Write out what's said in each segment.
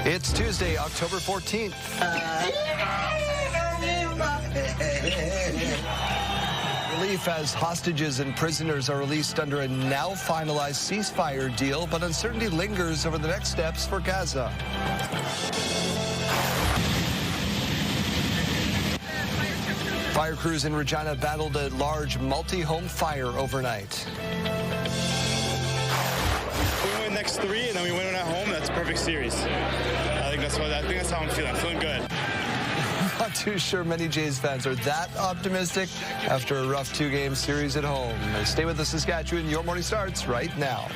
It's Tuesday, October 14th. Relief as hostages and prisoners are released under a now finalized ceasefire deal, but uncertainty lingers over the next steps for Gaza. Fire crews in Regina battled a large multi-home fire overnight. We win next 3 and then we win at home. That's a perfect series. I think that's how I'm feeling. I'm feeling good. Not too sure many Jays fans are that optimistic after a rough 2-game series at home. Stay with us, Saskatchewan. Your morning starts right now.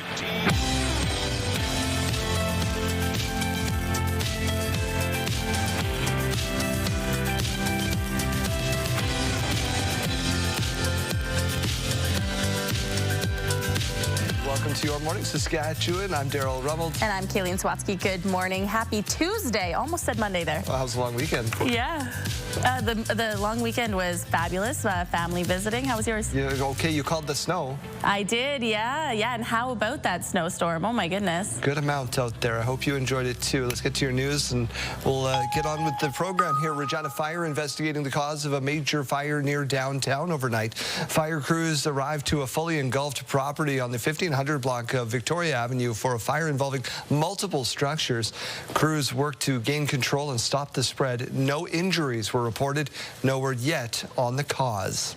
Welcome to Your Morning Saskatchewan. I'm Daryl Rummel. And I'm Kayleen Swatsky. Good morning. Happy Tuesday. Almost said Monday there. Well, how's the long weekend? Yeah. The long weekend was fabulous. Family visiting. How was yours? Yeah, okay, you called the snow. I did, yeah. And how about that snowstorm? Oh, my goodness. Good amount out there. I hope you enjoyed it, too. Let's get to your news, and we'll get on with the program here. Regina Fire investigating the cause of a major fire near downtown overnight. Fire crews arrived to a fully engulfed property on the 1500 block of Victoria Avenue for a fire involving multiple structures. Crews worked to gain control and stop the spread. No injuries were reported. No word yet on the cause.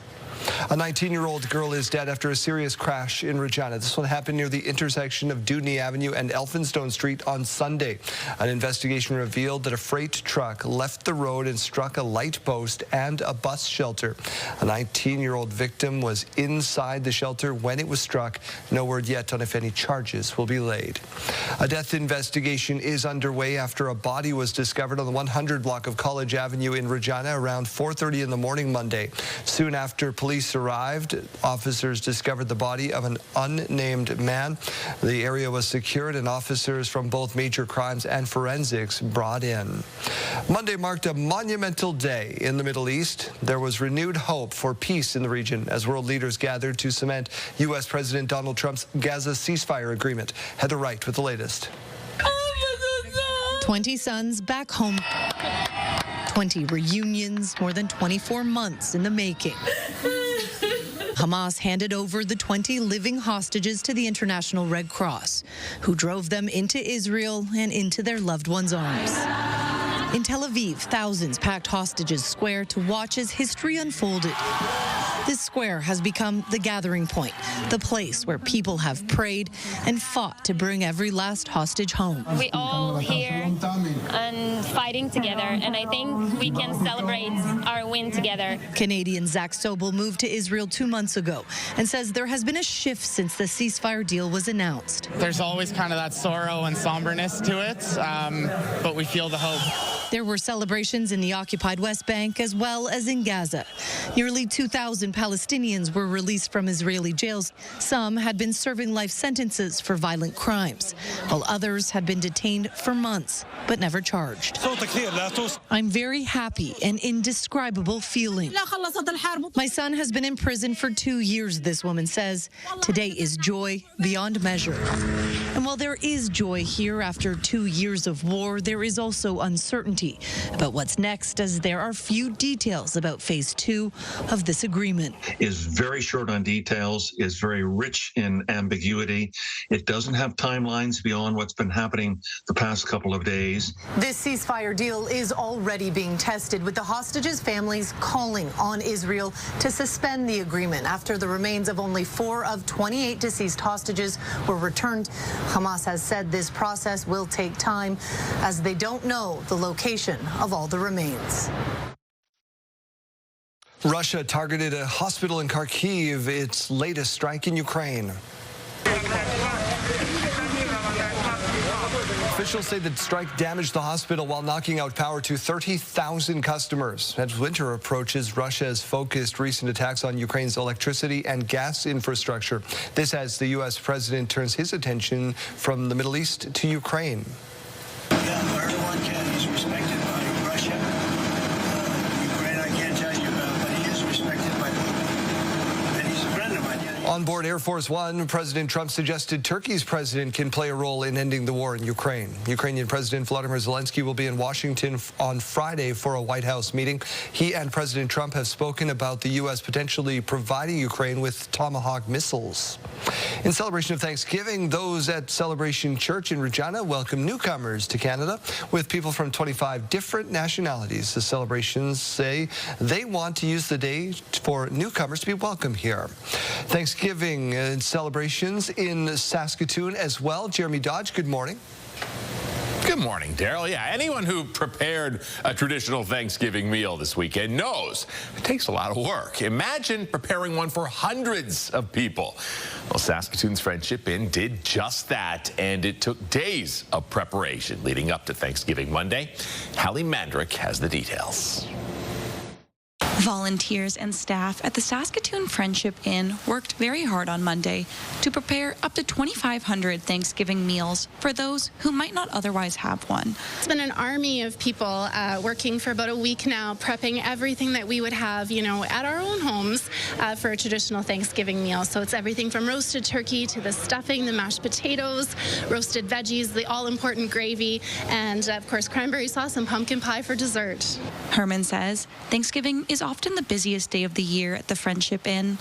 A 19-year-old girl is dead after a serious crash in Regina. This one happened near the intersection of Dewdney Avenue and Elphinstone Street on Sunday. An investigation revealed that a freight truck left the road and struck a light post and a bus shelter. A 19-year-old victim was inside the shelter when it was struck. No word yet on if any charges will be laid. A death investigation is underway after a body was discovered on the 100 block of College Avenue in Regina around 4:30 in the morning Monday. Soon after police arrived, officers discovered the body of an unnamed man. The area was secured and officers from both major crimes and forensics brought in. Monday marked a monumental day in the Middle East. There was renewed hope for peace in the region as world leaders gathered to cement U.S. President Donald Trump's Gaza ceasefire agreement. Heather Wright with the latest. 20 sons back home. 20 reunions, more than 24 months in the making. Hamas handed over the 20 living hostages to the International Red Cross, who drove them into Israel and into their loved ones' arms. In Tel Aviv, thousands packed Hostages Square to watch as history unfolded. This square has become the gathering point, the place where people have prayed and fought to bring every last hostage home. We all here and fighting together, and I think we can celebrate our win together. Canadian Zach Sobel moved to Israel 2 months ago and says there has been a shift since the ceasefire deal was announced. There's always kind of that sorrow and somberness to it, but we feel the hope. There were celebrations in the occupied West Bank as well as in Gaza. Nearly 2,000 Palestinians were released from Israeli jails. Some had been serving life sentences for violent crimes, while others had been detained for months but never charged. I'm very happy, an indescribable feeling. My son has been in prison for 2 years, this woman says. Today is joy beyond measure. And while there is joy here after 2 years of war, there is also uncertainty about what's next, as there are few details about phase 2 of this agreement. Is very short on details, is very rich in ambiguity. It doesn't have timelines beyond what's been happening the past couple of days. This ceasefire deal is already being tested, with the hostages' families calling on Israel to suspend the agreement after the remains of only 4 of 28 deceased hostages were returned. Hamas has said this process will take time, as they don't know the location of all the remains. Russia targeted a hospital in Kharkiv, its latest strike in Ukraine. Officials say the strike damaged the hospital while knocking out power to 30,000 customers. As winter approaches, Russia has focused recent attacks on Ukraine's electricity and gas infrastructure. This as the U.S. president turns his attention from the Middle East to Ukraine. Erdogan is respected by Russia. Ukraine, I can't tell you about, but he is respected by Putin. And he's a friend of mine. On board Air Force One, President Trump suggested Turkey's president can play a role in ending the war in Ukraine. Ukrainian President Volodymyr Zelensky will be in Washington on Friday for a White House meeting. He and President Trump have spoken about the U.S. potentially providing Ukraine with Tomahawk missiles. In celebration of Thanksgiving, those at Celebration Church in Regina welcome newcomers to Canada with people from 25 different nationalities. The celebrations say they want to use the day for newcomers to be welcome here. Thanksgiving celebrations in Saskatoon as well. Jeremy Dodge, good morning. Good morning, Daryl. Yeah, anyone who prepared a traditional Thanksgiving meal this weekend knows it takes a lot of work. Imagine preparing one for hundreds of people. Well, Saskatoon's Friendship Inn did just that, and it took days of preparation leading up to Thanksgiving Monday. Hallie Mandrick has the details. Volunteers and staff at the Saskatoon Friendship Inn worked very hard on Monday to prepare up to 2,500 Thanksgiving meals for those who might not otherwise have one. It's been an army of people working for about a week now, prepping everything that we would have, at our own homes for a traditional Thanksgiving meal. So it's everything from roasted turkey to the stuffing, the mashed potatoes, roasted veggies, the all-important gravy, and of course cranberry sauce and pumpkin pie for dessert. Herman says Thanksgiving is often the busiest day of the year at the Friendship Inn,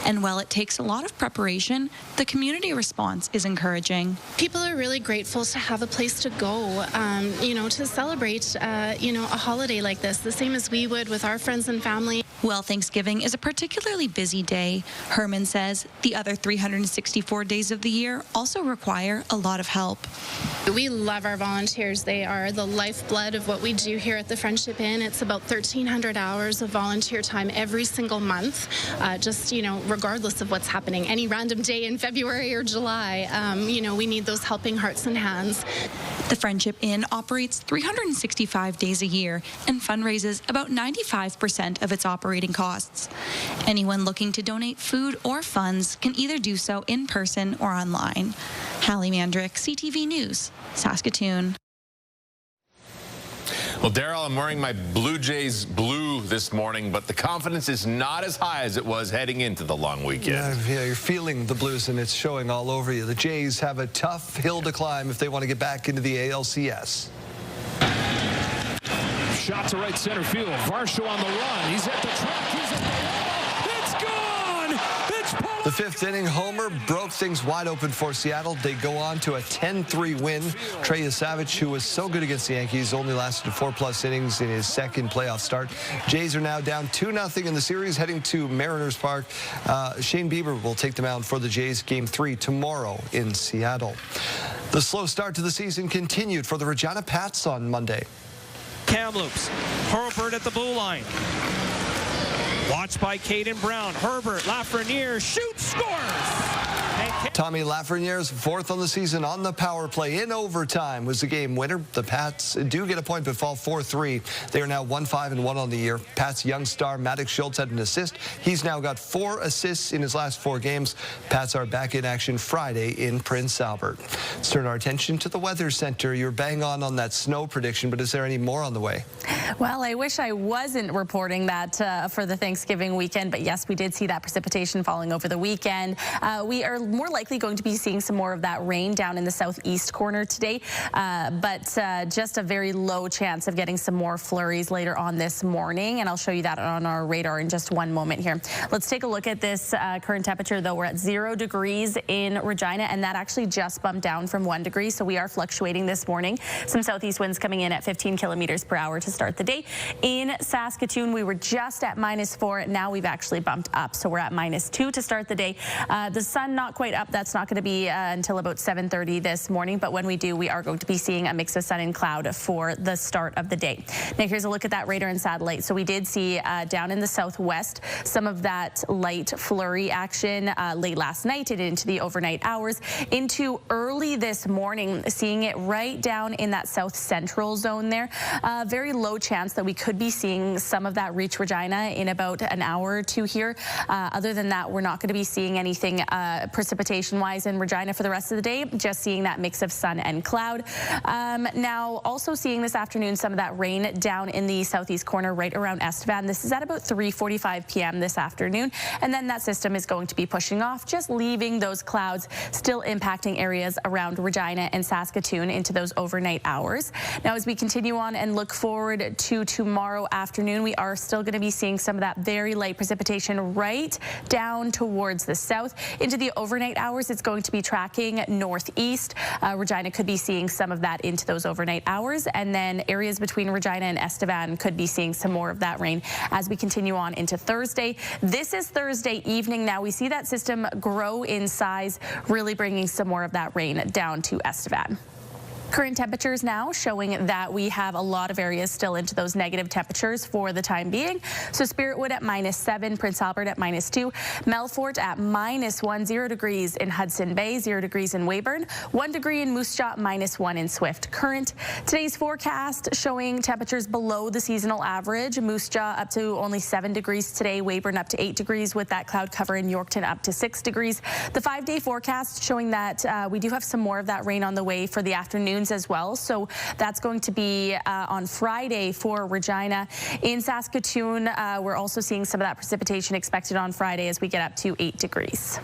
and while it takes a lot of preparation, the community response is encouraging. People are really grateful to have a place to go, to celebrate, a holiday like this, the same as we would with our friends and family. While Thanksgiving is a particularly busy day, Herman says the other 364 days of the year also require a lot of help. We love our volunteers. They are the lifeblood of what we do here at the Friendship Inn. It's about 1,300 hours of volunteer time every single month, regardless of what's happening. Any random day in February or July, we need those helping hearts and hands. The Friendship Inn operates 365 days a year and fundraises about 95% of its operating costs. Anyone looking to donate food or funds can either do so in person or online. Hallie Mandrick, CTV News, Saskatoon. Well, Daryl, I'm wearing my Blue Jays blue this morning, but the confidence is not as high as it was heading into the long weekend. Yeah, you're feeling the blues, and it's showing all over you. The Jays have a tough hill to climb if they want to get back into the ALCS. Shot to right center field. Varsho on the run. He's at the track. He's at the wall. It's gone! It's the fifth inning homer broke things wide open for Seattle. They go on to a 10-3 win. Trey Yesavich, who was so good against the Yankees, only lasted 4+ innings in his second playoff start. Jays are now down 2-0 in the series, heading to Mariners Park. Shane Bieber will take the mound for the Jays Game 3 tomorrow in Seattle. The slow start to the season continued for the Regina Pats on Monday. Kamloops, Herbert at the blue line. Watched by Keaton Brown. Herbert, Lafreniere, shoots, scores! Tommy Lafreniere's fourth on the season on the power play in overtime was the game winner. The Pats do get a point but fall 4-3. They are now 1-5-1 on the year. Pats young star Maddox Schultz had an assist. He's now got 4 assists in his last 4 games. Pats are back in action Friday in Prince Albert. Let's turn our attention to the Weather Center. You're bang on that snow prediction, but is there any more on the way? Well, I wish I wasn't reporting that for the Thanksgiving weekend, but yes, we did see that precipitation falling over the weekend. We are more likely going to be seeing some more of that rain down in the southeast corner today, but just a very low chance of getting some more flurries later on this morning, and I'll show you that on our radar in just one moment here. Let's take a look at this current temperature, though. We're at 0 degrees in Regina, and that actually just bumped down from 1 degree, so we are fluctuating this morning. Some southeast winds coming in at 15 kilometers per hour to start the day. In Saskatoon, we were just at -4. Now we've actually bumped up, so we're at -2 to start the day. The sun not quite up. That's not going to be until about 7:30 this morning, but when we do, we are going to be seeing a mix of sun and cloud for the start of the day. Now here's a look at that radar and satellite. So we did see down in the southwest some of that light flurry action late last night and into the overnight hours, into early this morning, seeing it right down in that south central zone there. Very low chance that we could be seeing some of that reach Regina in about an hour or two here. Other than that, we're not going to be seeing anything precipitation precipitation-wise in Regina for the rest of the day, just seeing that mix of sun and cloud. Now, also seeing this afternoon some of that rain down in the southeast corner right around Estevan. This is at about 3:45 p.m. this afternoon, and then that system is going to be pushing off, just leaving those clouds still impacting areas around Regina and Saskatoon into those overnight hours. Now, as we continue on and look forward to tomorrow afternoon, we are still going to be seeing some of that very light precipitation right down towards the south. Into the overnight hours, it's going to be tracking northeast. Regina could be seeing some of that into those overnight hours, and then areas between Regina and Estevan could be seeing some more of that rain as we continue on into Thursday. This is Thursday evening now. We see that system grow in size, really bringing some more of that rain down to Estevan. Current temperatures now showing that we have a lot of areas still into those negative temperatures for the time being. So Spiritwood at -7, Prince Albert at -2, Melfort at -1, 0 degrees in Hudson Bay, 0 degrees in Weyburn, 1 degree in Moose Jaw, -1 in Swift Current. Today's forecast showing temperatures below the seasonal average. Moose Jaw up to only 7 degrees today, Weyburn up to 8 degrees with that cloud cover in Yorkton up to 6 degrees. The 5-day forecast showing that we do have some more of that rain on the way for the afternoon as well. So that's going to be on Friday for Regina. In Saskatoon, we're also seeing some of that precipitation expected on Friday as we get up to 8 degrees.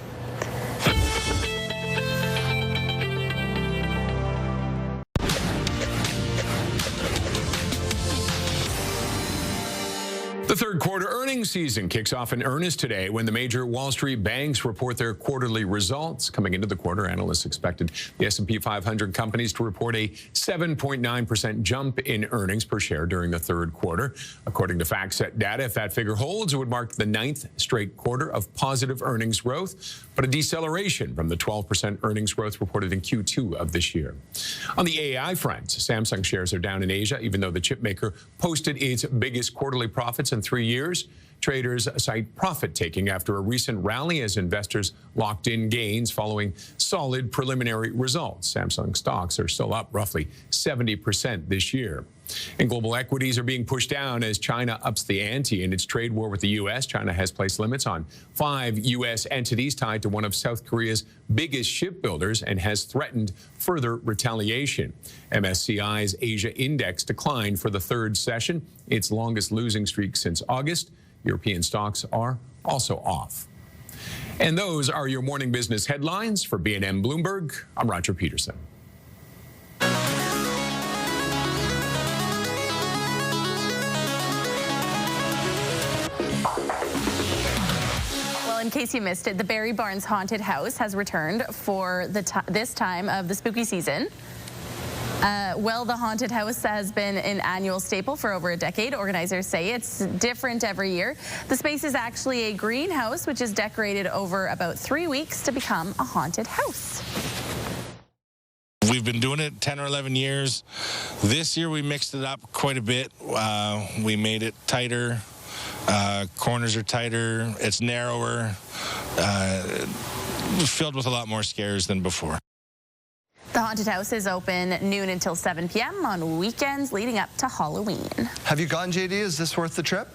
The third quarter earnings season kicks off in earnest today when the major Wall Street banks report their quarterly results. Coming into the quarter, analysts expected the S&P 500 companies to report a 7.9% jump in earnings per share during the third quarter. According to FactSet data, if that figure holds, it would mark the 9th straight quarter of positive earnings growth, but a deceleration from the 12% earnings growth reported in Q2 of this year. On the AI front, Samsung shares are down in Asia, even though the chipmaker posted its biggest quarterly profits in 3 years. Traders cite profit-taking after a recent rally as investors locked in gains following solid preliminary results. Samsung stocks are still up roughly 70% this year. And global equities are being pushed down as China ups the ante in its trade war with the U.S. China has placed limits on 5 U.S. entities tied to one of South Korea's biggest shipbuilders and has threatened further retaliation. MSCI's Asia Index declined for the third session, its longest losing streak since August. European stocks are also off. And those are your morning business headlines. For B&M Bloomberg, I'm Roger Peterson. In case you missed it, the Barry Barnes Haunted House has returned for this time of the spooky season. Well, the Haunted House has been an annual staple for over a decade. Organizers say it's different every year. The space is actually a greenhouse, which is decorated over about 3 weeks to become a haunted house. We've been doing it 10 or 11 years. This year we mixed it up quite a bit. We made it tighter. Corners are tighter. It's narrower. Filled with a lot more scares than before. The Haunted House is open noon until 7 p.m. on weekends leading up to Halloween. Have you gone, JD? Is this worth the trip?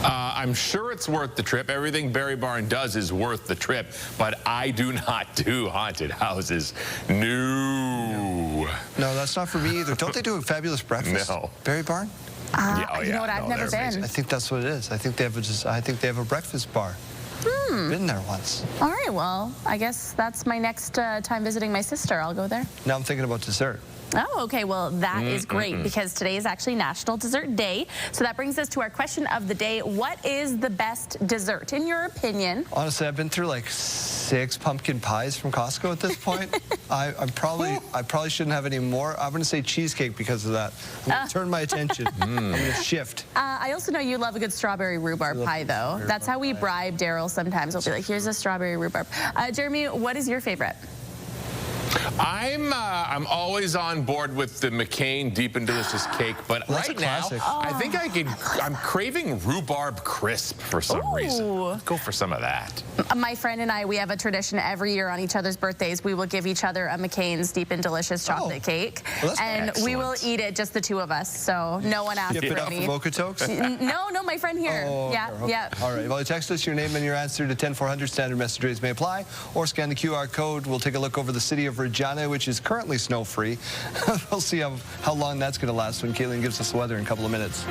I'm sure it's worth the trip. Everything Barry Barnes does is worth the trip, but I do not do haunted houses. No. No, that's not for me either. Don't they do a fabulous breakfast? No. Barry Barnes? You know what? I've never been. Amazing. I think that's what it is. I think they have a breakfast bar. Been there once. All right, well, I guess that's my next time visiting my sister. I'll go there. Now I'm thinking about dessert. Oh, okay. Well, that is great because today is actually National Dessert Day. So that brings us to our question of the day. What is the best dessert, in your opinion? Honestly, I've been through like 6 pumpkin pies from Costco at this point. I probably shouldn't have any more. I'm going to say cheesecake because of that. I'm going to turn my attention. I'm going to shift. I also know you love a good strawberry rhubarb pie, though. That's how we bribe Daryl sometimes. We'll be like, here's a strawberry rhubarb. Jeremy, what is your favorite? I'm always on board with the McCain Deep and Delicious cake, but That's right now I think I'm craving rhubarb crisp for some reason. Let's go for some of that. My friend and I, we have a tradition every year on each other's birthdays. We will give each other a McCain's Deep and Delicious chocolate cake, and we will eat it, just the two of us. So no one asked for any. No, my friend here. Yeah. All right. Well, text us your name and your answer to 10400. Standard message rates may apply, or scan the QR code. We'll take a look over the city of Regina, which is currently snow-free. We'll see how long that's going to last when Kayleen gives us the weather in a couple of minutes.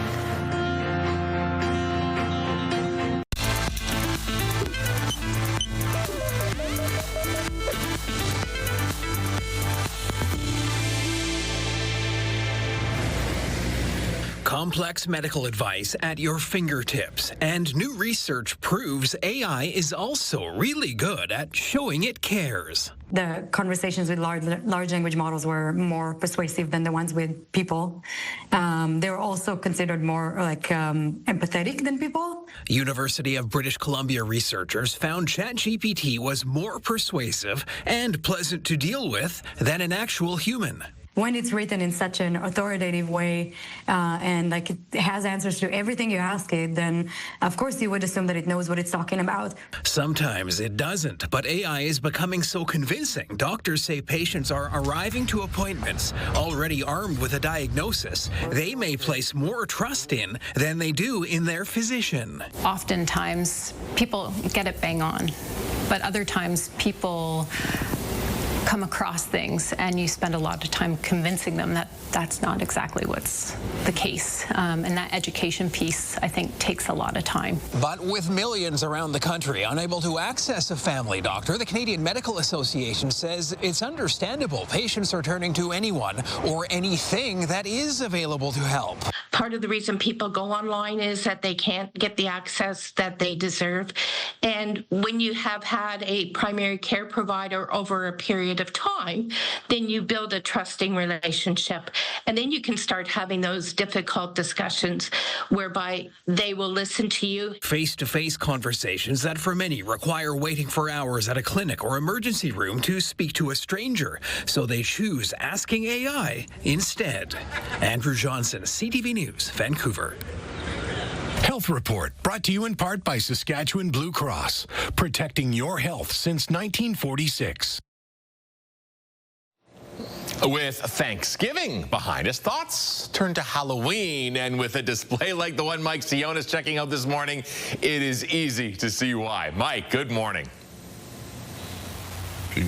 Complex medical advice at your fingertips, and new research proves AI is also really good at showing it cares. The conversations with large language models were more persuasive than the ones with people. They were also considered more empathetic than people. University of British Columbia researchers found ChatGPT was more persuasive and pleasant to deal with than an actual human. When it's written in such an authoritative way and it has answers to everything you ask it, then of course you would assume that it knows what it's talking about. Sometimes it doesn't, but AI is becoming so convincing. Doctors say patients are arriving to appointments already armed with a diagnosis they may place more trust in than they do in their physician. Oftentimes people get it bang on, but other times people come across things and you spend a lot of time convincing them that that's not exactly what's the case. And that education piece, I think, takes a lot of time. But with millions around the country unable to access a family doctor, the Canadian Medical Association says it's understandable patients are turning to anyone or anything that is available to help. Part of the reason people go online is that they can't get the access that they deserve. And when you have had a primary care provider over a period of time, then you build a trusting relationship. And then you can start having those difficult discussions whereby they will listen to you. Face-to-face conversations that for many require waiting for hours at a clinic or emergency room to speak to a stranger. So they choose asking AI instead. Andrew Johnson, CTV News, Vancouver. Health Report, brought to you in part by Saskatchewan Blue Cross, protecting your health since 1946. With Thanksgiving behind us, thoughts turn to Halloween. And with a display like the one Mike Sion is checking out this morning, it is easy to see why. Mike, good morning.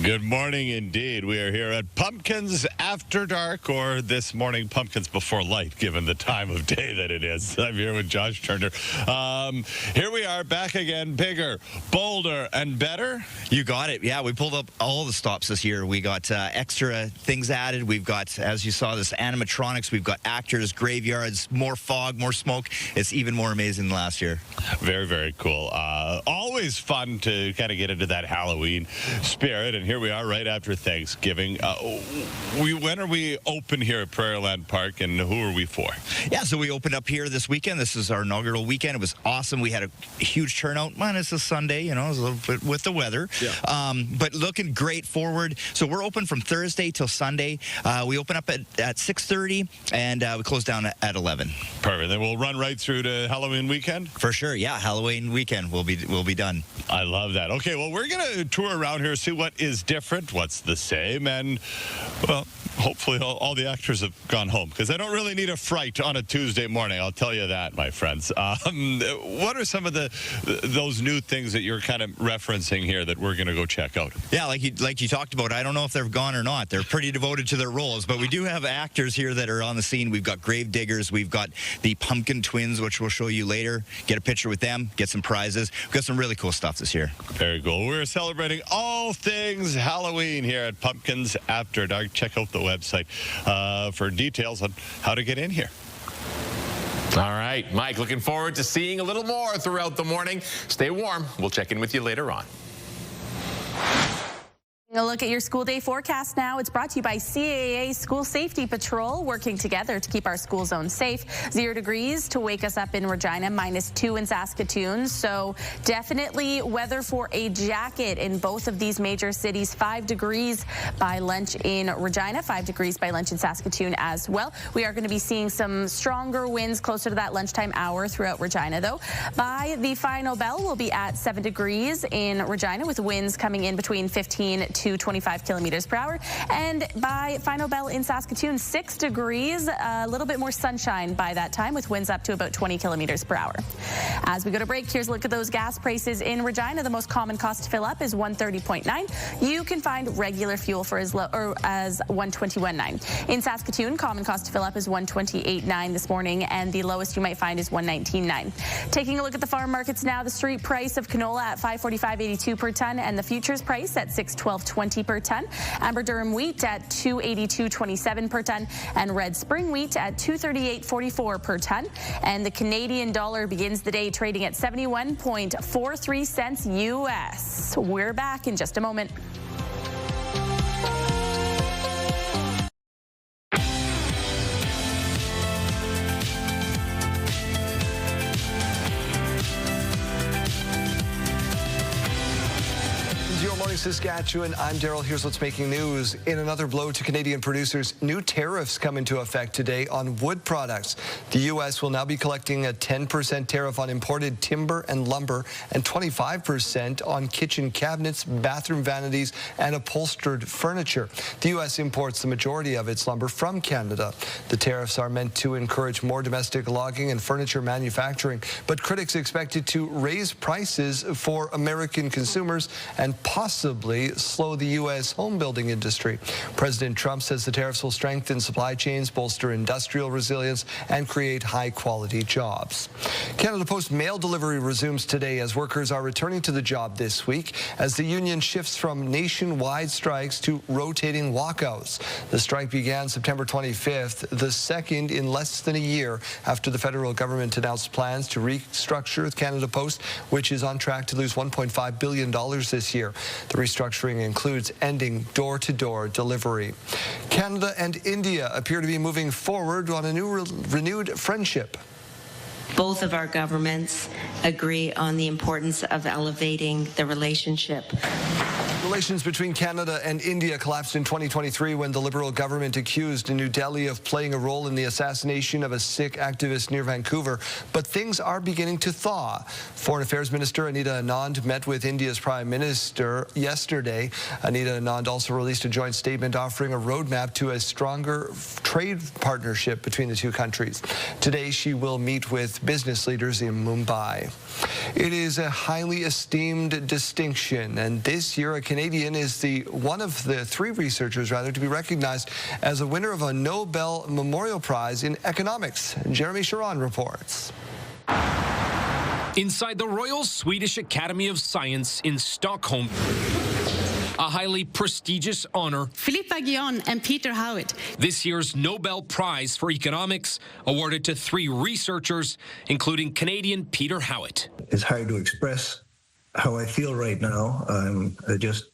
Good morning indeed. We are here at Pumpkins After Dark, or this morning Pumpkins Before Light, given the time of day that it is. I'm here with Josh Turner. Here we are, back again, bigger, bolder, and better. You got it. Yeah, we pulled up all the stops this year. We got extra things added. We've got, as you saw, this animatronics. We've got actors, graveyards, more fog, more smoke. It's even more amazing than last year. Very, very cool. Always fun to kind of get into that Halloween spirit. And here we are right after Thanksgiving. When are we open here at Prairieland Park, and who are we for? Yeah, so we opened up here this weekend. This is our inaugural weekend. It was awesome. We had a huge turnout, minus a Sunday, it was a little bit with the weather. Yeah. But looking great forward. So we're open from Thursday till Sunday. We open up at 6:30, and we close down at 11. Perfect. Then we'll run right through to Halloween weekend? For sure, yeah. Halloween weekend we'll be done. I love that. Okay, well, we're going to tour around here, see what is different, what's the same, and, well, hopefully all the actors have gone home, because I don't really need a fright on a Tuesday morning, I'll tell you that, my friends. What are some of those new things that you're kind of referencing here that we're going to go check out? Yeah, like you talked about, I don't know if they've gone or not. They're pretty devoted to their roles, but we do have actors here that are on the scene. We've got grave diggers, we've got the Pumpkin Twins, which we'll show you later. Get a picture with them, get some prizes. We've got some really cool stuff this year. Very cool. We're celebrating all things Halloween here at Pumpkins After Dark. Check out the website for details on how to get in here. All right, Mike, looking forward to seeing a little more throughout the morning. Stay warm. We'll check in with you later on. A look at your school day forecast now. It's brought to you by CAA School Safety Patrol, working together to keep our school zone safe. 0 degrees to wake us up in Regina, -2 in Saskatoon. So definitely weather for a jacket in both of these major cities. 5 degrees by lunch in Regina, 5 degrees by lunch in Saskatoon as well. We are going to be seeing some stronger winds closer to that lunchtime hour throughout Regina, though. By the final bell, we'll be at 7 degrees in Regina with winds coming in between 15 to 25 kilometers per hour. And by final bell in Saskatoon, 6 degrees, a little bit more sunshine by that time with winds up to about 20 kilometers per hour. As we go to break, here's a look at those gas prices in Regina. The most common cost to fill up is $130.9. You can find regular fuel for as low or as $121.9. In Saskatoon, common cost to fill up is $128.9 this morning, and the lowest you might find is $119.9. Taking a look at the farm markets now, the street price of canola at $545.82 per ton, and the futures price at $612.20 per ton. Amber durum wheat at $282.27 per ton, and red spring wheat at $238.44 per ton. And the Canadian dollar begins the day trading at 71.43 cents US. We're back in just a moment. Your Morning Saskatchewan, I'm Daryl. Here's what's making news. In another blow to Canadian producers, new tariffs come into effect today on wood products. The U.S. will now be collecting a 10% tariff on imported timber and lumber and 25% on kitchen cabinets, bathroom vanities, and upholstered furniture. The U.S. imports the majority of its lumber from Canada. The tariffs are meant to encourage more domestic logging and furniture manufacturing, but critics expect it to raise prices for American consumers and possibly slow the U.S. home building industry. President Trump says the tariffs will strengthen supply chains, bolster industrial resilience, and create high-quality jobs. Canada Post mail delivery resumes today as workers are returning to the job this week as the union shifts from nationwide strikes to rotating walkouts. The strike began September 25th, the second in less than a year after the federal government announced plans to restructure Canada Post, which is on track to lose $1.5 billion this year. The restructuring includes ending door-to-door delivery. Canada and India appear to be moving forward on a new renewed friendship. Both of our governments agree on the importance of elevating the relationship. Relations between Canada and India collapsed in 2023 when the Liberal government accused New Delhi of playing a role in the assassination of a Sikh activist near Vancouver. But things are beginning to thaw. Foreign Affairs Minister Anita Anand met with India's Prime Minister yesterday. Anita Anand also released a joint statement offering a roadmap to a stronger trade partnership between the two countries. Today, she will meet with business leaders in Mumbai. It is a highly esteemed distinction, and this year a Canadian is one of the 3 researchers, to be recognized as a winner of a Nobel Memorial Prize in economics. Jeremy Sharon reports. Inside the Royal Swedish Academy of Science in Stockholm, a highly prestigious honor. Philippa Guion and Peter Howitt. This year's Nobel Prize for Economics, awarded to 3 researchers, including Canadian Peter Howitt. It's hard to express how I feel right now. I'm just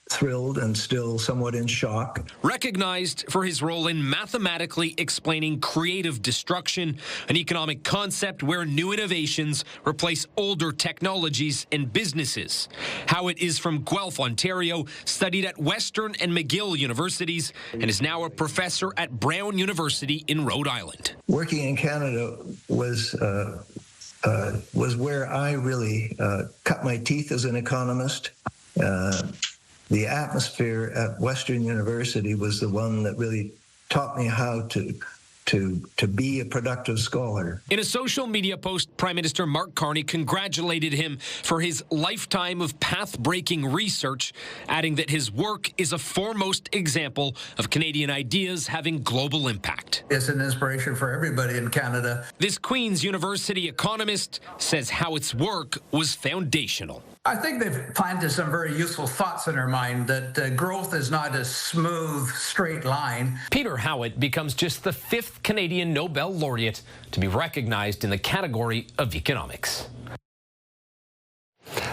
thrilled and still somewhat in shock. Recognized for his role in mathematically explaining creative destruction, an economic concept where new innovations replace older technologies and businesses. Howitt is from Guelph, Ontario, studied at Western and McGill universities, and is now a professor at Brown University in Rhode Island. Working in Canada was where I really cut my teeth as an economist. The atmosphere at Western University was the one that really taught me how to be a productive scholar. In a social media post, Prime Minister Mark Carney congratulated him for his lifetime of path-breaking research, adding that his work is a foremost example of Canadian ideas having global impact. It's an inspiration for everybody in Canada. This Queen's University economist says Howitt's work was foundational. I think they've planted some very useful thoughts in our mind that growth is not a smooth, straight line. Peter Howitt becomes just the 5th Canadian Nobel laureate to be recognized in the category of economics.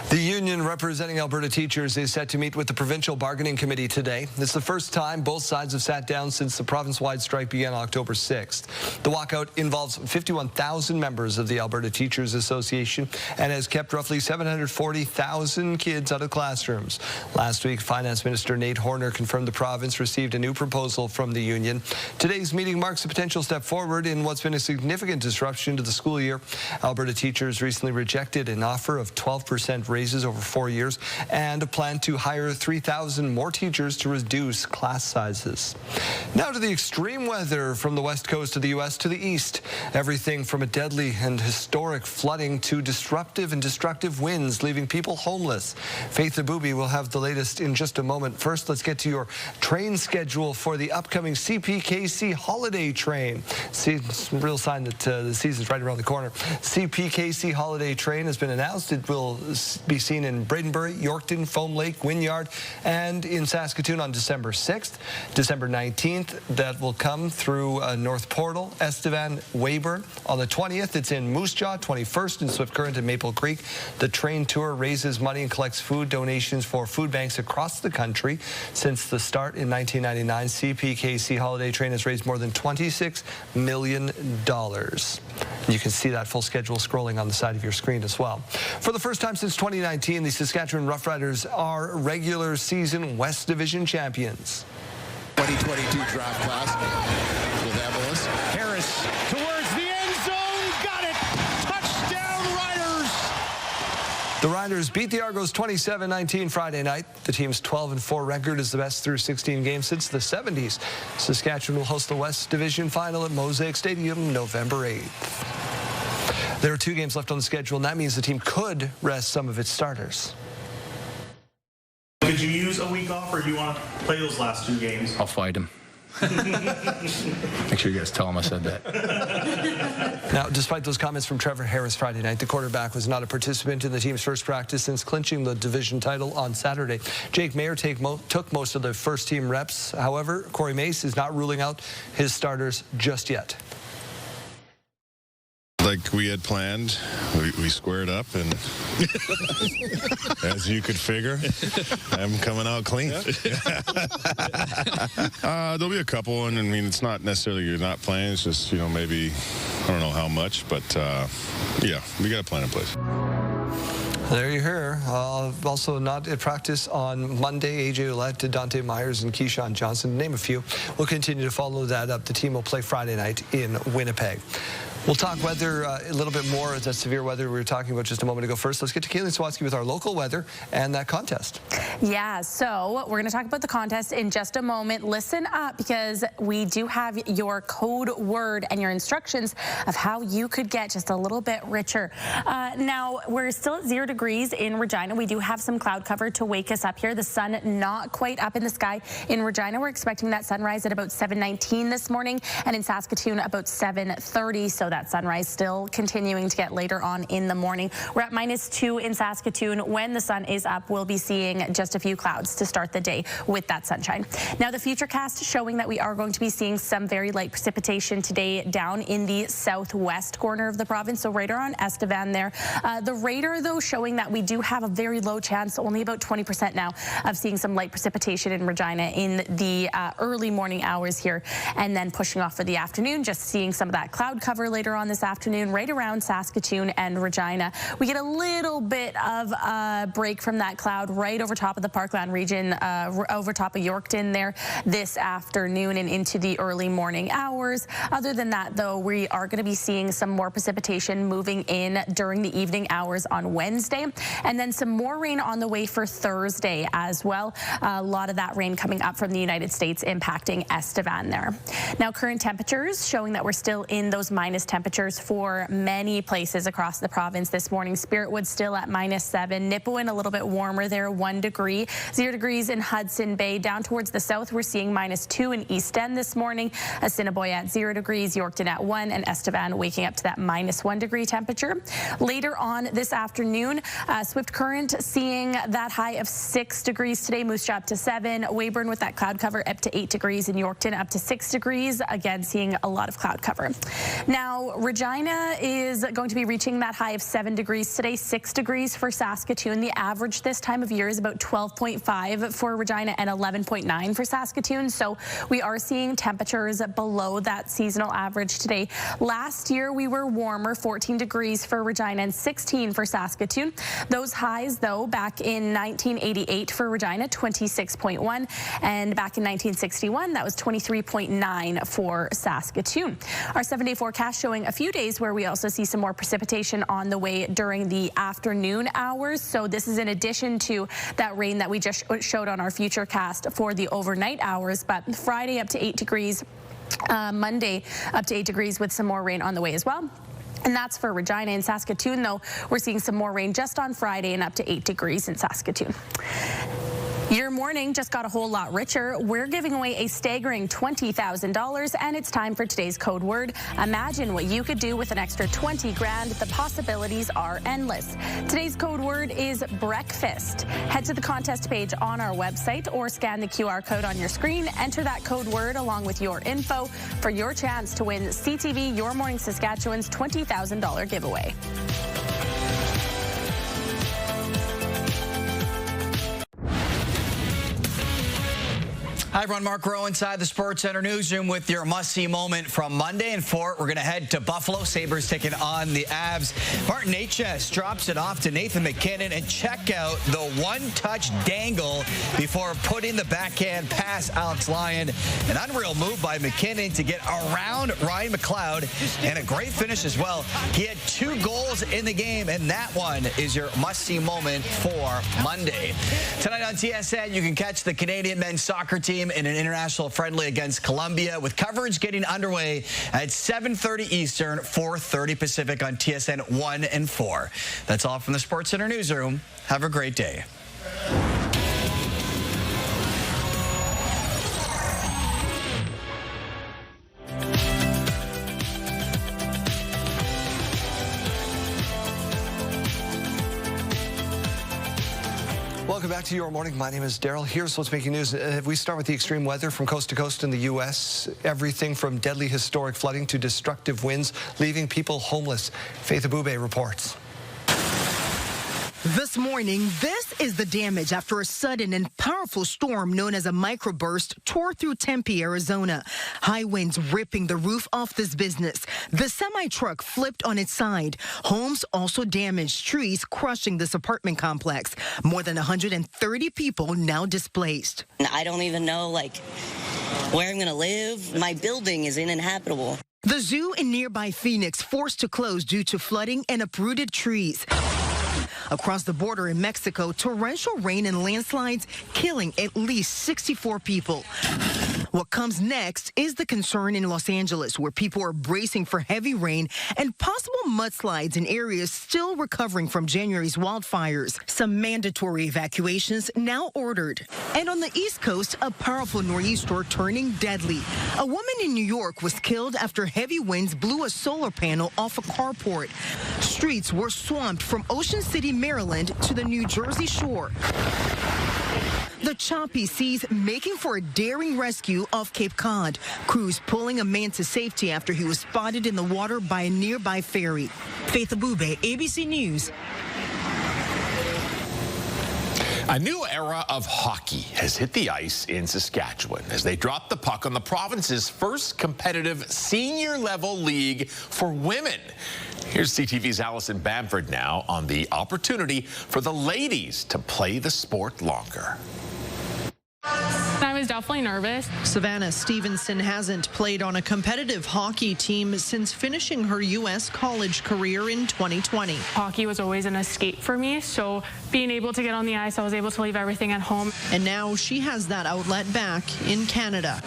The union representing Alberta teachers is set to meet with the Provincial Bargaining Committee today. It's the first time both sides have sat down since the province-wide strike began October 6th. The walkout involves 51,000 members of the Alberta Teachers Association and has kept roughly 740,000 kids out of classrooms. Last week, Finance Minister Nate Horner confirmed the province received a new proposal from the union. Today's meeting marks a potential step forward in what's been a significant disruption to the school year. Alberta teachers recently rejected an offer of 12% raises over 4 years and a plan to hire 3,000 more teachers to reduce class sizes. Now to the extreme weather from the west coast of the U.S. to the east. Everything from a deadly and historic flooding to disruptive and destructive winds, leaving people homeless. Faith Abubi will have the latest in just a moment. First, let's get to your train schedule for the upcoming CPKC holiday train. See, it's a real sign that the season's right around the corner. CPKC holiday train has been announced. It will be seen in Bradenbury, Yorkton, Foam Lake, Wynyard, and in Saskatoon on December 6th. December 19th, that will come through North Portal, Estevan, Weyburn. On the 20th, it's in Moose Jaw, 21st in Swift Current and Maple Creek. The train tour raises money and collects food donations for food banks across the country. Since the start in 1999, CPKC holiday train has raised more than $26 million. You can see that full schedule scrolling on the side of your screen as well. For the first time since 2019, the Saskatchewan Roughriders are regular season West Division champions. 2022 draft class with Evelyn. Harris towards the end zone. Got it. Touchdown Riders. The Riders beat the Argos 27-19 Friday night. The team's 12-4 record is the best through 16 games since the 70s. Saskatchewan will host the West Division final at Mosaic Stadium November 8th. There are 2 games left on the schedule, and that means the team could rest some of its starters. Could you use a week off, or do you want to play those last 2 games? I'll fight him. Make sure you guys tell him I said that. Now, despite those comments from Trevor Harris Friday night, the quarterback was not a participant in the team's first practice since clinching the division title on Saturday. Jake Mayer took most of the first-team reps. However, Corey Mace is not ruling out his starters just yet. Like we had planned, we squared up, and as you could figure, I'm coming out clean. There'll be a couple, and I mean, it's not necessarily you're not playing, it's just, you know, maybe, I don't know how much, but yeah, we got a plan in place. There you hear. Also not at practice on Monday, AJ Ouellette, Dante Myers, and Keyshawn Johnson, to name a few. We'll continue to follow that up. The team will play Friday night in Winnipeg. We'll talk weather a little bit more, as that severe weather we were talking about just a moment ago. First, let's get to Caitlin Sawatsky with our local weather and that contest. Yeah, so we're going to talk about the contest in just a moment. Listen up, because we do have your code word and your instructions of how you could get just a little bit richer. Now, we're still at 0 degrees in Regina. We do have some cloud cover to wake us up here. The sun not quite up in the sky. In Regina, we're expecting that sunrise at about 7:19 this morning, and in Saskatoon about 7:30. So that sunrise still continuing to get later on in the morning. We're at -2 in Saskatoon. When the sun is up, we'll be seeing just a few clouds to start the day with that sunshine. Now, the futurecast showing that we are going to be seeing some very light precipitation today down in the southwest corner of the province, so right around Estevan there. The radar, though, showing that we do have a very low chance, only about 20% now, of seeing some light precipitation in Regina in the early morning hours here, and then pushing off for the afternoon, just seeing some of that cloud cover later on this afternoon right around Saskatoon and Regina. We get a little bit of a break from that cloud right over top of the Parkland region, over top of Yorkton there this afternoon and into the early morning hours. Other than that, though, we are going to be seeing some more precipitation moving in during the evening hours on Wednesday, and then some more rain on the way for Thursday as well. A lot of that rain coming up from the United States impacting Estevan there. Now, current temperatures showing that we're still in those minus temperatures for many places across the province this morning. Spiritwood still at -7. Nipawin a little bit warmer there, 1 degree. 0 degrees in Hudson Bay. Down towards the south, we're seeing -2 in East End this morning. Assiniboia at 0 degrees, Yorkton at 1, and Estevan waking up to that -1 degree temperature. Later on this afternoon, Swift Current seeing that high of 6 degrees today. Moose Jaw up to 7. Weyburn with that cloud cover up to 8 degrees, and Yorkton up to 6 degrees. Again, seeing a lot of cloud cover. Now, Now, Regina is going to be reaching that high of 7 degrees today, 6 degrees for Saskatoon. The average this time of year is about 12.5 for Regina and 11.9 for Saskatoon. So we are seeing temperatures below that seasonal average today. Last year, we were warmer, 14 degrees for Regina and 16 for Saskatoon. Those highs, though, back in 1988 for Regina, 26.1, and back in 1961, that was 23.9 for Saskatoon. Our 7-day forecast showing a few days where we also see some more precipitation on the way during the afternoon hours. So this is in addition to that rain that we just showed on our futurecast for the overnight hours. But Friday up to 8 degrees, Monday up to 8 degrees with some more rain on the way as well. And that's for Regina. In Saskatoon, though, we're seeing some more rain just on Friday and up to 8 degrees in Saskatoon. Your morning just got a whole lot richer. We're giving away a staggering $20,000, and it's time for today's code word. Imagine what you could do with an extra 20 grand. The possibilities are endless. Today's code word is breakfast. Head to the contest page on our website or scan the QR code on your screen. Enter that code word along with your info for your chance to win CTV Your Morning Saskatchewan's $20,000 giveaway. Hi, everyone. Mark Rowe inside the Sports Center newsroom with your must-see moment from Monday. And for it, we're going to head to Buffalo. Sabres taking on the Avs. Martin Necas drops it off to Nathan MacKinnon, and check out the one-touch dangle before putting the backhand past Alex Lyon. An unreal move by MacKinnon to get around Ryan McLeod, and a great finish as well. He had 2 goals in the game, and that one is your must-see moment for Monday. Tonight on TSN, you can catch the Canadian men's soccer team in an international friendly against Colombia, with coverage getting underway at 7:30 Eastern, 4:30 Pacific on TSN 1 and 4. That's all from the Sports Center newsroom. Have a great day. Welcome back to Your Morning. My name is Daryl. Here's what's making news. We start with the extreme weather from coast to coast in the U.S. Everything from deadly historic flooding to destructive winds, leaving people homeless. Faith Abube reports. This morning, this is the damage after a sudden and powerful storm known as a microburst tore through Tempe, Arizona. High winds ripping the roof off this business. The semi-truck flipped on its side. Homes also damaged, trees crushing this apartment complex. More than 130 people now displaced. I don't even know, where I'm going to live. My building is uninhabitable. The zoo in nearby Phoenix forced to close due to flooding and uprooted trees. Across the border in Mexico, torrential rain and landslides killing at least 64 people. What comes next is the concern in Los Angeles, where people are bracing for heavy rain and possible mudslides in areas still recovering from January's wildfires. Some mandatory evacuations now ordered. And on the East Coast, a powerful nor'easter turning deadly. A woman in New York was killed after heavy winds blew a solar panel off a carport. Streets were swamped from Ocean City, Maryland to the New Jersey shore. The choppy seas making for a daring rescue off Cape Cod. Crews pulling a man to safety after he was spotted in the water by a nearby ferry. Faith Abube, ABC News. A new era of hockey has hit the ice in Saskatchewan as they drop the puck on the province's first competitive senior-level league for women. Here's CTV's Allison Bamford now on the opportunity for the ladies to play the sport longer. I was definitely nervous. Savannah Stevenson hasn't played on a competitive hockey team since finishing her U.S. college career in 2020. Hockey was always an escape for me, so being able to get on the ice, I was able to leave everything at home. And now she has that outlet back in Canada.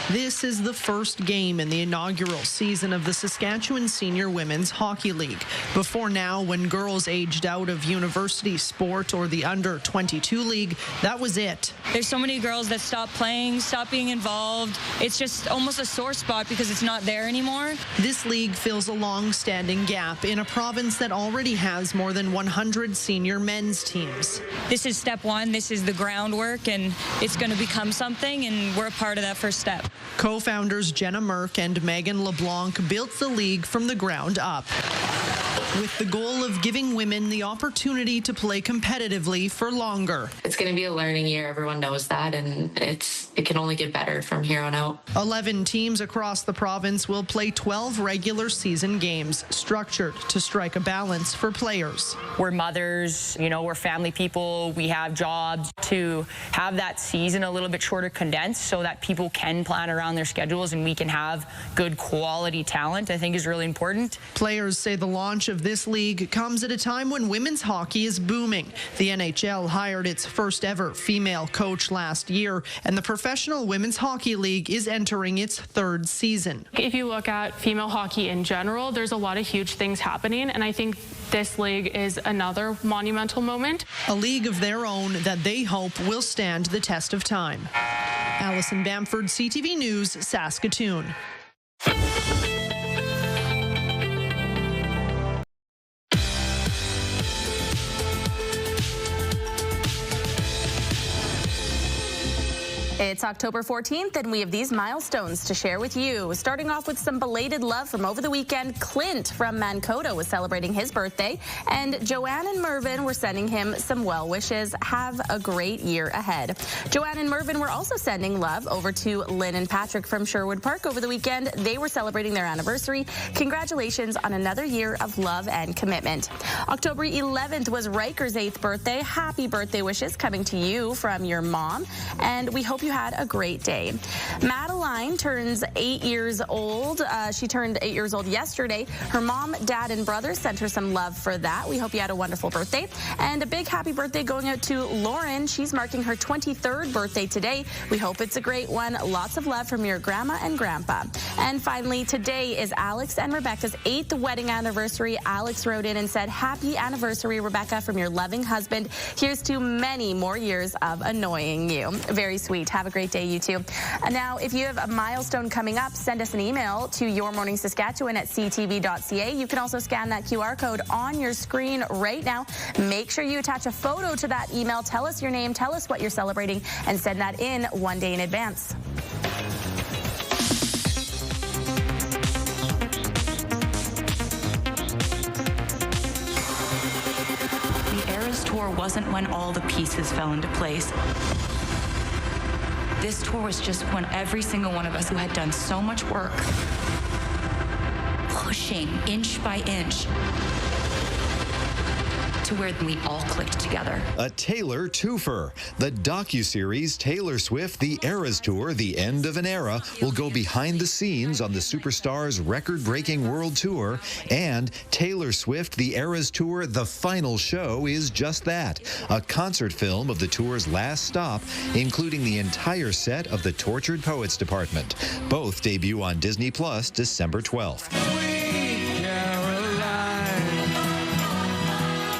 This is the first game in the inaugural season of the Saskatchewan Senior Women's Hockey League. Before now, when girls aged out of university sport or the under-22 league, that was it. There's so many girls girls that stop playing, stop being involved. It's just almost a sore spot because it's not there anymore. This league fills a long-standing gap in a province that already has more than 100 senior men's teams. This is step one. This is the groundwork, and it's going to become something, and we're a part of that first step. Co-founders Jenna Merck and Megan LeBlanc built the league from the ground up, with the goal of giving women the opportunity to play competitively for longer. It's going to be a learning year. Everyone knows that, and it can only get better from here on out. 11 teams across the province will play 12 regular season games, structured to strike a balance for players. We're mothers, we're family people, we have jobs. To have that season a little bit shorter condensed so that people can plan around their schedules and we can have good quality talent, I think is really important. Players say the launch of this league comes at a time when women's hockey is booming. The NHL hired its first ever female coach last year, and the Professional Women's Hockey League is entering its third season. If you look at female hockey in general, there's a lot of huge things happening, and I think this league is another monumental moment. A league of their own that they hope will stand the test of time. Allison Bamford, CTV News, Saskatoon. It's October 14th, and we have these milestones to share with you. Starting off with some belated love from over the weekend, Clint from Mankato was celebrating his birthday, and Joanne and Mervyn were sending him some well wishes. Have a great year ahead. Joanne and Mervyn were also sending love over to Lynn and Patrick from Sherwood Park over the weekend. They were celebrating their anniversary. Congratulations on another year of love and commitment. October 11th was Riker's 8th birthday. Happy birthday wishes coming to you from your mom, and we hope you had a great day. Madeline turns 8 years old. She turned 8 years old yesterday. Her mom, dad, and brother sent her some love for that. We hope you had a wonderful birthday. And a big happy birthday going out to Lauren. She's marking her 23rd birthday today. We hope it's a great one. Lots of love from your grandma and grandpa. And finally, today is Alex and Rebecca's 8th wedding anniversary. Alex wrote in and said, "Happy anniversary, Rebecca, from your loving husband. Here's to many more years of annoying you." Very sweet. Have a great day, you two. Now, if you have a milestone coming up, send us an email to yourmorningsaskatchewan@ctv.ca. You can also scan that QR code on your screen right now. Make sure you attach a photo to that email. Tell us your name, tell us what you're celebrating, and send that in one day in advance. The Eras Tour wasn't when all the pieces fell into place. This tour was just when every single one of us who had done so much work, pushing inch by inch, to where we all clicked together. A Taylor twofer. The docuseries Taylor Swift: The Eras Tour, The End of an Era will go behind the scenes on the superstar's record-breaking world tour, and Taylor Swift: The Eras Tour, The Final Show is just that, a concert film of the tour's last stop, including the entire set of the Tortured Poets Department. Both debut on Disney Plus December 12th.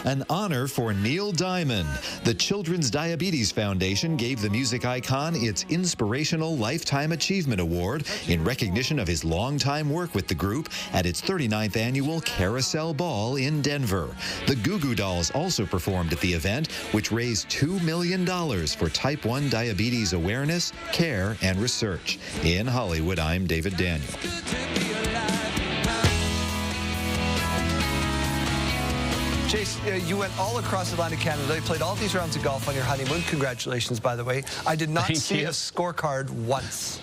An honor for Neil Diamond. The Children's Diabetes Foundation gave the music icon its Inspirational Lifetime Achievement Award in recognition of his longtime work with the group at its 39th annual Carousel Ball in Denver. The Goo Goo Dolls also performed at the event, which raised $2 million for type 1 diabetes awareness, care, and research. In Hollywood, I'm David Daniel. Chase, you went all across Atlantic Canada. You played all these rounds of golf on your honeymoon. Congratulations, by the way. I did not see a scorecard once.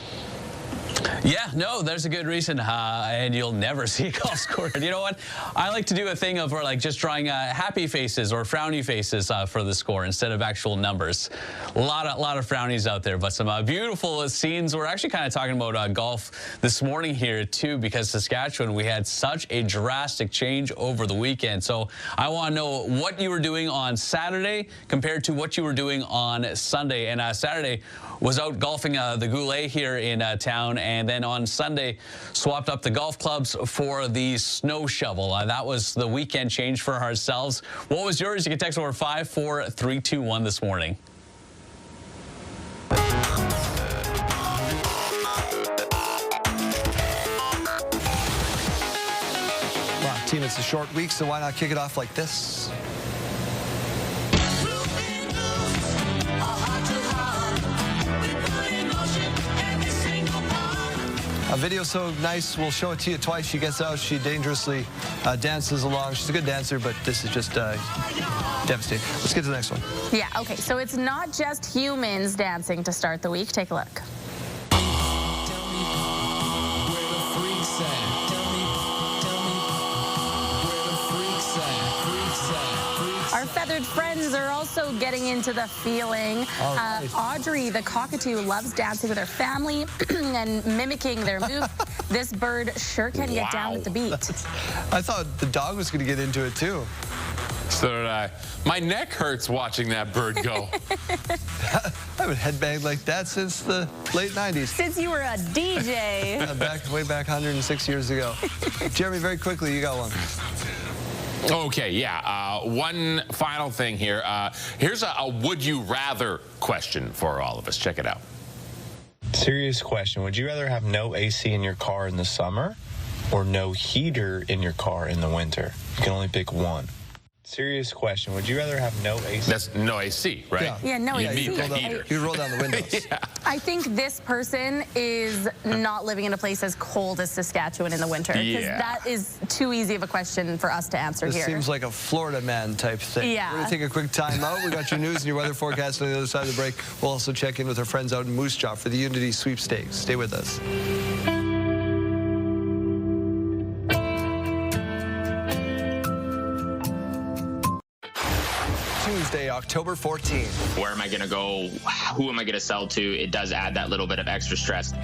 Yeah, no, there's a good reason, and you'll never see a golf score. You know what? I like to do a thing of just drawing happy faces or frowny faces for the score instead of actual numbers. A lot of frownies out there, but some beautiful scenes. We're actually kind of talking about golf this morning here, too, because Saskatchewan, we had such a drastic change over the weekend. So I want to know what you were doing on Saturday compared to what you were doing on Sunday. And Saturday was out golfing the Goulet here in town, and then on Sunday swapped up the golf clubs for the snow shovel. That was the weekend change for ourselves. What was yours? You can text over 54321 this morning. It's a short week, so why not kick it off like this? A video so nice, we'll show it to you twice. She gets out, she dangerously dances along. She's a good dancer, but this is just devastating. Let's get to the next one. Yeah, okay, so it's not just humans dancing to start the week. Take a look. Our feathered friends are also getting into the feeling. Audrey, the cockatoo, loves dancing with her family and mimicking their move. This bird sure can get down with the beat. I thought the dog was going to get into it, too. So did I. My neck hurts watching that bird go. I haven't headbanged like that since the late 90s. Since you were a DJ. Way back 106 years ago. Jeremy, very quickly, you got one. Okay, yeah. One final thing here. Here's a would you rather question for all of us. Check it out. Serious question. Would you rather have no AC in your car in the summer or no heater in your car in the winter? You can only pick one. Serious question. Would you rather have no AC? That's no AC, right? Yeah, no AC. You need the heater. You roll down the windows. Yeah. I think this person is not living in a place as cold as Saskatchewan in the winter. Because that is too easy of a question for us to answer This here. seems like a Florida man type thing. Yeah. We're going to take a quick time out. We got your news and your weather forecast on the other side of the break. We'll also check in with our friends out in Moose Jaw for the Unity Sweepstakes. Stay with us. Tuesday, October 14th. Where am I going to go? Who am I going to sell to? It does add that little bit of extra stress.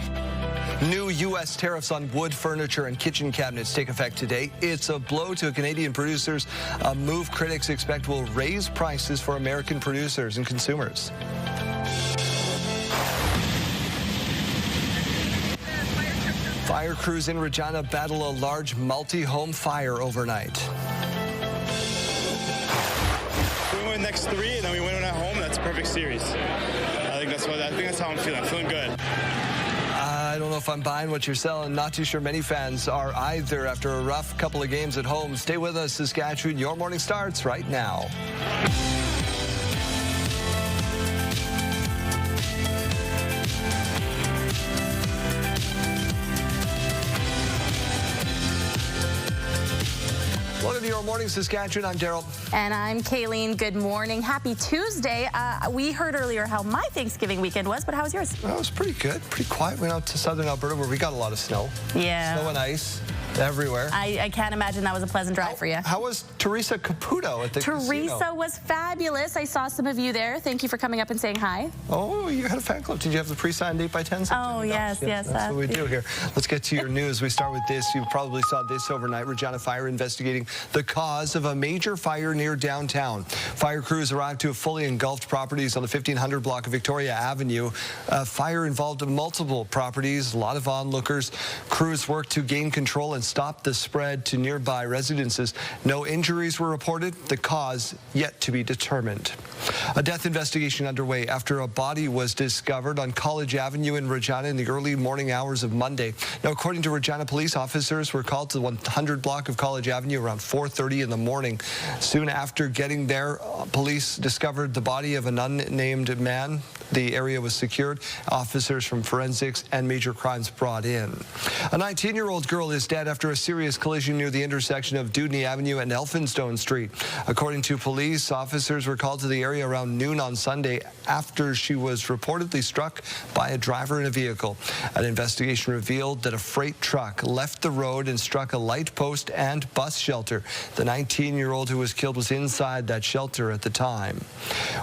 New U.S. tariffs on wood, furniture, and kitchen cabinets take effect today. It's a blow to Canadian producers, a move critics expect will raise prices for American producers and consumers. Fire crews in Regina battle a large multi-home fire overnight. We win next 3, and then we win at home. That's a perfect series. I think that's how I'm feeling. I'm feeling good. I don't know if I'm buying what you're selling. Not too sure many fans are either after a rough couple of games at home. Stay with us, Saskatchewan. Your morning starts right now. Welcome to Your Morning Saskatchewan. I'm Daryl. And I'm Kayleen. Good morning. Happy Tuesday. We heard earlier how my Thanksgiving weekend was, but how was yours? Well, it was pretty good. Pretty quiet. Went out to southern Alberta where we got a lot of snow. Yeah. Snow and ice everywhere. I can't imagine that was a pleasant drive for you. How was Teresa Caputo at the casino? Teresa was fabulous. I saw some of you there. Thank you for coming up and saying hi. Oh, you had a fan club. Did you have the pre-signed 8x10? Oh, yes. That's what we do here. Let's get to your news. We start with this. You probably saw this overnight. Regina Fire investigating the cause of a major fire near downtown. Fire crews arrived to fully engulfed properties on the 1500 block of Victoria Avenue. Fire involved multiple properties, a lot of onlookers. Crews worked to gain control and stop the spread to nearby residences. No injuries were reported. The cause yet to be determined. A death investigation underway after a body was discovered on College Avenue in Regina in the early morning hours of Monday. Now, according to Regina police, officers were called to the 100 block of College Avenue around 4:30 in the morning. Soon after getting there, police discovered the body of an unnamed man. The area was secured. Officers from forensics and major crimes brought in. A 19-year-old girl is dead after a serious collision near the intersection of Dudney Avenue and Elphinstone Street. According to police, officers were called to the area around noon on Sunday after she was reportedly struck by a driver in a vehicle. An investigation revealed that a freight truck left the road and struck a light post and bus shelter. The 19-year-old who was killed was inside that shelter at the time.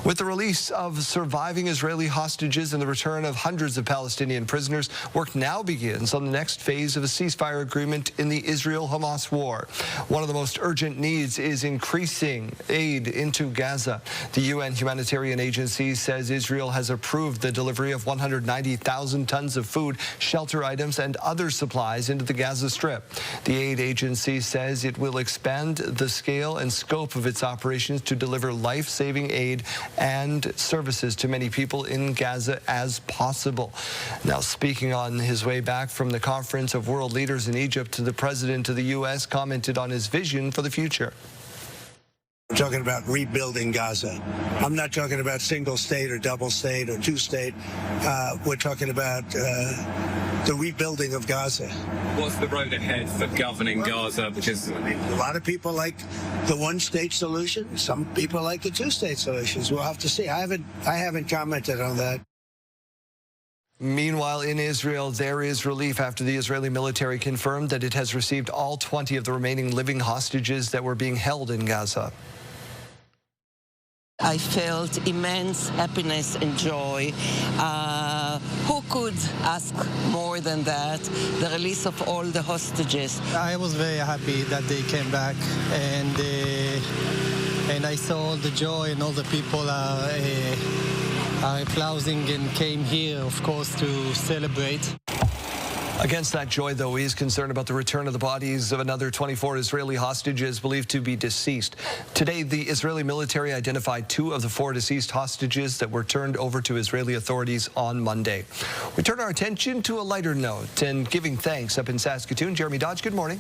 With the release of surviving Israeli hostages and the return of hundreds of Palestinian prisoners, work now begins on the next phase of a ceasefire agreement in the Israel-Hamas war. One of the most urgent needs is increasing aid into Gaza. The UN humanitarian agency says Israel has approved the delivery of 190,000 tons of food, shelter items, and other supplies into the Gaza Strip. The aid agency says it will expand the scale and scope of its operations to deliver life-saving aid and services to many people people in Gaza as possible. Now, speaking on his way back from the Conference of World Leaders in Egypt, the president of the U.S. commented on his vision for the future. We're talking about rebuilding Gaza. I'm not talking about single state or double state or two state. We're talking about the rebuilding of Gaza. What's the road ahead for governing Gaza? Because a lot of people like the one-state solution. Some people like the two-state solutions. We'll have to see. I haven't commented on that. Meanwhile, in Israel, there is relief after the Israeli military confirmed that it has received all 20 of the remaining living hostages that were being held in Gaza. I felt immense happiness and joy. Who could ask more than that? The release of all the hostages. I was very happy that they came back, and I saw all the joy and all the people are applauding and came here, of course, to celebrate. Against that joy, though, he is concerned about the return of the bodies of another 24 Israeli hostages believed to be deceased. Today, the Israeli military identified 2 of the 4 deceased hostages that were turned over to Israeli authorities on Monday. We turn our attention to a lighter note and giving thanks up in Saskatoon. Jeremy Dodge, good morning.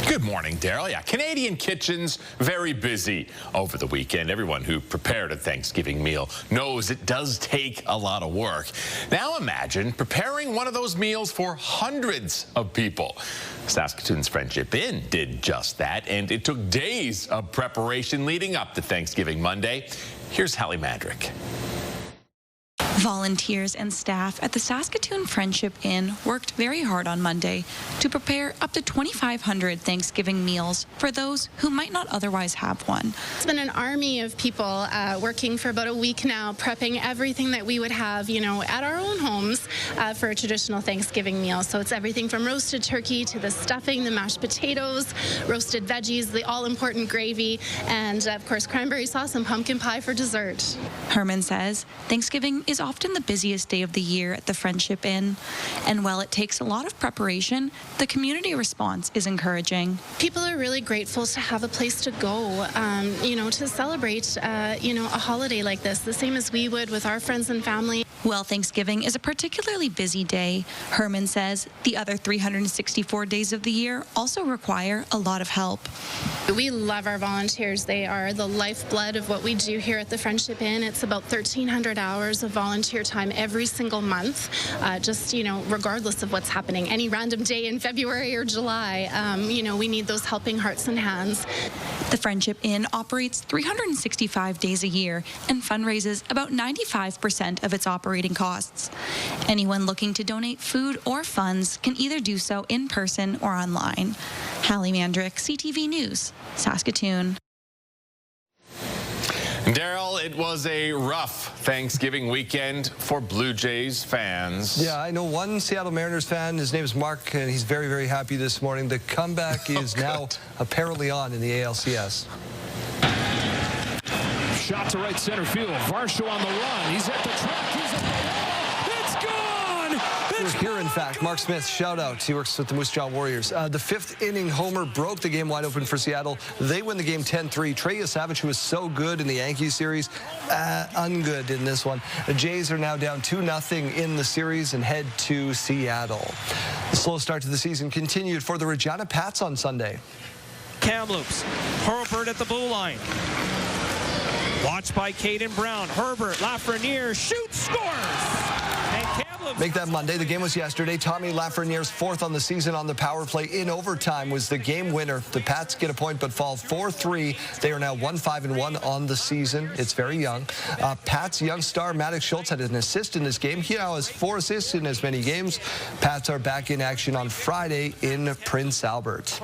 Good morning, Daryl. Yeah, Canadian kitchens very busy over the weekend. Everyone who prepared a Thanksgiving meal knows it does take a lot of work. Now imagine preparing one of those meals for hundreds of people. Saskatoon's Friendship Inn did just that, and it took days of preparation leading up to Thanksgiving Monday. Here's Hallie Mandrick. Volunteers and staff at the Saskatoon Friendship Inn worked very hard on Monday to prepare up to 2,500 Thanksgiving meals for those who might not otherwise have one. It's been an army of people working for about a week now, prepping everything that we would have, at our own homes for a traditional Thanksgiving meal. So it's everything from roasted turkey to the stuffing, the mashed potatoes, roasted veggies, the all-important gravy, and of course cranberry sauce and pumpkin pie for dessert. Herman says Thanksgiving is often the busiest day of the year at the Friendship Inn, and while it takes a lot of preparation, the community response is encouraging. People are really grateful to have a place to go, to celebrate, a holiday like this, the same as we would with our friends and family. While Thanksgiving is a particularly busy day, Herman says the other 364 days of the year also require a lot of help. We love our volunteers. They are the lifeblood of what we do here at the Friendship Inn. It's about 1,300 hours of volunteer time every single month, regardless of what's happening. Any random day in February or July, we need those helping hearts and hands. The Friendship Inn operates 365 days a year and fundraises about 95% of its operating costs. Anyone looking to donate food or funds can either do so in person or online. Hallie Mandrick, CTV News, Saskatoon. Daryl, it was a rough Thanksgiving weekend for Blue Jays fans. Yeah, I know one Seattle Mariners fan. His name is Mark, and he's very, very happy this morning. The comeback is now apparently on in the ALCS. Shot to right center field. Varsho on the run. He's at the track. He's at the wall. It's gone. We're here, in fact. Mark Smith, shout out. He works with the Moose Jaw Warriors. The 5th inning homer broke the game wide open for Seattle. They win the game 10-3. Trey Yosavage, who was so good in the Yankees series, ungood in this one. The Jays are now down 2-0 in the series and head to Seattle. The slow start to the season continued for the Regina Pats on Sunday. Kamloops, Herbert at the blue line. Watched by Keaton Brown. Herbert, Lafreniere, shoots, scores! And Kamloops Make that Monday. The game was yesterday. Tommy Lafreniere's 4th on the season on the power play in overtime was the game winner. The Pats get a point but fall 4-3. They are now 1-5-1 on the season. It's very young. Pats young star Maddox Schultz had an assist in this game. He now has 4 assists in as many games. Pats are back in action on Friday in Prince Albert.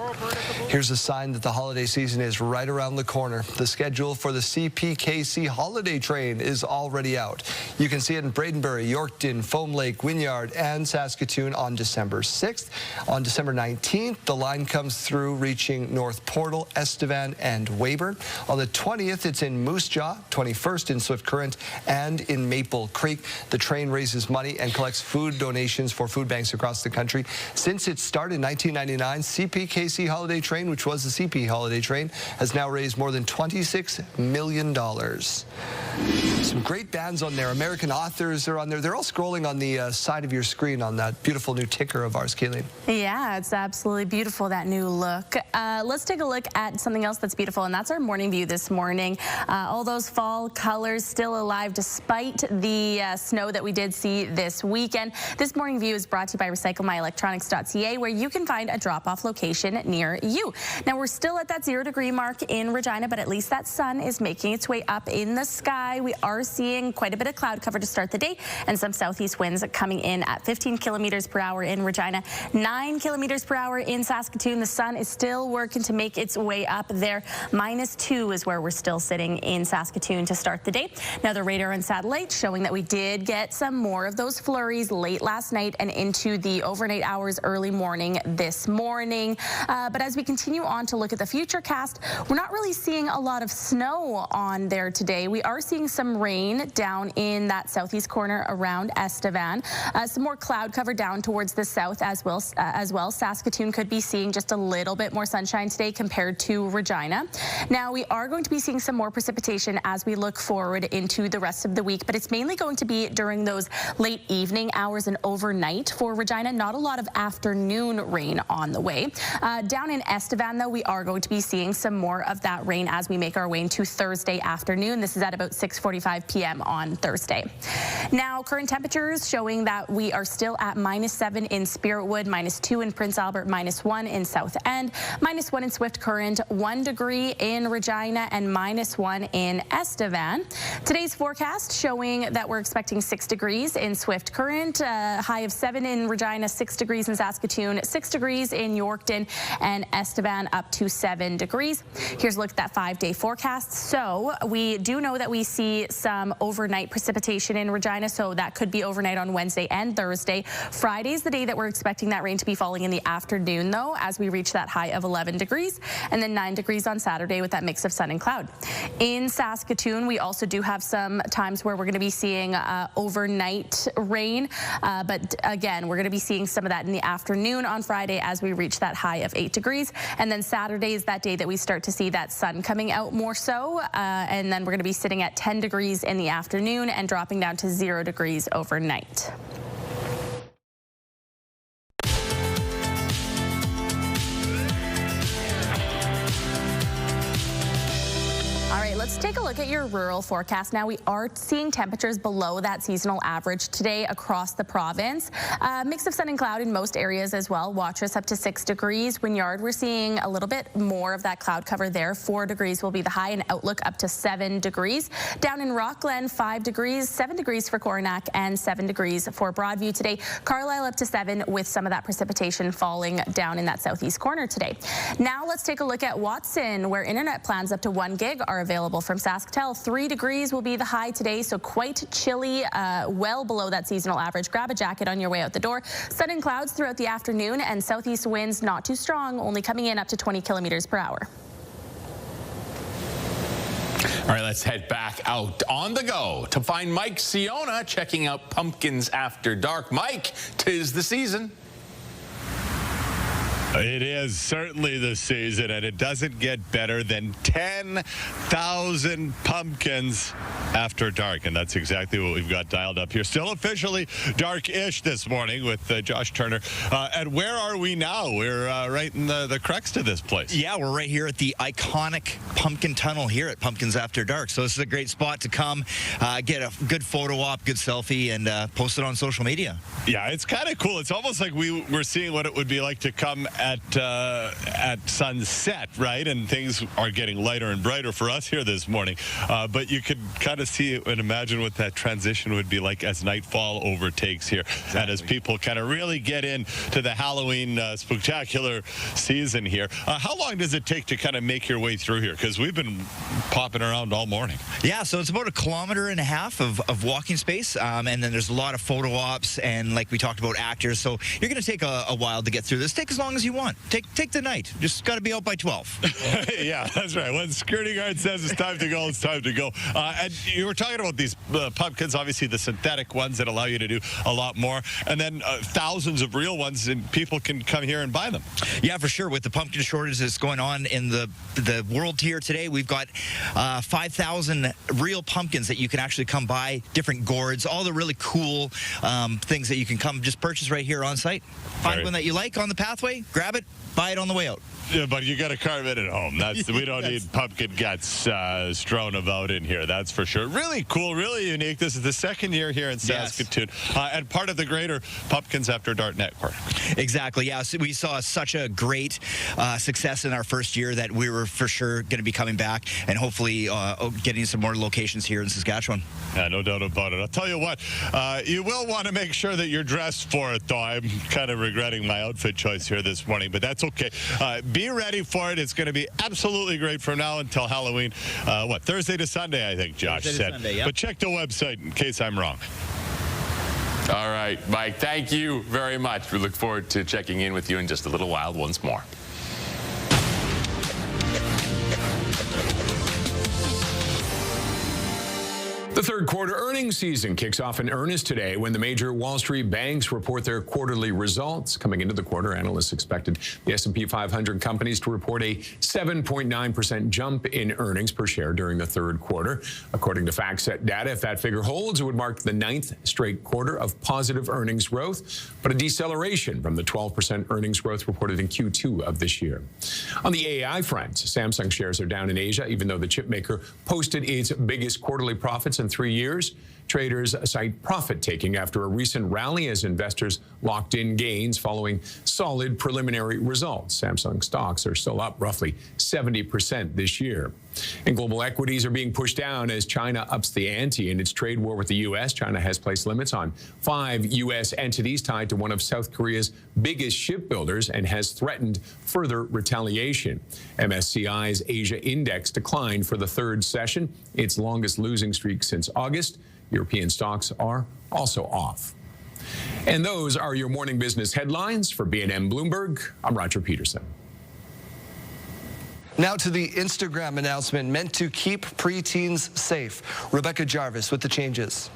Here's a sign that the holiday season is right around the corner. The schedule for the CPKC holiday train is already out. You can see it in Bradenbury, Yorkton, Foam Lake, Lake, Wynyard, and Saskatoon on December 6th. On December 19th, the line comes through, reaching North Portal, Estevan, and Weyburn. On the 20th, it's in Moose Jaw, 21st in Swift Current, and in Maple Creek. The train raises money and collects food donations for food banks across the country. Since its start in 1999, CPKC Holiday Train, which was the CP Holiday Train, has now raised more than $26 million. Some great bands on there. American authors are on there. They're all scrolling on the side of your screen on that beautiful new ticker of ours, Kayleen. Yeah, it's absolutely beautiful, that new look. Let's take a look at something else that's beautiful, and that's our morning view this morning. All those fall colors still alive despite the snow that we did see this weekend. This morning view is brought to you by recyclemyelectronics.ca, where you can find a drop-off location near you. Now, we're still at that 0-degree mark in Regina, but at least that sun is making its way up in the sky. We are seeing quite a bit of cloud cover to start the day, and some southeast winds coming in at 15 kilometers per hour in Regina, 9 kilometers per hour in Saskatoon. The sun is still working to make its way up there. -2 is where we're still sitting in Saskatoon to start the day. Now, the radar and satellite showing that we did get some more of those flurries late last night and into the overnight hours early morning this morning. But as we continue on to look at the future cast, we're not really seeing a lot of snow on there today. We are seeing some rain down in that southeast corner around Estevan. Some more cloud cover down towards the south as well. Saskatoon could be seeing just a little bit more sunshine today compared to Regina. Now, we are going to be seeing some more precipitation as we look forward into the rest of the week, but it's mainly going to be during those late evening hours and overnight for Regina. Not a lot of afternoon rain on the way. Down in Estevan, though, we are going to be seeing some more of that rain as we make our way into Thursday afternoon. This is at about 6:45 p.m. on Thursday. Now, current temperatures showing that we are still at -7 in Spiritwood, -2 in Prince Albert, -1 in South End, -1 in Swift Current, 1 degree in Regina, and -1 in Estevan. Today's forecast showing that we're expecting 6 degrees in Swift Current, high of 7 in Regina, 6 degrees in Saskatoon, 6 degrees in Yorkton, and Estevan up to 7 degrees. Here's a look at that 5-day forecast. So we do know that we see some overnight precipitation in Regina, so that could be overnight on Wednesday and Thursday. Friday's the day that we're expecting that rain to be falling in the afternoon, though, as we reach that high of 11 degrees, and then 9 degrees on Saturday with that mix of sun and cloud. In Saskatoon, we also do have some times where we're going to be seeing overnight rain, but again, we're going to be seeing some of that in the afternoon on Friday as we reach that high of 8 degrees, and then Saturday is that day that we start to see that sun coming out more so, and then we're going to be sitting at 10 degrees in the afternoon and dropping down to 0 degrees overnight. Let's take a look at your rural forecast. Now, we are seeing temperatures below that seasonal average today across the province. Mix of sun and cloud in most areas as well. Watrous up to 6 degrees. Wynyard, we're seeing a little bit more of that cloud cover there. 4 degrees will be the high, and outlook up to 7 degrees. Down in Rockland, 5 degrees, 7 degrees for Coronach, and 7 degrees for Broadview today. Carlisle up to 7 with some of that precipitation falling down in that southeast corner today. Now let's take a look at Watson, where internet plans up to 1 gig are available from SaskTel. 3 degrees will be the high today, so quite chilly, well below that seasonal average. Grab a jacket on your way out the door. Sun and clouds throughout the afternoon, and southeast winds not too strong, only coming in up to 20 kilometers per hour. All right, let's head back out on the go to find Mike Siona checking out pumpkins after dark. Mike, 'tis the season. It is certainly the season, and it doesn't get better than 10,000 pumpkins after dark, and that's exactly what we've got dialed up here. Still officially dark-ish this morning with Josh Turner. And where are we now? We're right in the crux to this place. Yeah, we're right here at the iconic pumpkin tunnel here at Pumpkins After Dark. So this is a great spot to come, get a good photo op, good selfie, and post it on social media. Yeah, it's kind of cool. It's almost like we're seeing what it would be like to come at sunset, right? And things are getting lighter and brighter for us here this morning. But you could kind to see and imagine what that transition would be like as nightfall overtakes here. Exactly. And as people kind of really get into the Halloween spectacular season here. How long does it take to kind of make your way through here? Because we've been popping around all morning. Yeah, so it's about 1.5 kilometers of walking space, and then there's a lot of photo ops, and like we talked about, actors. So you're going to take a while to get through this. Take as long as you want. Take the night. Just got to be out by 12. Yeah, that's right. When security guard says it's time to go, it's time to go. And you were talking about these pumpkins, obviously the synthetic ones that allow you to do a lot more, and then thousands of real ones, and people can come here and buy them. Yeah, for sure. With the pumpkin shortage that's going on in the world here today, we've got 5,000 real pumpkins that you can actually come buy, different gourds, all the really cool things that you can come just purchase right here on site. Find one that you like on the pathway, grab it, buy it on the way out. Yeah, but you got to carve it at home. We don't need pumpkin guts strewn about in here, that's for sure. Really cool, really unique. This is the second year here in Saskatoon, and part of the greater Pumpkins After Dark network. Exactly, yeah. So we saw such a great success in our first year that we were for sure going to be coming back and hopefully getting some more locations here in Saskatchewan. Yeah, no doubt about it. I'll tell you what, you will want to make sure that you're dressed for it, though. I'm kind of regretting my outfit choice here this morning, but that's okay. Be ready for it. It's going to be absolutely great from now until Halloween. Thursday to Sunday, I think Josh said. Sunday, yeah. But check the website in case I'm wrong. All right, Mike, thank you very much. We look forward to checking in with you in just a little while once more. The third quarter earnings season kicks off in earnest today when the major Wall Street banks report their quarterly results. Coming into the quarter, analysts expected the S&P 500 companies to report a 7.9% jump in earnings per share during the third quarter. According to FactSet data, if that figure holds, it would mark the 9th straight quarter of positive earnings growth, but a deceleration from the 12% earnings growth reported in Q2 of this year. On the AI front, Samsung shares are down in Asia, even though the chipmaker posted its biggest quarterly profits in 3 years. Traders cite profit-taking after a recent rally as investors locked in gains following solid preliminary results. Samsung stocks are still up roughly 70% this year. And global equities are being pushed down as China ups the ante in its trade war with the U.S. China has placed limits on 5 U.S. entities tied to one of South Korea's biggest shipbuilders and has threatened further retaliation. MSCI's Asia Index declined for the third session, its longest losing streak since August. European stocks are also off. And those are your morning business headlines. For B&M Bloomberg, I'm Roger Peterson. Now to the Instagram announcement meant to keep preteens safe. Rebecca Jarvis with the changes.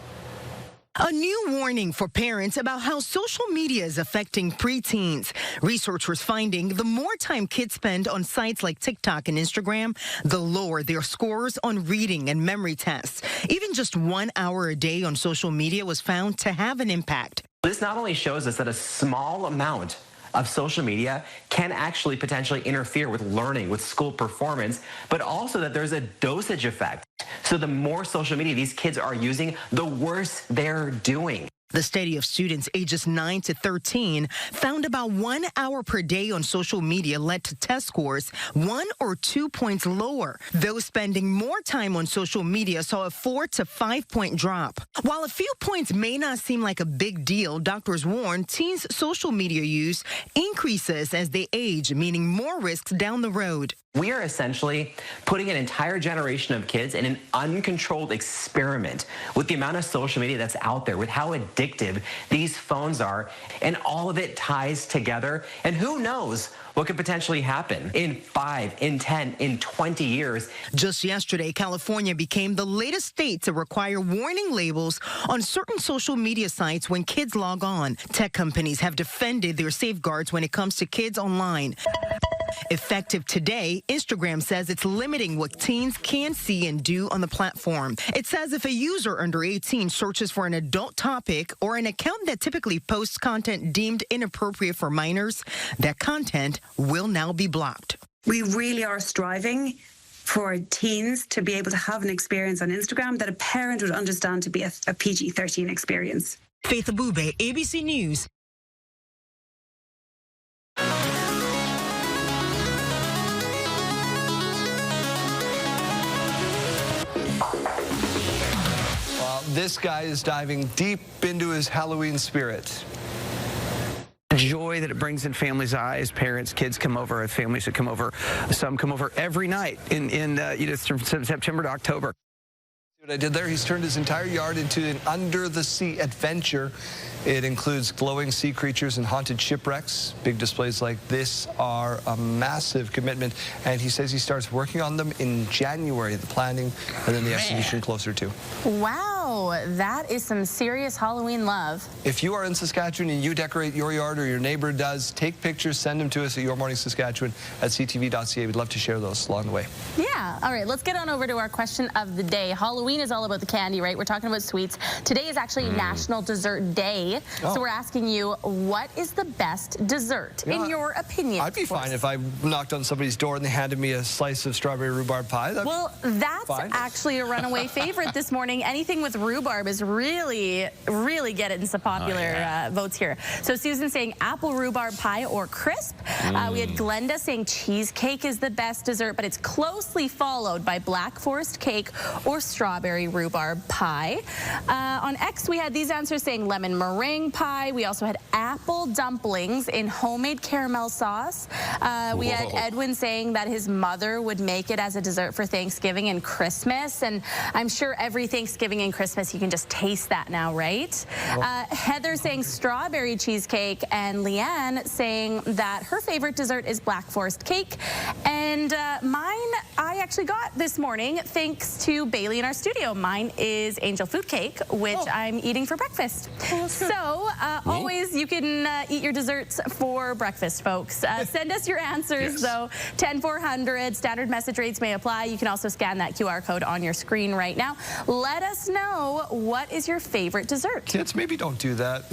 A new warning for parents about how social media is affecting preteens. Researchers finding the more time kids spend on sites like TikTok and Instagram, the lower their scores on reading and memory tests. Even just 1 hour a day on social media was found to have an impact. This not only shows us that a small amount of social media can actually potentially interfere with learning, with school performance, but also that there's a dosage effect. So the more social media these kids are using, the worse they're doing. The study of students ages 9 to 13 found about 1 hour per day on social media led to test scores 1 or 2 points lower. Those spending more time on social media saw a 4 to 5 point drop. While a few points may not seem like a big deal, doctors warn teens' social media use increases as they age, meaning more risks down the road. We are essentially putting an entire generation of kids in an uncontrolled experiment with the amount of social media that's out there, with how addictive these phones are, and all of it ties together. And who knows what could potentially happen in 5, in 10, in 20 years. Just yesterday, California became the latest state to require warning labels on certain social media sites when kids log on. Tech companies have defended their safeguards when it comes to kids online. Effective today, Instagram says it's limiting what teens can see and do on the platform. It says if a user under 18 searches for an adult topic or an account that typically posts content deemed inappropriate for minors, that content will now be blocked. We really are striving for teens to be able to have an experience on Instagram that a parent would understand to be a PG-13 experience. Faith Abube, ABC News. this guy is diving deep into his Halloween spirit. Joy that it brings in families' eyes. Parents, kids come over, families that come over. Some come over every night from September to October. What I did there, he's turned his entire yard into an under-the-sea adventure. It includes glowing sea creatures and haunted shipwrecks. Big displays like this are a massive commitment, and he says he starts working on them in January, the planning, and then the execution closer to. Wow, that is some serious Halloween love. If you are in Saskatchewan and you decorate your yard or your neighbor does, take pictures, send them to us at Your Morning Saskatchewan at ctv.ca. We'd love to share those along the way. Yeah, all right, let's get on over to our question of the day. Halloween is all about the candy, right? We're talking about sweets. Today is actually National Dessert Day. So we're asking you, what is the best dessert, in your opinion? I'd be fine if I knocked on somebody's door and they handed me a slice of strawberry rhubarb pie. Well, that's actually a runaway favorite this morning. Anything with rhubarb is really getting some popular votes here. So Susan saying apple rhubarb pie or crisp. We had Glenda saying cheesecake is the best dessert, but it's closely followed by black forest cake or strawberry rhubarb pie. On X, we had these answers saying lemon meringue pie. We also had apple dumplings in homemade caramel sauce. We had Edwin saying that his mother would make it as a dessert for Thanksgiving and Christmas. And I'm sure every Thanksgiving and Christmas you can just taste that now, right? Heather saying strawberry cheesecake, and Leanne saying that her favorite dessert is black forest cake. And mine, I actually got this morning thanks to Bailey in our studio. Mine is angel food cake, which I'm eating for breakfast. So always you can eat your desserts for breakfast, folks. Send us your answers, though. 10400, standard message rates may apply. You can also scan that QR code on your screen right now. Let us know, what is your favorite dessert? Kids, maybe don't do that.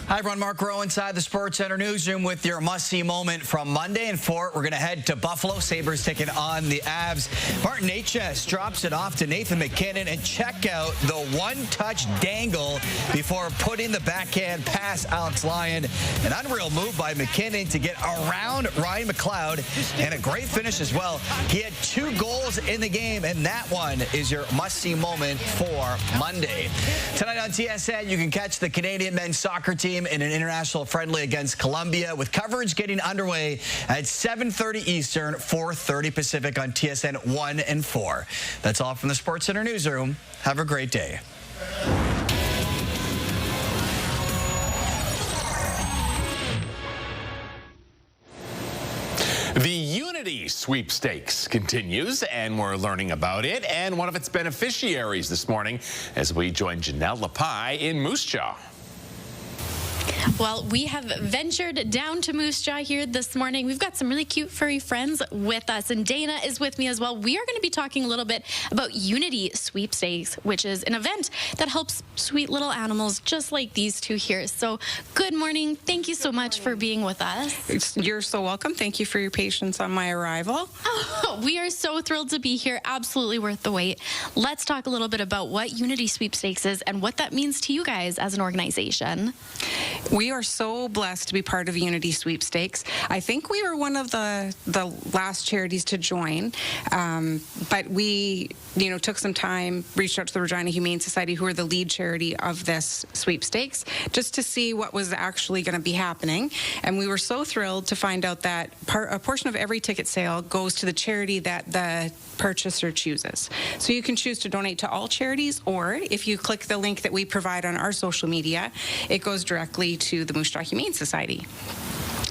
Hi, everyone. Mark Rowe inside the Sports Center newsroom with your must-see moment from Monday. And for it, we're going to head to Buffalo. Sabres taking on the Avs. Martin Necas drops it off to Nathan MacKinnon, and check out the one-touch dangle before putting the backhand past Alex Lyon. An unreal move by MacKinnon to get around Ryan McLeod, and a great finish as well. He had 2 goals in the game, and that one is your must-see moment for Monday. Tonight on TSN, you can catch the Canadian men's soccer team in an international friendly against Colombia, with coverage getting underway at 7:30 Eastern, 4:30 Pacific on TSN 1 and 4. That's all from the Sports Center newsroom. Have a great day. The Unity Sweepstakes continues, and we're learning about it and one of its beneficiaries this morning as we join Janelle Lapai in Moose Jaw. Well, we have ventured down to Moose Jaw here this morning. We've got some really cute furry friends with us, and Dana is with me as well. We are going to be talking a little bit about Unity Sweepstakes, which is an event that helps sweet little animals just like these two here. So good morning. Thank you so much for being with us. You're so welcome. Thank you for your patience on my arrival. Oh, we are so thrilled to be here. Absolutely worth the wait. Let's talk a little bit about what Unity Sweepstakes is and what that means to you guys as an organization. We are so blessed to be part of Unity Sweepstakes. I think we were one of the last charities to join, but we, took some time, reached out to the Regina Humane Society, who are the lead charity of this sweepstakes, just to see what was actually going to be happening. And we were so thrilled to find out that a portion of every ticket sale goes to the charity that the purchaser chooses. So you can choose to donate to all charities, or if you click the link that we provide on our social media, it goes directly to the Moose Jaw Humane Society.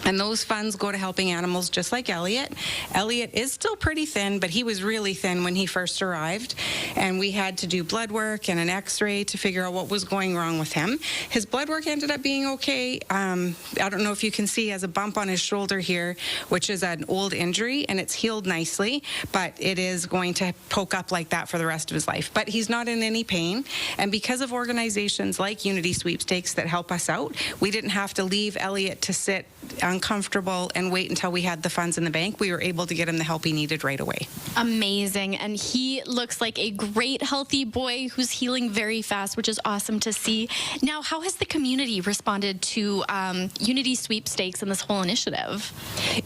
And those funds go to helping animals just like Elliot. Elliot is still pretty thin, but he was really thin when he first arrived. And we had to do blood work and an x-ray to figure out what was going wrong with him. His blood work ended up being okay. I don't know if you can see, he has a bump on his shoulder here, which is an old injury, and it's healed nicely, but it is going to poke up like that for the rest of his life. But he's not in any pain. And because of organizations like Unity Sweepstakes that help us out, we didn't have to leave Elliot to sit uncomfortable and wait until we had the funds in the bank. We were able to get him the help he needed right away. Amazing. And he looks like a great, healthy boy who's healing very fast, which is awesome to see. Now, how has the community responded to Unity Sweepstakes and this whole initiative?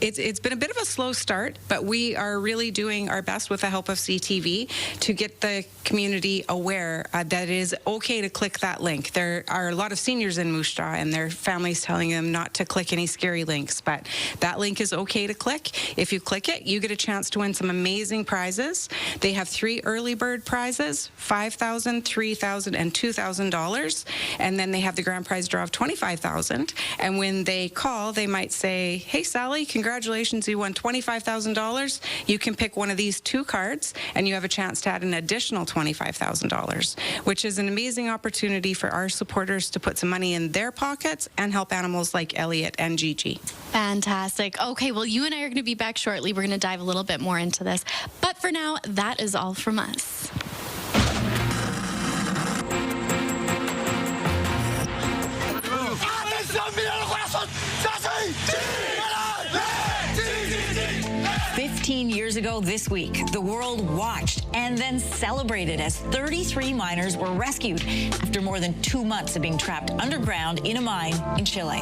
It's been a bit of a slow start, but we are really doing our best with the help of CTV to get the community aware that it is okay to click that link. There are a lot of seniors in Moose Jaw and their families telling them not to click any scary links, but that link is okay to click. If you click it, you get a chance to win some amazing prizes. They have 3 early bird prizes, $5,000, $3,000, and $2,000, and then they have the grand prize draw of $25,000. And when they call, they might say, "Hey Sally, congratulations, you won $25,000. You can pick one of these 2 cards, and you have a chance to add an additional $25,000, which is an amazing opportunity for our supporters to put some money in their pockets and help animals like Elliot and Gigi." Fantastic. Okay, well, you and I are going to be back shortly. We're going to dive a little bit more into this. But for now, that is all from us. Years ago this week, the world watched and then celebrated as 33 miners were rescued after more than 2 months of being trapped underground in a mine in Chile.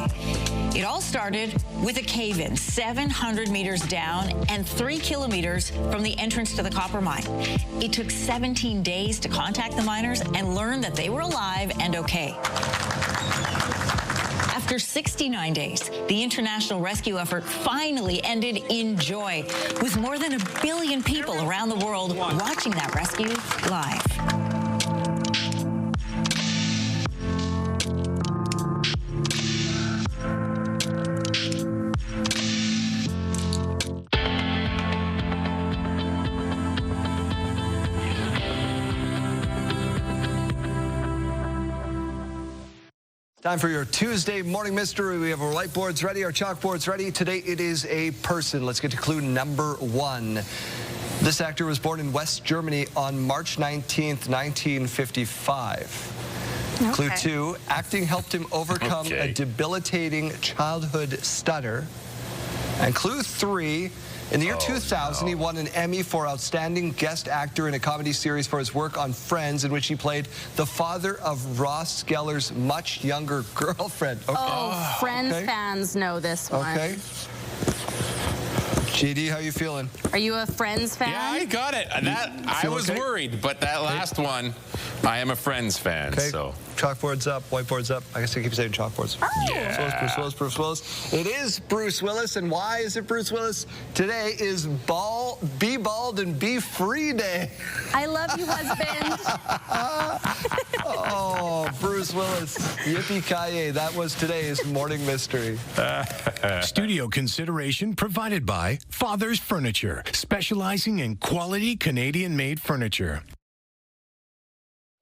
It all started with a cave-in 700 meters down and 3 kilometers from the entrance to the copper mine. It took 17 days to contact the miners and learn that they were alive and okay. After 69 days, the international rescue effort finally ended in joy, with more than 1 billion people around the world watching that rescue live. Time for your Tuesday morning mystery. We have our whiteboards ready, our chalkboards ready. Today it is a person. Let's get to clue number 1. This actor was born in West Germany on March 19th, 1955. Okay. Clue 2, acting helped him overcome a debilitating childhood stutter. And clue 3, in the year 2000, he won an Emmy for Outstanding Guest Actor in a Comedy Series for his work on Friends, in which he played the father of Ross Geller's much younger girlfriend. Okay. Oh, Friends fans know this one. Okay. GD, how you feeling? Are you a Friends fan? Yeah, I got it. I was worried, but that last one, I am a Friends fan. Okay. So chalkboards up, whiteboards up. I guess I keep saying chalkboards. Oh. Yeah. Bruce Willis. It is Bruce Willis, and why is it Bruce Willis? Today is Be Bald and Be Free Day. I love you, husband. Oh, Bruce Willis. Yippee-ki-yay. That was today's morning mystery. Studio consideration provided by Father's Furniture, specializing in quality Canadian-made furniture.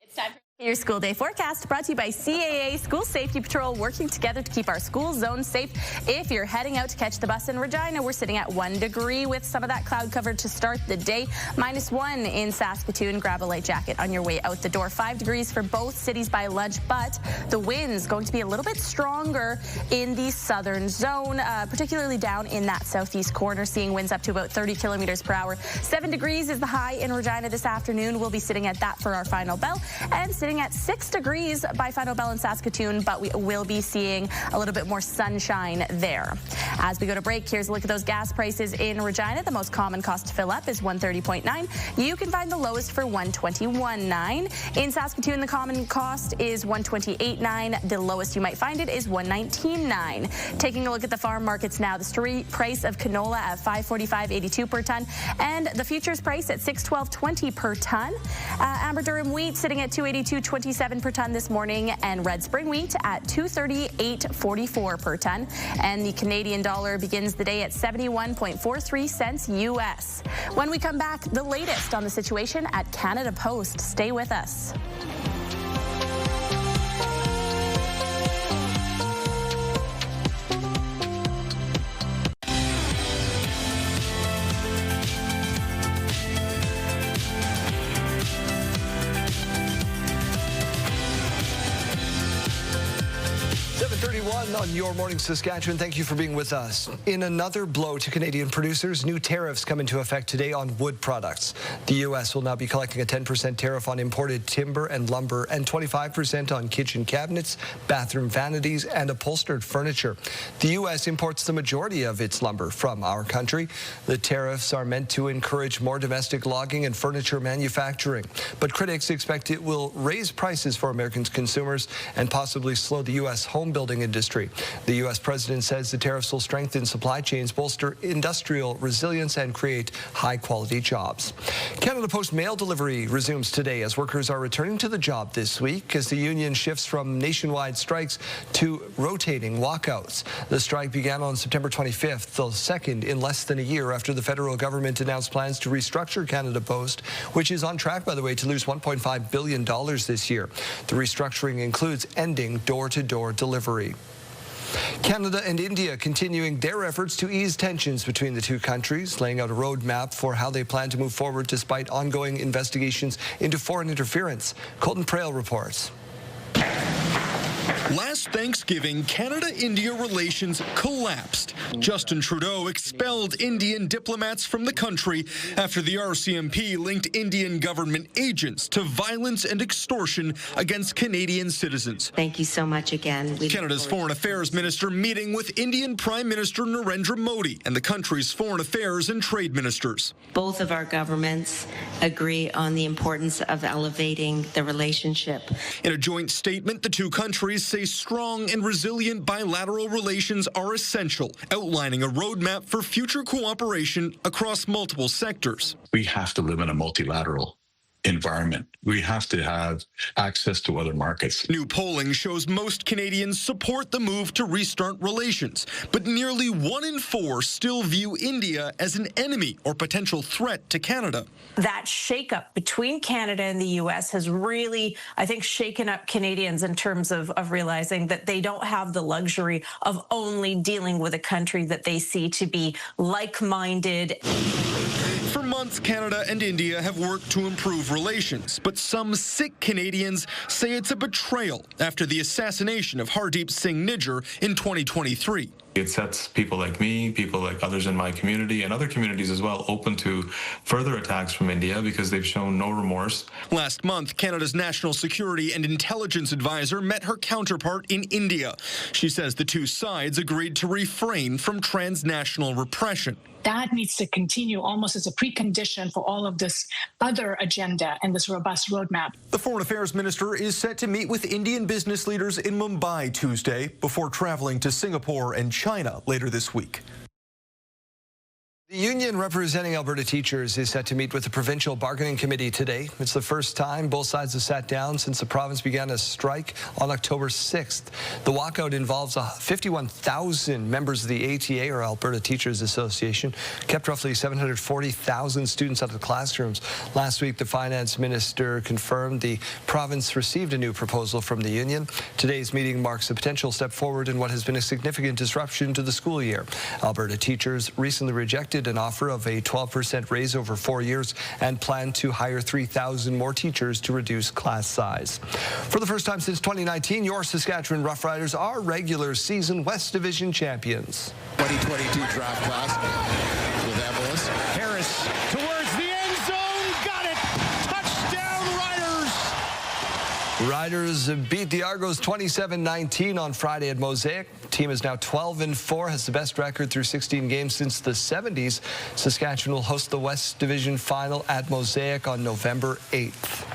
It's time for your school day forecast, brought to you by CAA School Safety Patrol, working together to keep our school zone safe. If you're heading out to catch the bus in Regina, we're sitting at 1 degree with some of that cloud cover to start the day. -1 in Saskatoon. Grab a light jacket on your way out the door. 5 degrees for both cities by lunch, but the wind's going to be a little bit stronger in the southern zone, particularly down in that southeast corner, seeing winds up to about 30 kilometers per hour. 7 degrees is the high in Regina this afternoon. We'll be sitting at that for our final bell, and sitting at 6 degrees by final bell in Saskatoon, but we will be seeing a little bit more sunshine there. As we go to break, here's a look at those gas prices in Regina. The most common cost to fill up is $130.9. You can find the lowest for $121.9. In Saskatoon, the common cost is $128.9. The lowest you might find it is $119.9. Taking a look at the farm markets now, the street price of canola at $545.82 per ton, and the futures price at $612.20 per ton. Amber Durum wheat sitting at $282.27 per ton this morning, and red spring wheat at $238.44 per ton. And the Canadian dollar begins the day at 71.43 cents US. When we come back, the latest on the situation at Canada Post. Stay with us. 8:51 on Your Morning Saskatchewan. Thank you for being with us. In another blow to Canadian producers, new tariffs come into effect today on wood products. The U.S. will now be collecting a 10% tariff on imported timber and lumber and 25% on kitchen cabinets, bathroom vanities, and upholstered furniture. The U.S. imports the majority of its lumber from our country. The tariffs are meant to encourage more domestic logging and furniture manufacturing. But critics expect it will raise prices for American consumers and possibly slow the U.S. home building industry. The U.S. president says the tariffs will strengthen supply chains, bolster industrial resilience, and create high-quality jobs. Canada Post mail delivery resumes today as workers are returning to the job this week as the union shifts from nationwide strikes to rotating walkouts. The strike began on September 25th, the second in less than a year after the federal government announced plans to restructure Canada Post, which is on track, by the way, to lose $1.5 billion this year. The restructuring includes ending door-to-door delivery. Canada and India continuing their efforts to ease tensions between the two countries, laying out a roadmap for how they plan to move forward despite ongoing investigations into foreign interference. Colton Prale reports. Last Thanksgiving, Canada-India relations collapsed. Justin Trudeau expelled Indian diplomats from the country after the RCMP linked Indian government agents to violence and extortion against Canadian citizens. Thank you so much again. Canada's Foreign Affairs Minister meeting with Indian Prime Minister Narendra Modi and the country's Foreign Affairs and Trade Ministers. Both of our governments agree on the importance of elevating the relationship. In a joint statement, the two countries say strong and resilient bilateral relations are essential, outlining a roadmap for future cooperation across multiple sectors. We have to live in a multilateral environment. We have to have access to other markets. New polling shows most Canadians support the move to restart relations, but nearly 1 in 4 still view India as an enemy or potential threat to Canada. That shakeup between Canada and the U.S. has really, I think, shaken up Canadians in terms of realizing that they don't have the luxury of only dealing with a country that they see to be like-minded. For months, Canada and India have worked to improve relations, but some sick Canadians say it's a betrayal after the assassination of Hardeep Singh Nijjar in 2023. It sets people like me, people like others in my community, and other communities as well, open to further attacks from India because they've shown no remorse. Last month, Canada's National Security and Intelligence Advisor met her counterpart in India. She says the two sides agreed to refrain from transnational repression. That needs to continue almost as a precondition for all of this other agenda and this robust roadmap. The Foreign Affairs Minister is set to meet with Indian business leaders in Mumbai Tuesday before traveling to Singapore and China later this week. The union representing Alberta teachers is set to meet with the Provincial Bargaining Committee today. It's the first time both sides have sat down since the province began a strike on October 6th. The walkout involves 51,000 members of the ATA, or Alberta Teachers Association, kept roughly 740,000 students out of the classrooms. Last week, the finance minister confirmed the province received a new proposal from the union. Today's meeting marks a potential step forward in what has been a significant disruption to the school year. Alberta teachers recently rejected an offer of a 12% raise over 4 years and plan to hire 3,000 more teachers to reduce class size. For the first time since 2019, your Saskatchewan Roughriders are regular season West Division champions. 2022 draft class with ambulance. Harris towards the end zone. Got it. Touchdown Riders. Riders beat the Argos 27-19 on Friday at Mosaic. The team is now 12-4, has the best record through 16 games since the 70s. Saskatchewan will host the West Division final at Mosaic on November 8th.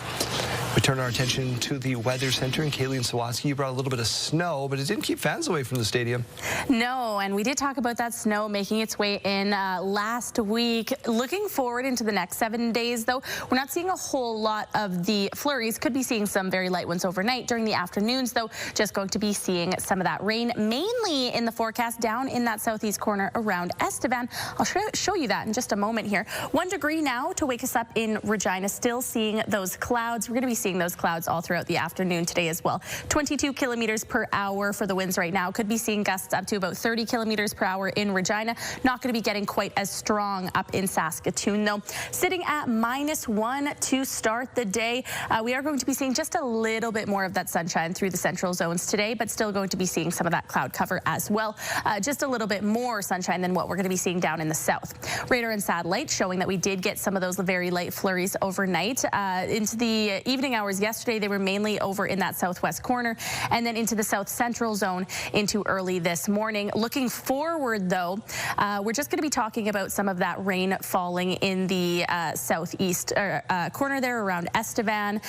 We turn our attention to the Weather Center. And Kaylee and Sawatsky, you brought a little bit of snow, but it didn't keep fans away from the stadium. No, and we did talk about that snow making its way in last week. Looking forward into the next 7 days, though, we're not seeing a whole lot of the flurries. Could be seeing some very light ones overnight. During the afternoons, though, just going to be seeing some of that rain, mainly in the forecast down in that southeast corner around Estevan. I'll show you that in just a moment here. 1 degree now to wake us up in Regina. Still seeing those clouds. We're going to be seeing those clouds all throughout the afternoon today as well. 22 kilometers per hour for the winds right now. Could be seeing gusts up to about 30 kilometers per hour in Regina. Not going to be getting quite as strong up in Saskatoon, though. Sitting at -1 to start the day. We are going to be seeing just a little bit more of that sunshine through the central zones today, but still going to be seeing some of that cloud cover as well. Just a little bit more sunshine than what we're going to be seeing down in the south. Radar and satellite showing that we did get some of those very light flurries overnight. Into the evening hours yesterday, they were mainly over in that southwest corner, and then into the south central zone into early this morning. Looking forward, though, we're just going to be talking about some of that rain falling in the southeast corner there around Estevan.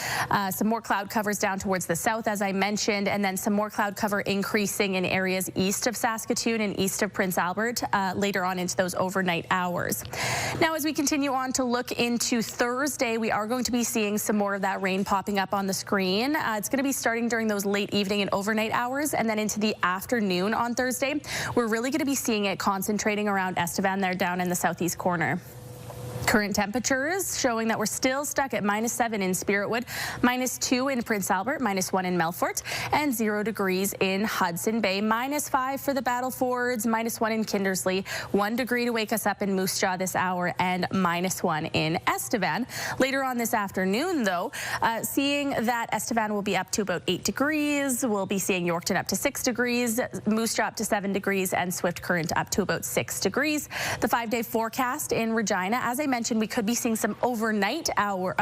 Some more cloud covers down towards the south, as I mentioned, and then some more cloud cover increasing in areas east of Saskatoon and east of Prince Albert later on into those overnight hours. Now, as we continue on to look into Thursday, we are going to be seeing some more of that rain popping up on the screen. It's going to be starting during those late evening and overnight hours, and then into the afternoon on Thursday. We're really going to be seeing it concentrating around Estevan there down in the southeast corner. Current temperatures showing that we're still stuck at -7 in Spiritwood, -2 in Prince Albert, -1 in Melfort, and 0 degrees in Hudson Bay. -5 for the Battlefords, -1 in Kindersley, 1 degree to wake us up in Moose Jaw this hour, and -1 in Estevan. Later on this afternoon, though, seeing that Estevan will be up to about 8 degrees. We'll be seeing Yorkton up to 6 degrees, Moose Jaw up to 7 degrees, and Swift Current up to about 6 degrees. The 5-day forecast in Regina, as I mentioned, we could be seeing some overnight hour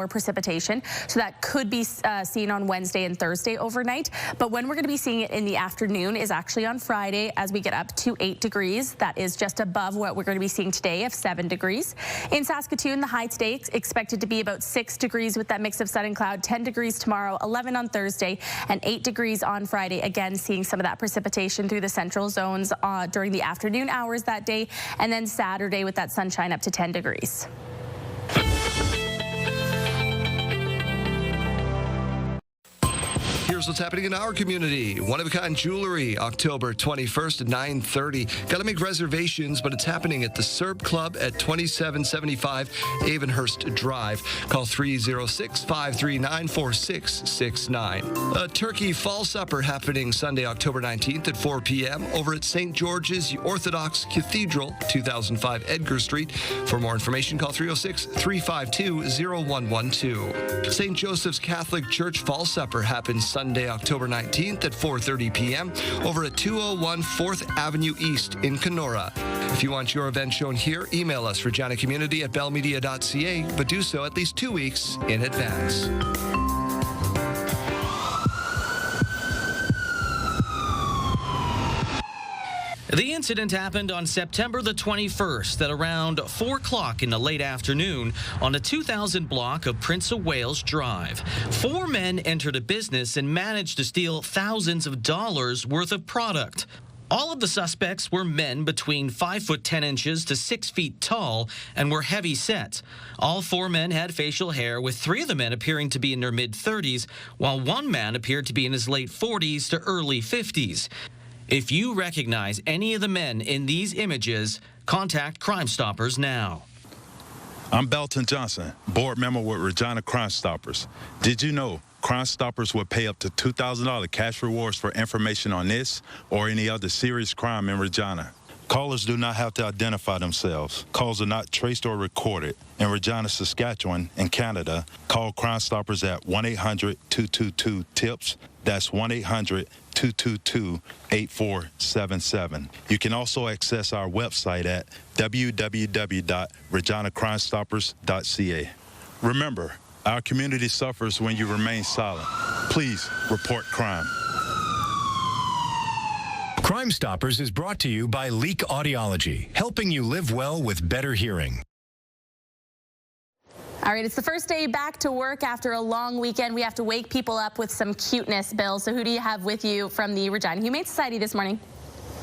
precipitation, so that could be seen on Wednesday and Thursday overnight. But when we're going to be seeing it in the afternoon is actually on Friday, as we get up to 8 degrees. That is just above what we're going to be seeing today of 7 degrees. In Saskatoon, the high today is expected to be about 6 degrees with that mix of sun and cloud. 10 degrees tomorrow, 11 on Thursday, and 8 degrees on Friday. Again, seeing some of that precipitation through the central zones during the afternoon hours that day, and then Saturday with that sunshine up to 10 degrees. Here's what's happening in our community. One-of-a-kind jewelry, October 21st at 9:30. Got to make reservations, but it's happening at the Serb Club at 2775 Avonhurst Drive. Call 306-539-4669. A turkey fall supper happening Sunday, October 19th at 4 p.m. over at St. George's Orthodox Cathedral, 2005 Edgar Street. For more information, call 306-352-0112. St. Joseph's Catholic Church Fall Supper happens Sunday, October 19th at 4:30 p.m. over at 201 4th Avenue East in Kenora. If you want your event shown here, email us, reginacommunity@bellmedia.ca, but do so at least 2 weeks in advance. The incident happened on September the 21st at around 4 o'clock in the late afternoon on the 2000 block of Prince of Wales Drive. 4 men entered a business and managed to steal thousands of dollars worth of product. All of the suspects were men between 5 foot 10 inches to 6 feet tall and were heavy set. All 4 men had facial hair, with 3 of the men appearing to be in their mid-30s, while 1 man appeared to be in his late 40s to early 50s. If you recognize any of the men in these images, contact Crime Stoppers now. I'm Belton Johnson, board member with Regina Crime Stoppers. Did you know Crime Stoppers will pay up to $2,000 cash rewards for information on this or any other serious crime in Regina? Callers do not have to identify themselves. Calls are not traced or recorded. In Regina, Saskatchewan, and Canada, call Crime Stoppers at 1-800-222-TIPS. That's 1-800-222-8477. You can also access our website at www.reginacrimestoppers.ca. Remember, our community suffers when you remain silent. Please report crime. Crime Stoppers is brought to you by Leak Audiology, helping you live well with better hearing. All right, it's the first day back to work after a long weekend. We have to wake people up with some cuteness, Bill. So who do you have with you from the Regina Humane Society this morning?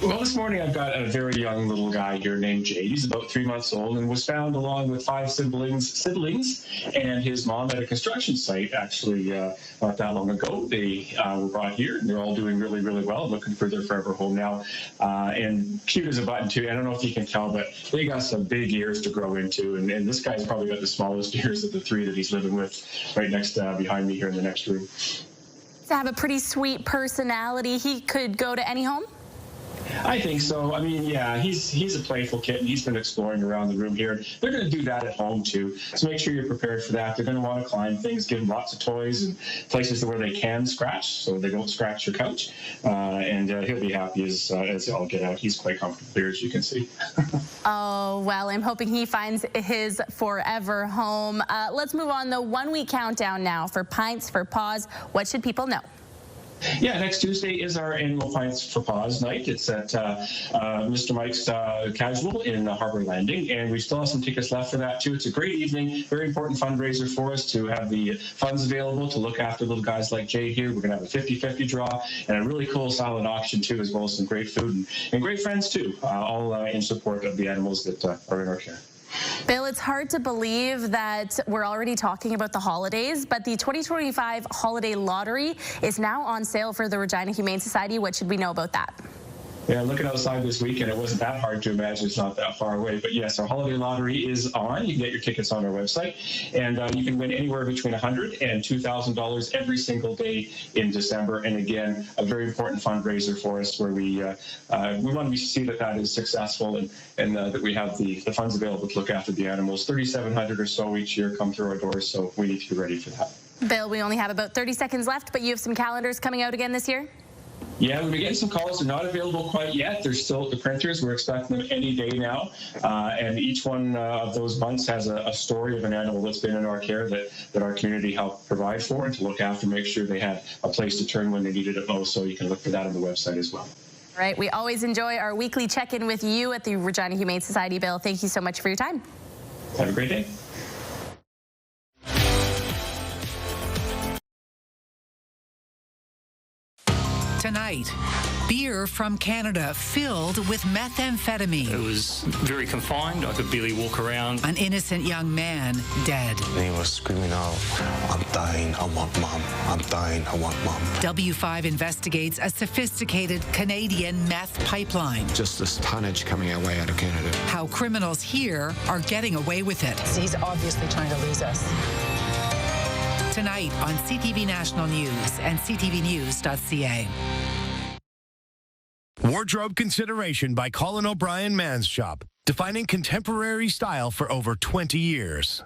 Well, this morning I've got a very young little guy here named Jade. He's about 3 months old and was found along with 5 siblings and his mom at a construction site actually not that long ago. They were brought here and they're all doing really, really well, looking for their forever home now. And cute as a button too. I don't know if you can tell, but they got some big ears to grow into. And this guy's probably got the smallest ears of the 3 that he's living with right next behind me here in the next room. To have a pretty sweet personality, he could go to any home? I think so. I mean, yeah, he's a playful kitten. He's been exploring around the room here. They're going to do that at home, too. So make sure you're prepared for that. They're going to want to climb things, give them lots of toys and places where they can scratch so they don't scratch your couch. And he'll be happy as all get out. He's quite comfortable here, as you can see. Oh, well, I'm hoping he finds his forever home. Let's move on. The 1 week countdown now for Pints for Paws. What should people know? Yeah, next Tuesday is our annual Pints for Paws night. It's at Mr. Mike's Casual in Harbour Landing, and we still have some tickets left for that, too. It's a great evening, very important fundraiser for us to have the funds available to look after little guys like Jay here. We're going to have a 50-50 draw and a really cool silent auction, too, as well as some great food and great friends, too, all in support of the animals that are in our care. Bill, it's hard to believe that we're already talking about the holidays, but the 2025 Holiday Lottery is now on sale for the Regina Humane Society. What should we know about that? Yeah, looking outside this weekend, it wasn't that hard to imagine. It's not that far away. But yes, our holiday lottery is on. You can get your tickets on our website. And you can win anywhere between $100 and $2,000 every single day in December. And again, a very important fundraiser for us where we want to see that is successful and that we have the funds available to look after the animals. 3,700 or so each year come through our doors, so we need to be ready for that. Bill, we only have about 30 seconds left, but you have some calendars coming out again this year? Yeah, we've been getting some calls. They're not available quite yet. They're still at the printers. We're expecting them any day now. And each one of those months has a story of an animal that's been in our care that our community helped provide for and to look after, make sure they had a place to turn when they needed it most. So you can look for that on the website as well. Right. We always enjoy our weekly check-in with you at the Regina Humane Society. Bill, thank you so much for your time. Have a great day. Tonight, beer from Canada filled with methamphetamine. It was very confined. I could barely walk around. An innocent young man dead. He was screaming out, "I'm dying, I want mom. I'm dying, I want mom." W5 investigates a sophisticated Canadian meth pipeline. Just this tonnage coming our way out of Canada. How criminals here are getting away with it. He's obviously trying to lose us. Tonight on CTV National News and ctvnews.ca. Wardrobe consideration by Colin O'Brien Man's Shop, defining contemporary style for over 20 years.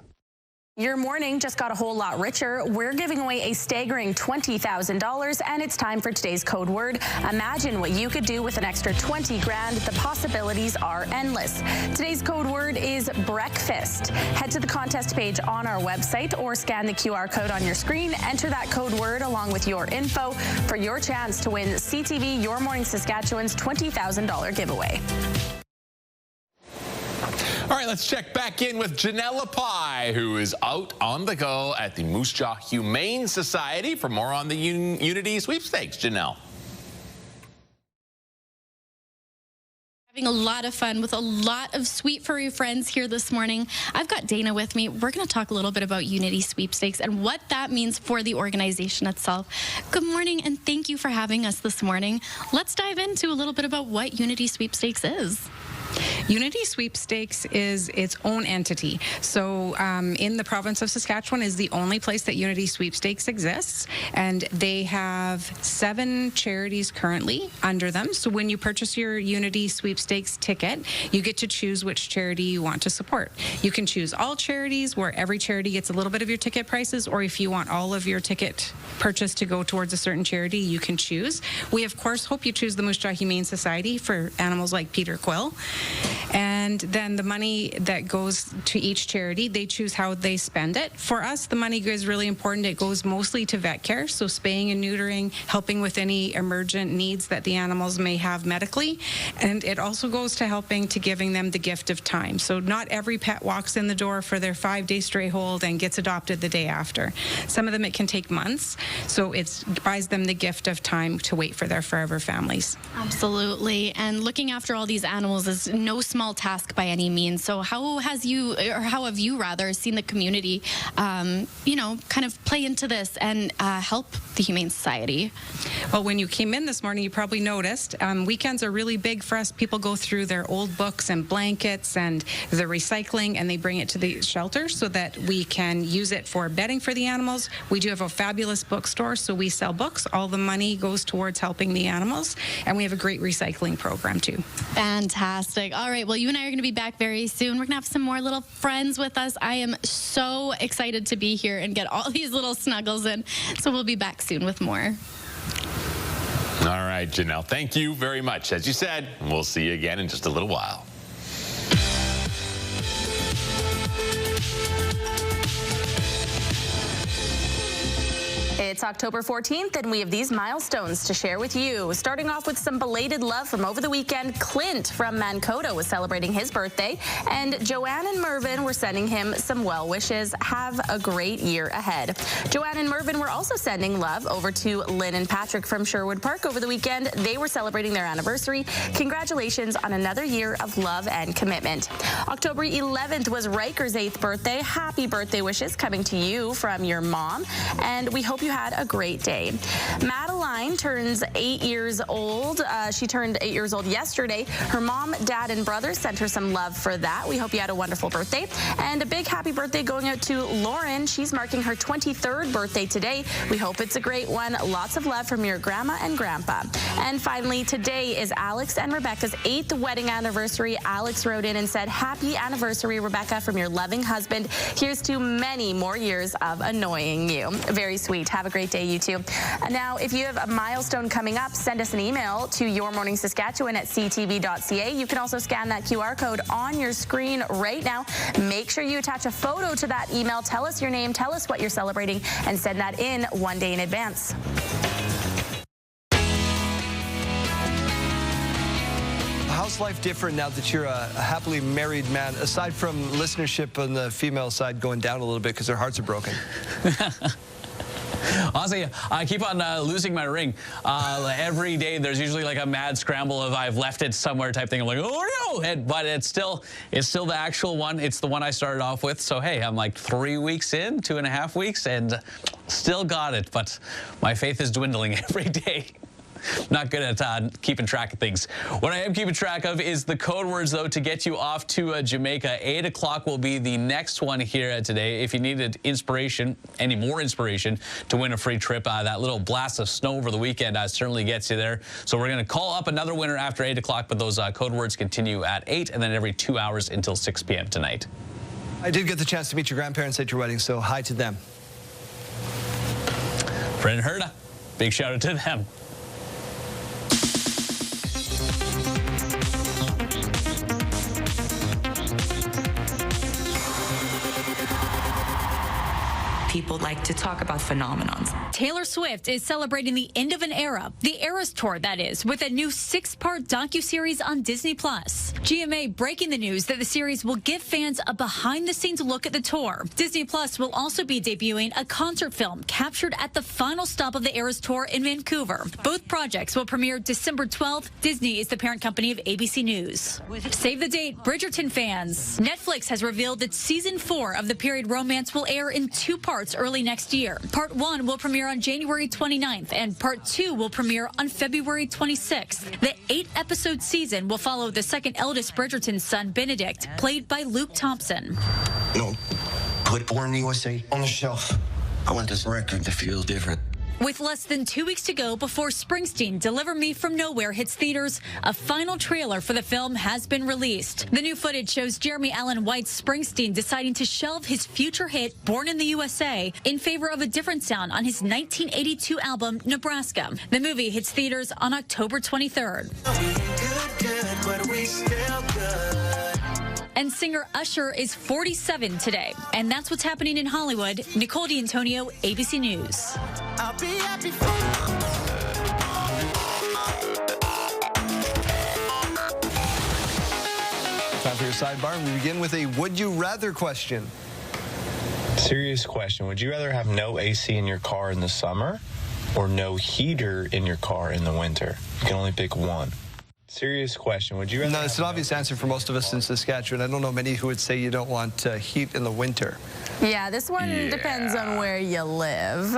Your morning just got a whole lot richer. We're giving away a staggering $20,000, and it's time for today's code word. Imagine what you could do with an extra 20 grand. The possibilities are endless. Today's code word is breakfast. Head to the contest page on our website or scan the QR code on your screen. Enter that code word along with your info for your chance to win CTV Your Morning Saskatchewan's $20,000 giveaway. All right, let's check back in with Janella Pye, who is out on the go at the Moose Jaw Humane Society for more on the Unity Sweepstakes. Janelle. Having a lot of fun with a lot of sweet furry friends here this morning. I've got Dana with me. We're going to talk a little bit about Unity Sweepstakes and what that means for the organization itself. Good morning, and thank you for having us this morning. Let's dive into a little bit about what Unity Sweepstakes is. Unity Sweepstakes is its own entity. So in the province of Saskatchewan is the only place that Unity Sweepstakes exists, and they have 7 charities currently under them. So when you purchase your Unity Sweepstakes ticket, you get to choose which charity you want to support. You can choose all charities, where every charity gets a little bit of your ticket prices, or if you want all of your ticket purchase to go towards a certain charity, you can choose. We, of course, hope you choose the Moose Jaw Humane Society for animals like Peter Quill. And and then the money that goes to each charity, they choose how they spend it. For us, the money is really important. It goes mostly to vet care, so spaying and neutering, helping with any emergent needs that the animals may have medically, and it also goes to helping to giving them the gift of time. So not every pet walks in the door for their 5-day stray hold and gets adopted the day after. Some of them it can take months, so it buys them the gift of time to wait for their forever families. Absolutely, and looking after all these animals is no small task by any means. So how have you seen the community, kind of play into this and help the Humane Society? Well, when you came in this morning, you probably noticed weekends are really big for us. People go through their old books and blankets and the recycling, and they bring it to the shelter so that we can use it for bedding for the animals. We do have a fabulous bookstore, so we sell books. All the money goes towards helping the animals, and we have a great recycling program too. Fantastic. All right, well, you and I are going to be back very soon. We're going to have some more little friends with us. I am so excited to be here and get all these little snuggles in, so we'll be back soon with more. All right, Janelle, thank you very much. As you said, we'll see you again in just a little while. It's October 14th, and we have these milestones to share with you. Starting off with some belated love from over the weekend, Clint from Mankato was celebrating his birthday, and Joanne and Mervyn were sending him some well wishes. Have a great year ahead. Joanne and Mervyn were also sending love over to Lynn and Patrick from Sherwood Park over the weekend. They were celebrating their anniversary. Congratulations on another year of love and commitment. October 11th was Riker's 8th birthday. Happy birthday wishes coming to you from your mom, and we hope you had a great day. Madeline turns 8 years old. She turned 8 years old yesterday. Her mom, dad, and brother sent her some love for that. We hope you had a wonderful birthday. And a big happy birthday going out to Lauren. She's marking her 23rd birthday today. We hope it's a great one. Lots of love from your grandma and grandpa. And finally, today is Alex and Rebecca's 8th wedding anniversary. Alex wrote in and said, "Happy anniversary, Rebecca, from your loving husband. Here's to many more years of annoying you." Very sweet. Have a great day, you two. Now, if you have a milestone coming up, send us an email to yourmorningsaskatchewan@ctv.ca. You can also scan that QR code on your screen right now. Make sure you attach a photo to that email. Tell us your name, tell us what you're celebrating, and send that in 1 day in advance. How's life different now that you're a happily married man, aside from listenership on the female side going down a little bit because their hearts are broken? Honestly, I keep on losing my ring. Every day there's usually like a mad scramble of I've left it somewhere type thing. I'm like, oh no! But it's still the actual one. It's the one I started off with. So hey, I'm like 3 weeks in, 2.5 weeks, and still got it. But my faith is dwindling every day. Not good at keeping track of things. What I am keeping track of is the code words, though, to get you off to Jamaica. 8 o'clock will be the next one here today. If you needed inspiration, any more inspiration to win a free trip, that little blast of snow over the weekend certainly gets you there. So we're going to call up another winner after 8 o'clock, but those code words continue at 8 and then every 2 hours until 6 p.m. tonight. I did get the chance to meet your grandparents at your wedding, so hi to them. Fred and Herda, big shout out to them. People like to talk about phenomenons. Taylor Swift is celebrating the end of an era, the Eras Tour, that is, with a new 6-part docuseries on Disney+. GMA breaking the news that the series will give fans a behind-the-scenes look at the tour. Disney+ will also be debuting a concert film captured at the final stop of the Eras Tour in Vancouver. Both projects will premiere December 12th. Disney is the parent company of ABC News. Save the date, Bridgerton fans. Netflix has revealed that Season 4 of the period romance will air in 2 parts early next year. Part 1 will premiere on January 29th, and Part 2 will premiere on February 26th. The 8-episode season will follow the second eldest Bridgerton son, Benedict, played by Luke Thompson. No, put Born in the USA on the shelf. I want this record to feel different. With less than 2 weeks to go before Springsteen Deliver Me From Nowhere hits theaters, a final trailer for the film has been released. The new footage shows Jeremy Allen White's Springsteen deciding to shelve his future hit Born in the USA in favor of a different sound on his 1982 album Nebraska. The movie hits theaters on October 23rd. And singer Usher is 47 today. And that's what's happening in Hollywood. Nicole D'Antonio, ABC News. I'll be happy Time for your sidebar. We begin with a would you rather question. Serious question. Would you rather have no AC in your car in the summer or no heater in your car in the winter? You can only pick one. Serious question. Would you rather? No, it's an obvious answer for most of us in Saskatchewan. I don't know many who would say you don't want heat in the winter. Yeah, this one depends on where you live.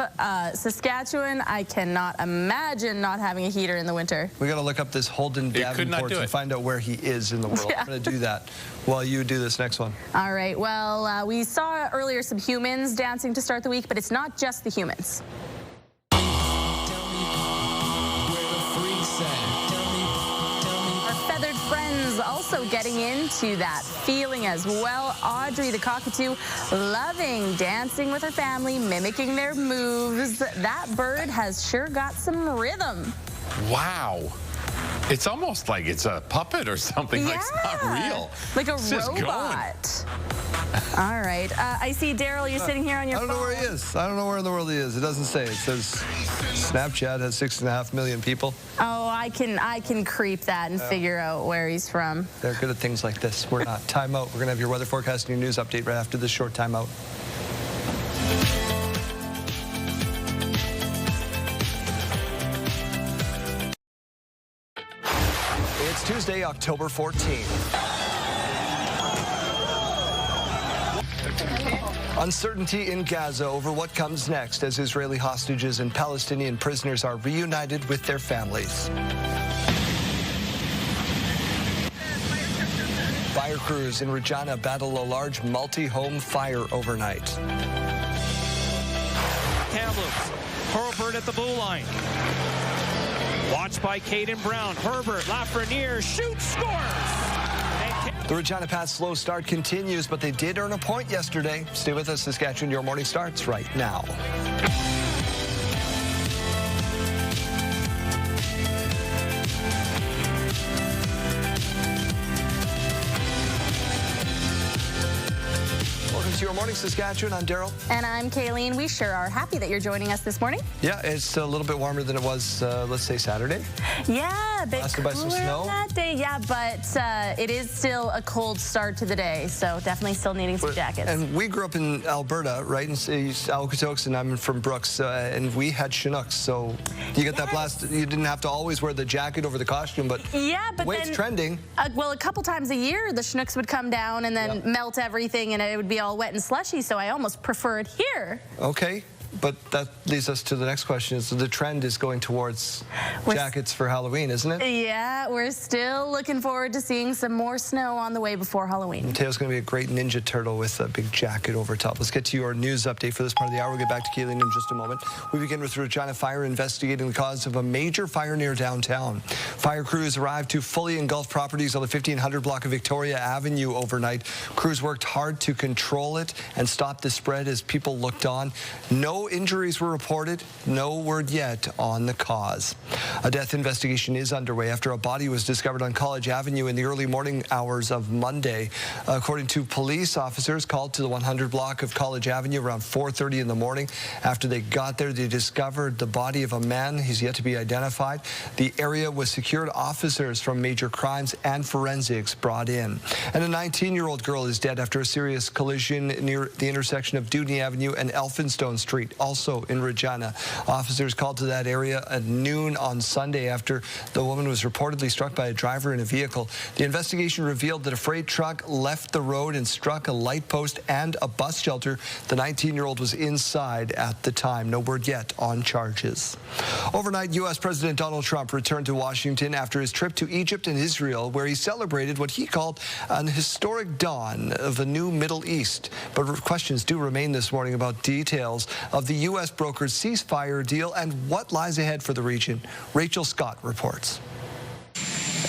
Saskatchewan, I cannot imagine not having a heater in the winter. We got to look up this Holden Davenport and find out where he is in the world. Yeah. I'm going to do that while you do this next one. All right. Well, we saw earlier some humans dancing to start the week, but it's not just the humans. Also getting into that feeling as well. Audrey the cockatoo loving dancing with her family, mimicking their moves. That bird has sure got some rhythm. Wow. It's almost like it's a puppet or something. Yeah. Like it's not real. Like a It's just robot. All right. I see, Daryl, you're sitting here on your phone. I don't know where he is. I don't know where in the world he is. It doesn't say. It says Snapchat has 6.5 million people. Oh, I can creep that and figure out where he's from. They're good at things like this. We're not. Time out. We're going to have your weather forecast and your news update right after this short timeout. It's Tuesday, October 14th. Uncertainty in Gaza over what comes next as Israeli hostages and Palestinian prisoners are reunited with their families. Fire crews in Regina battle a large multi-home fire overnight. Kamloops, Hurlburt at the blue line. Watched by Keaton Brown. Herbert, Lafreniere, shoots, scores! The Regina Pass slow start continues, but they did earn a point yesterday. Stay with us. Saskatchewan, your morning starts right now. Welcome to Your Morning Saskatchewan. I'm Daryl. And I'm Kayleen. We sure are happy that you're joining us this morning. Yeah, it's a little bit warmer than it was, let's say, Saturday. Yeah, a bit Blasted by some cooler snow. on that day. Yeah, but it is still a cold start to the day, so definitely still needing some jackets. And we grew up in Alberta, right? In Alberta, and I'm from Brooks, and we had Chinooks, so you get that blast. You didn't have to always wear the jacket over the costume, but yeah, but wave's then, trending. Well, a couple times a year, the Chinooks would come down and then melt everything, and it would be all wet and slushy, so I almost prefer it here. Okay. But that leads us to the next question. So the trend is going towards jackets for Halloween, isn't it? Yeah, we're still looking forward to seeing some more snow on the way before Halloween. Mateo's going to be a great Ninja Turtle with a big jacket over top. Let's get to your news update for this part of the hour. We'll get back to Keaton in just a moment. We begin with Regina Fire investigating the cause of a major fire near downtown. Fire crews arrived to fully engulf properties on the 1500 block of Victoria Avenue overnight. Crews worked hard to control it and stop the spread as people looked on. No injuries were reported. No word yet on the cause. A death investigation is underway after a body was discovered on College Avenue in the early morning hours of Monday. According to police officers called to the 100 block of College Avenue around 4:30 in the morning. After they got there, they discovered the body of a man. He's yet to be identified. The area was secured. Officers from Major Crimes and Forensics brought in. And a 19-year-old girl is dead after a serious collision near the intersection of Dudney Avenue and Elphinstone Street, also in Regina. Officers called to that area at noon on Sunday after the woman was reportedly struck by a driver in a vehicle. The investigation revealed that a freight truck left the road and struck a light post and a bus shelter. The 19-year-old was inside at the time. No word yet on charges. Overnight, U.S. President Donald Trump returned to Washington after his trip to Egypt and Israel, where he celebrated what he called an historic dawn of a new Middle East. But questions do remain this morning about details of the U.S. brokered ceasefire deal and what lies ahead for the region. Rachel Scott reports.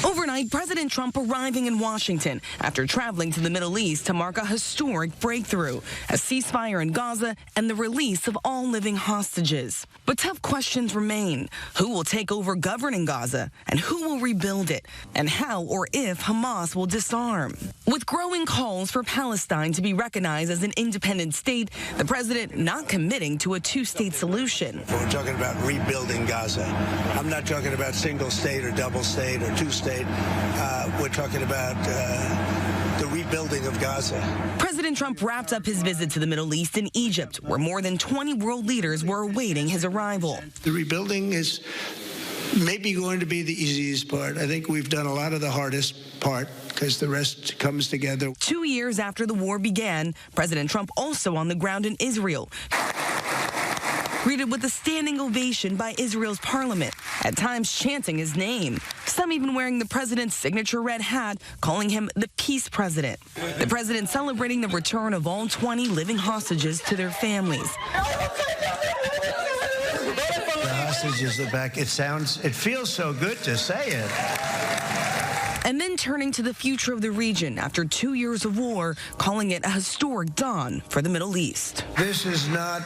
Overnight, President Trump arriving in Washington after traveling to the Middle East to mark a historic breakthrough, a ceasefire in Gaza and the release of all living hostages. But tough questions remain. Who will take over governing Gaza and who will rebuild it? And how or if Hamas will disarm? With growing calls for Palestine to be recognized as an independent state, the president not committing to a two-state solution. We're talking about rebuilding Gaza. I'm not talking about single state or double state or two-state. We're talking about the rebuilding of Gaza. President Trump wrapped up his visit to the Middle East in Egypt, where more than 20 world leaders were awaiting his arrival. The rebuilding is maybe going to be the easiest part. I think we've done a lot of the hardest part because the rest comes together. 2 years after the war began, President Trump also on the ground in Israel, greeted with a standing ovation by Israel's parliament, at times chanting his name. Some even wearing the president's signature red hat, calling him the peace president. The president celebrating the return of all 20 living hostages to their families. The hostages are back. It feels so good to say it. And then turning to the future of the region after 2 years of war, calling it a historic dawn for the Middle East. This is not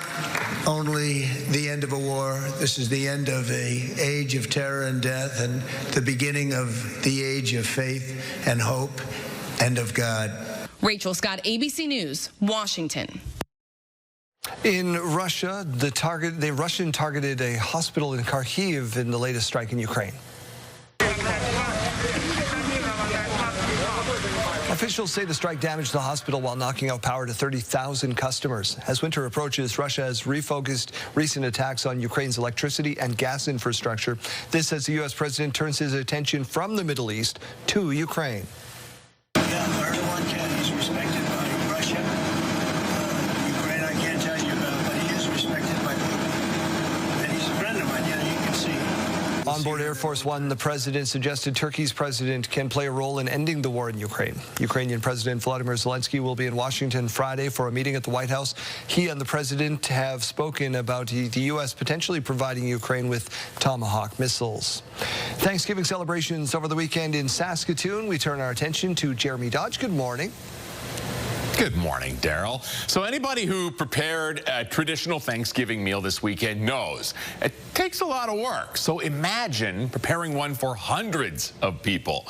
only the end of a war. This is the end of an age of terror and death and the beginning of the age of faith and hope and of God. Rachel Scott, ABC News, Washington. In Russia, the Russian targeted a hospital in Kharkiv in the latest strike in Ukraine. Officials say the strike damaged the hospital while knocking out power to 30,000 customers. As winter approaches, Russia has refocused recent attacks on Ukraine's electricity and gas infrastructure. This as the U.S. president turns his attention from the Middle East to Ukraine. Erdogan is respected by Russia. Ukraine, I can't tell you about, but he is respected by Putin. And he's a friend of mine, you can see. On board Air Force One, the president suggested Turkey's president can play a role in ending the war in Ukraine. Ukrainian President Volodymyr Zelensky will be in Washington Friday for a meeting at the White House. He and the president have spoken about the U.S. potentially providing Ukraine with Tomahawk missiles. Thanksgiving celebrations over the weekend in Saskatoon. We turn our attention to Jeremy Dodge. Good morning. Good morning, Daryl. So anybody who prepared a traditional Thanksgiving meal this weekend knows it takes a lot of work. So imagine preparing one for hundreds of people.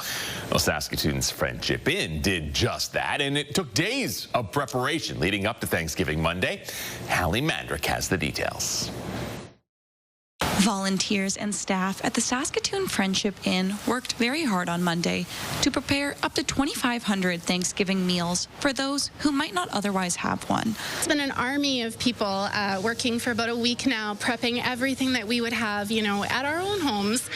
Well, Saskatoon's Friendship Inn did just that, and it took days of preparation leading up to Thanksgiving Monday. Hallie Mandrick has the details. Volunteers and staff at the Saskatoon Friendship Inn worked very hard on Monday to prepare up to 2,500 Thanksgiving meals for those who might not otherwise have one. It's been an army of people working for about a week now, prepping everything that we would have, at our own homes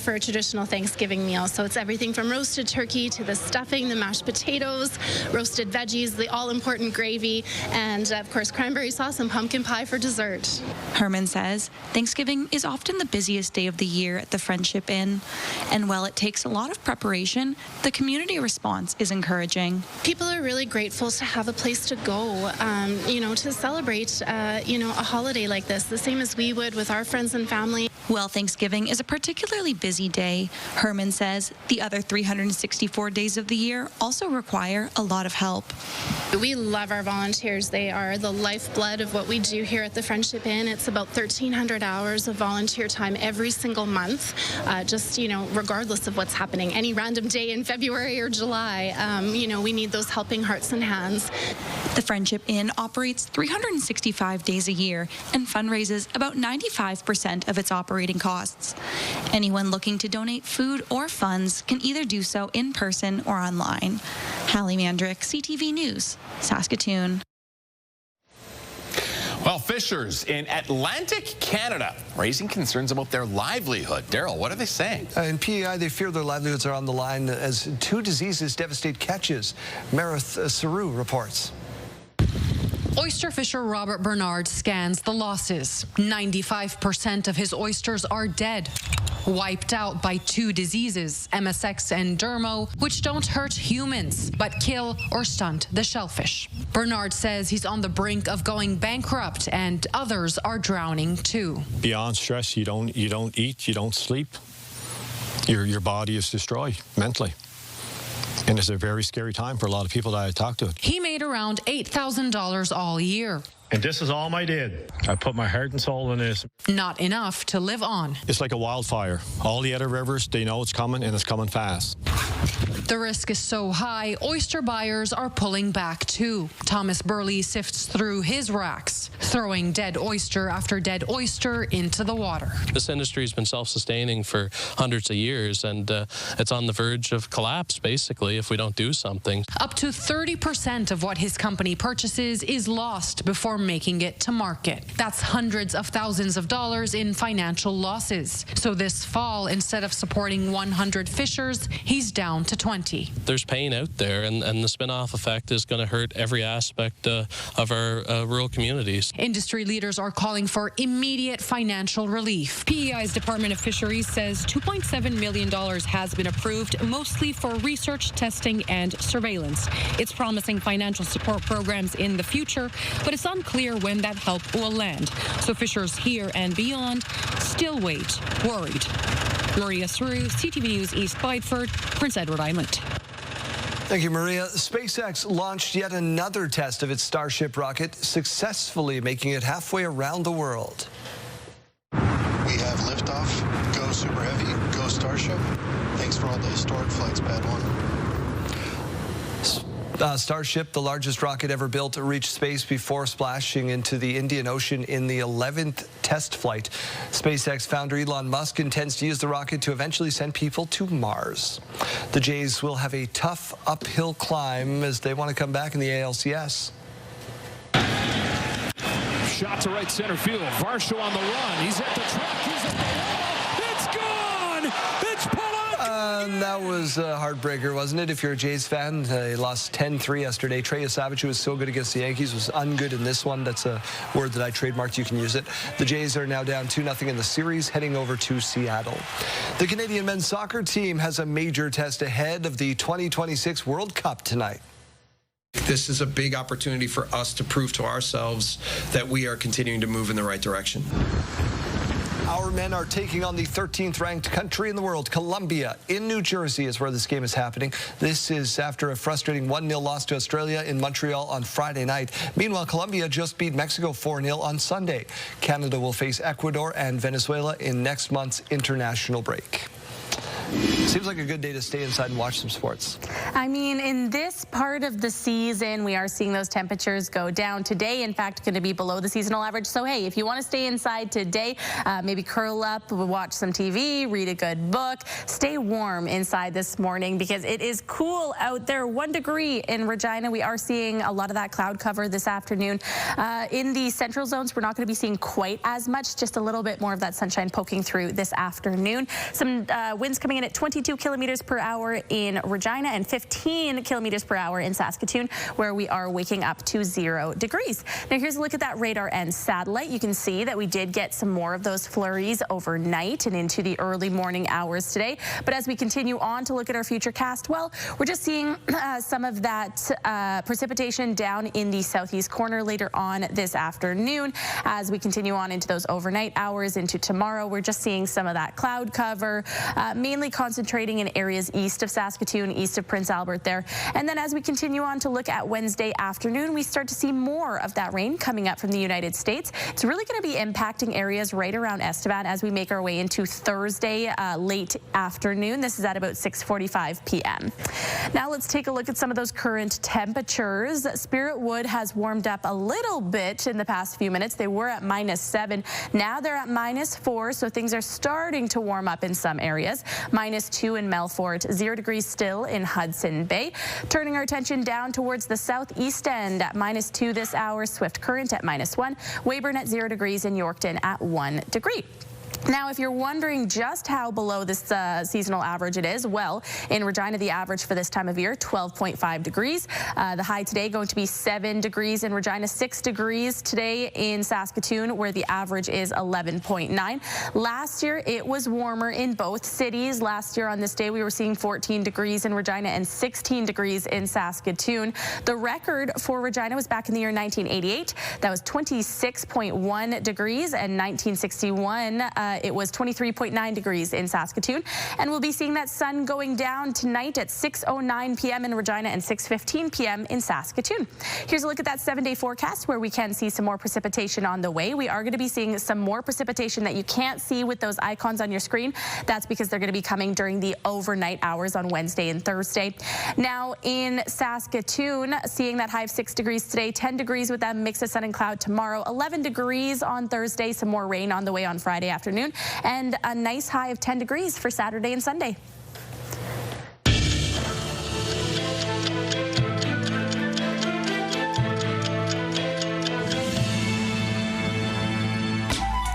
for a traditional Thanksgiving meal. So it's everything from roasted turkey to the stuffing, the mashed potatoes, roasted veggies, the all-important gravy, and of course cranberry sauce and pumpkin pie for dessert. Herman says Thanksgiving is often the busiest day of the year at the Friendship Inn, and while it takes a lot of preparation, the community response is encouraging. People are really grateful to have a place to go, to celebrate, a holiday like this, the same as we would with our friends and family. While Thanksgiving is a particularly busy day, Herman says the other 364 days of the year also require a lot of help. We love our volunteers. They are the lifeblood of what we do here at the Friendship Inn. It's about 1,300 hours of volunteer time every single month, regardless of what's happening. Any random day in February or July, we need those helping hearts and hands. The Friendship Inn operates 365 days a year and fundraises about 95% of its operating costs. Anyone looking to donate food or funds can either do so in person or online. Hallie Mandrick, CTV News, Saskatoon. Well, fishers in Atlantic Canada raising concerns about their livelihood. Daryl, what are they saying? In PEI, they fear their livelihoods are on the line as two diseases devastate catches. Meredith Saru reports. Oyster fisher Robert Bernard scans the losses. 95% of his oysters are dead, wiped out by two diseases, MSX and dermo, which don't hurt humans, but kill or stunt the shellfish. Bernard says he's on the brink of going bankrupt, and others are drowning too. Beyond stress, you don't eat, you don't sleep. your body is destroyed mentally. And it's a very scary time for a lot of people that I talk to. He made around $8,000 all year. And this is all I did. I put my heart and soul in this. Not enough to live on. It's like a wildfire. All the other rivers, they know it's coming, and it's coming fast. The risk is so high, oyster buyers are pulling back too. Thomas Burley sifts through his racks, throwing dead oyster after dead oyster into the water. This industry has been self-sustaining for hundreds of years, and it's on the verge of collapse, basically, if we don't do something. Up to 30% of what his company purchases is lost before making it to market. That's hundreds of thousands of dollars in financial losses. So this fall, instead of supporting 100 fishers, he's down to 20. There's pain out there, and the spin-off effect is going to hurt every aspect of our rural communities. Industry leaders are calling for immediate financial relief. PEI's Department of Fisheries says $2.7 million has been approved, mostly for research, testing, and surveillance. It's promising financial support programs in the future, but it's unclear when that help will land. So fishers here and beyond still wait, worried. Maria Sru, CTV News, East Bideford, Prince Edward Island. Thank you, Maria. SpaceX launched yet another test of its Starship rocket, successfully making it halfway around the world. We have liftoff. Go Super Heavy. Go Starship. Thanks for all the historic flights, Pad 1. Starship, the largest rocket ever built, reached space before splashing into the Indian Ocean in the 11th test flight. SpaceX founder Elon Musk intends to use the rocket to eventually send people to Mars. The Jays will have a tough uphill climb as they want to come back in the ALCS. Shot to right center field. Varsho on the run. He's at the track. He's at the wall. It's gone. It's pulled. That was a heartbreaker, wasn't it? If you're a Jays fan, they lost 10-3 yesterday. Trey Savage, who was so good against the Yankees, was ungood in this one. That's a word that I trademarked. You can use it. The Jays are now down 2-0 in the series, heading over to Seattle. The Canadian men's soccer team has a major test ahead of the 2026 World Cup tonight. This is a big opportunity for us to prove to ourselves that we are continuing to move in the right direction. Our men are taking on the 13th ranked country in the world, Colombia. In New Jersey is where this game is happening. This is after a frustrating 1-0 loss to Australia in Montreal on Friday night. Meanwhile, Colombia just beat Mexico 4-0 on Sunday. Canada will face Ecuador and Venezuela in next month's international break. Seems like a good day to stay inside and watch some sports. I mean, in this part of the season, we are seeing those temperatures go down today. In fact, going to be below the seasonal average. So, hey, if you want to stay inside today, maybe curl up, watch some TV, read a good book, stay warm inside this morning because it is cool out there. 1 degree in Regina. We are seeing a lot of that cloud cover this afternoon. In the central zones, we're not going to be seeing quite as much, just a little bit more of that sunshine poking through this afternoon. Some winds coming in at 22 kilometers per hour in Regina and 15 kilometers per hour in Saskatoon, where we are waking up to 0 degrees. Now here's a look at that radar and satellite. You can see that we did get some more of those flurries overnight and into the early morning hours today. But as we continue on to look at our future cast, well, we're just seeing some of that precipitation down in the southeast corner later on this afternoon. As we continue on into those overnight hours into tomorrow, we're just seeing some of that cloud cover, mainly concentrating in areas east of Saskatoon, east of Prince Albert there. And then as we continue on to look at Wednesday afternoon, we start to see more of that rain coming up from the United States. It's really going to be impacting areas right around Estevan as we make our way into Thursday late afternoon. This is at about 6:45 p.m. Now let's take a look at some of those current temperatures. Spirit Wood has warmed up a little bit in the past few minutes. They were at -7. Now they're at -4, so things are starting to warm up in some areas. -2 in Melfort, 0 degrees still in Hudson Bay. Turning our attention down towards the southeast end at -2 this hour, Swift Current at -1, Weyburn at 0 degrees, and Yorkton at 1 degree. Now, if you're wondering just how below this seasonal average it is, well, in Regina, the average for this time of year, 12.5 degrees. The high today going to be 7 degrees in Regina, 6 degrees today in Saskatoon, where the average is 11.9. Last year, it was warmer in both cities. Last year on this day, we were seeing 14 degrees in Regina and 16 degrees in Saskatoon. The record for Regina was back in the year 1988. That was 26.1 degrees, and 1961 it was 23.9 degrees in Saskatoon. And we'll be seeing that sun going down tonight at 6:09 p.m. in Regina and 6:15 p.m. in Saskatoon. Here's a look at that 7-day forecast where we can see some more precipitation on the way. We are going to be seeing some more precipitation that you can't see with those icons on your screen. That's because they're going to be coming during the overnight hours on Wednesday and Thursday. Now in Saskatoon, seeing that high of 6 degrees today, 10 degrees with that mix of sun and cloud tomorrow, 11 degrees on Thursday, some more rain on the way on Friday afternoon, and a nice high of 10 degrees for Saturday and Sunday.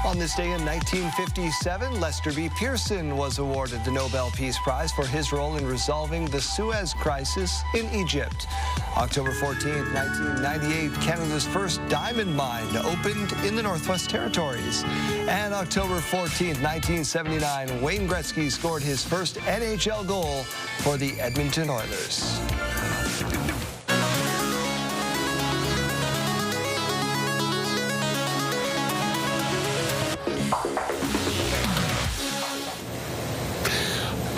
On this day in 1957, Lester B. Pearson was awarded the Nobel Peace Prize for his role in resolving the Suez Crisis in Egypt. October 14th, 1998, Canada's first diamond mine opened in the Northwest Territories. And October 14th, 1979, Wayne Gretzky scored his first NHL goal for the Edmonton Oilers.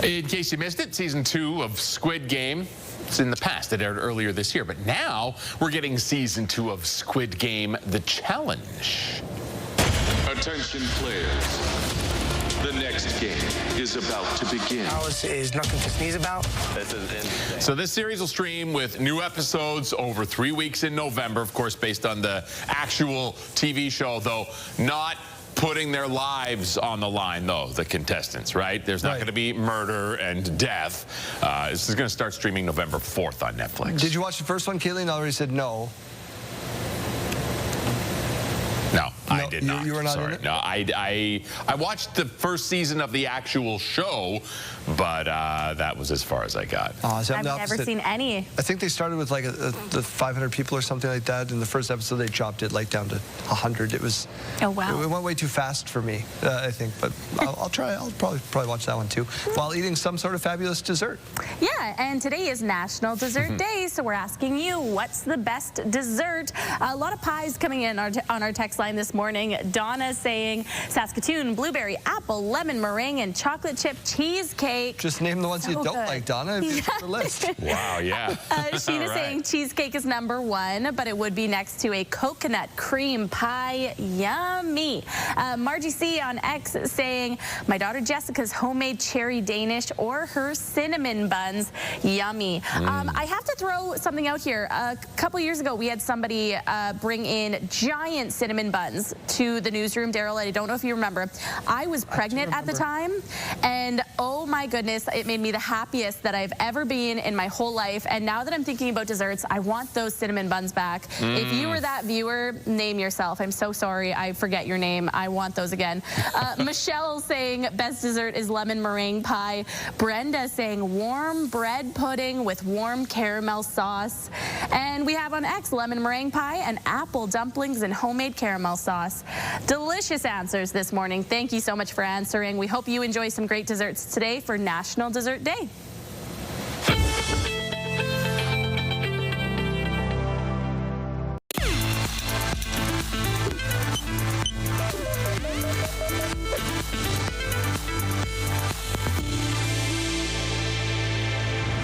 In case you missed it, season 2 of Squid Game. It's in the past. It aired earlier this year, but now we're getting season 2 of Squid Game: The Challenge. Attention players. The next game is about to begin. Ours is nothing to sneeze about. So this series will stream with new episodes over 3 weeks in November, of course, based on the actual TV show, though not putting their lives on the line, though, the contestants, right? There's not going to be murder and death. This is going to start streaming November 4th on Netflix. Did you watch the first one? Kayleen already said no. No, I did not. You were not Sorry. in it? No, I watched the first season of the actual show, but that was as far as I got. I've never seen any. I think they started with like the 500 people or something like that. In the first episode, they chopped it like down to 100. It was. Oh wow. It went way too fast for me, I think. But I'll try. I'll probably watch that one too, while eating some sort of fabulous dessert. Yeah, and today is National Dessert Day, so we're asking you, what's the best dessert? A lot of pies coming in on our text line this morning. Donna saying Saskatoon, blueberry, apple, lemon, meringue, and chocolate chip cheesecake. Just name the ones you don't like, Donna. If the list. Wow, yeah. Sheena saying cheesecake is #1, but it would be next to a coconut cream pie. Yummy. Margie C on X saying my daughter Jessica's homemade cherry Danish or her cinnamon buns. Yummy. I have to throw something out here. A couple years ago, we had somebody bring in giant cinnamon buns to the newsroom. Daryl, I don't know if you remember. I was pregnant at the time, and oh my goodness, it made me the happiest that I've ever been in my whole life. And now that I'm thinking about desserts, I want those cinnamon buns back. If you were that viewer, name yourself. I'm so sorry, I forget your name. I want those again. Michelle saying best dessert is lemon meringue pie. Brenda saying warm bread pudding with warm caramel sauce. And we have on X lemon meringue pie and apple dumplings and homemade caramel sauce. Delicious answers this morning. Thank you so much for answering. We hope you enjoy some great desserts today for National Dessert Day.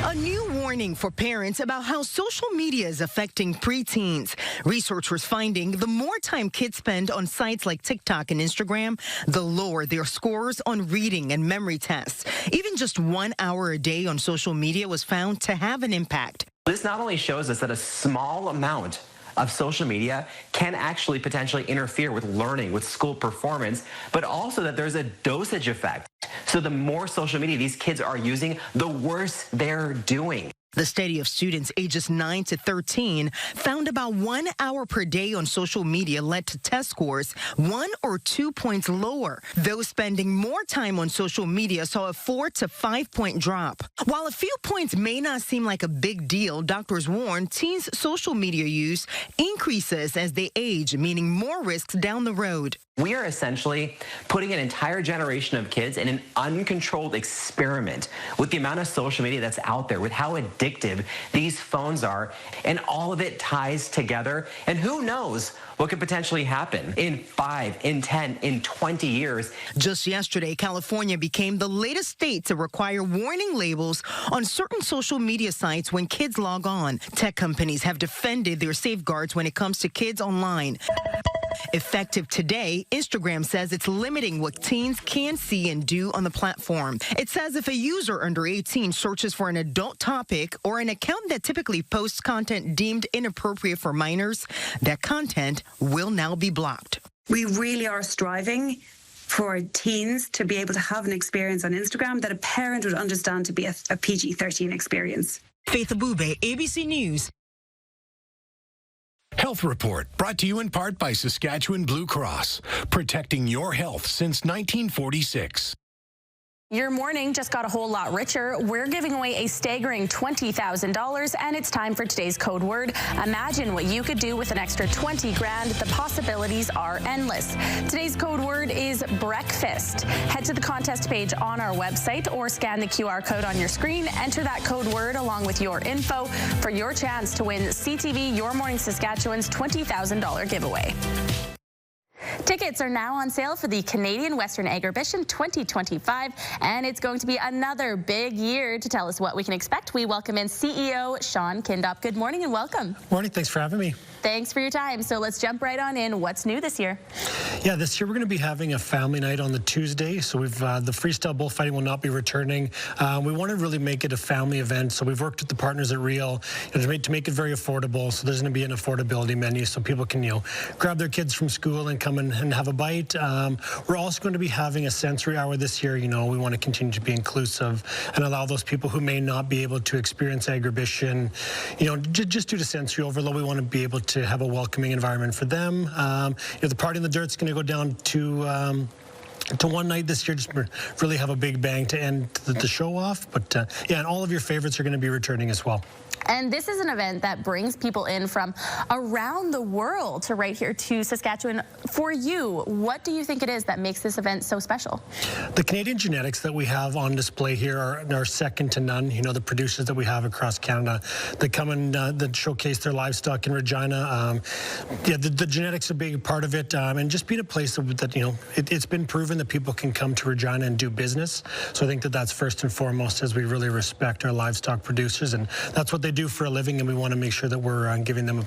A new warning for parents about how social media is affecting preteens. Researchers finding the more time kids spend on sites like TikTok and Instagram, the lower their scores on reading and memory tests. Even just 1 hour a day on social media was found to have an impact. This not only shows us that a small amount of social media can actually potentially interfere with learning, with school performance, but also that there's a dosage effect. So the more social media these kids are using, the worse they're doing. The study of students ages 9 to 13 found about 1 hour per day on social media led to test scores 1 or 2 points lower. Those spending more time on social media saw a 4 to 5 point drop. While a few points may not seem like a big deal, doctors warn teens' social media use increases as they age, meaning more risks down the road. We are essentially putting an entire generation of kids in an uncontrolled experiment with the amount of social media that's out there, with how addictive these phones are, and all of it ties together. And who knows what could potentially happen in 5, in 10, in 20 years. Just yesterday, California became the latest state to require warning labels on certain social media sites when kids log on. Tech companies have defended their safeguards when it comes to kids online. Effective today, Instagram says it's limiting what teens can see and do on the platform. It says if a user under 18 searches for an adult topic or an account that typically posts content deemed inappropriate for minors, that content will now be blocked. We really are striving for teens to be able to have an experience on Instagram that a parent would understand to be a PG-13 experience. Faith Abube, ABC News. Health Report, brought to you in part by Saskatchewan Blue Cross, protecting your health since 1946. Your morning just got a whole lot richer. We're giving away a staggering $20,000, and it's time for today's code word. Imagine what you could do with an extra 20 grand. The possibilities are endless. Today's code word is breakfast. Head to the contest page on our website or scan the QR code on your screen. Enter that code word along with your info for your chance to win CTV Your Morning Saskatchewan's $20,000 giveaway. Tickets are now on sale for the Canadian Western Agribition 2025, and it's going to be another big year. To tell us what we can expect, we welcome in CEO Sean Kindop. Good morning and welcome. Morning, thanks for having me. Thanks for your time. So let's jump right on in. What's new this year? Yeah, this year we're going to be having a family night on the Tuesday. So we've the freestyle bullfighting will not be returning. We want to really make it a family event. So we've worked with the partners at Real to make it very affordable. So there's going to be an affordability menu so people can grab their kids from school and come and have a bite. We're also going to be having a sensory hour this year. We want to continue to be inclusive and allow those people who may not be able to experience Agribition, just due to sensory overload. We want to be able to have a welcoming environment for them. The Party in the Dirt's going to go down to one night this year, just really have a big bang to end the show off. But and all of your favorites are going to be returning as well. And this is an event that brings people in from around the world to right here to Saskatchewan. For you, what do you think it is that makes this event so special? The Canadian genetics that we have on display here are second to none. The producers that we have across Canada that come and that showcase their livestock in Regina. The genetics are a big part of it, and just being a place that it's been proven that people can come to Regina and do business. So I think that's first and foremost, as we really respect our livestock producers, and that's what they do for a living, and we want to make sure that we're giving them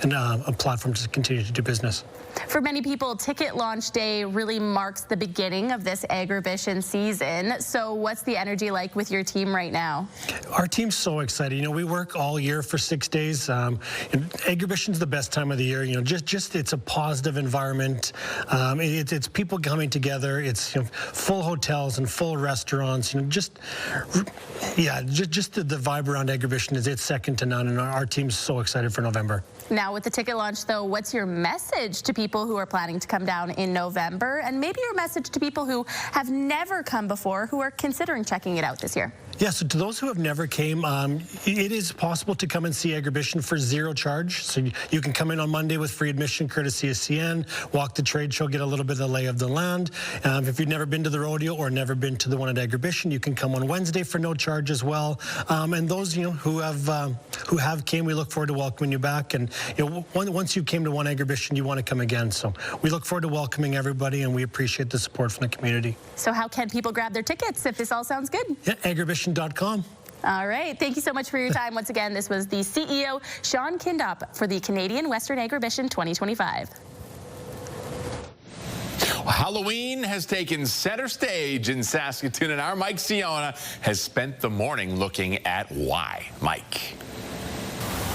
a platform to continue to do business. For many people, ticket launch day really marks the beginning of this Agribition season. So what's the energy like with your team right now? Our team's so excited. We work all year for 6 days. Agribition's the best time of the year. Just it's a positive environment. It's people coming together. It's full hotels and full restaurants. Just the vibe around Agribition it's second to none, and our team's so excited for November. Now, with the ticket launch, though, what's your message to people who are planning to come down in November, and maybe your message to people who have never come before, who are considering checking it out this year? Yeah, so to those who have never came, it is possible to come and see Agribition for zero charge. So you can come in on Monday with free admission, courtesy of CN, walk the trade show, get a little bit of the lay of the land. If you've never been to the rodeo or never been to the one at Agribition, you can come on Wednesday for no charge as well. And those who have came, we look forward to welcoming you back. And once you came to one Agribition, you want to come again. So we look forward to welcoming everybody, and we appreciate the support from the community. So how can people grab their tickets if this all sounds good? Yeah, Agribition.com. All right. Thank you so much for your time. Once again, this was the CEO, Sean Kindop, for the Canadian Western Agribition 2025. Halloween has taken center stage in Saskatoon, and our Mike Siona has spent the morning looking at why. Mike.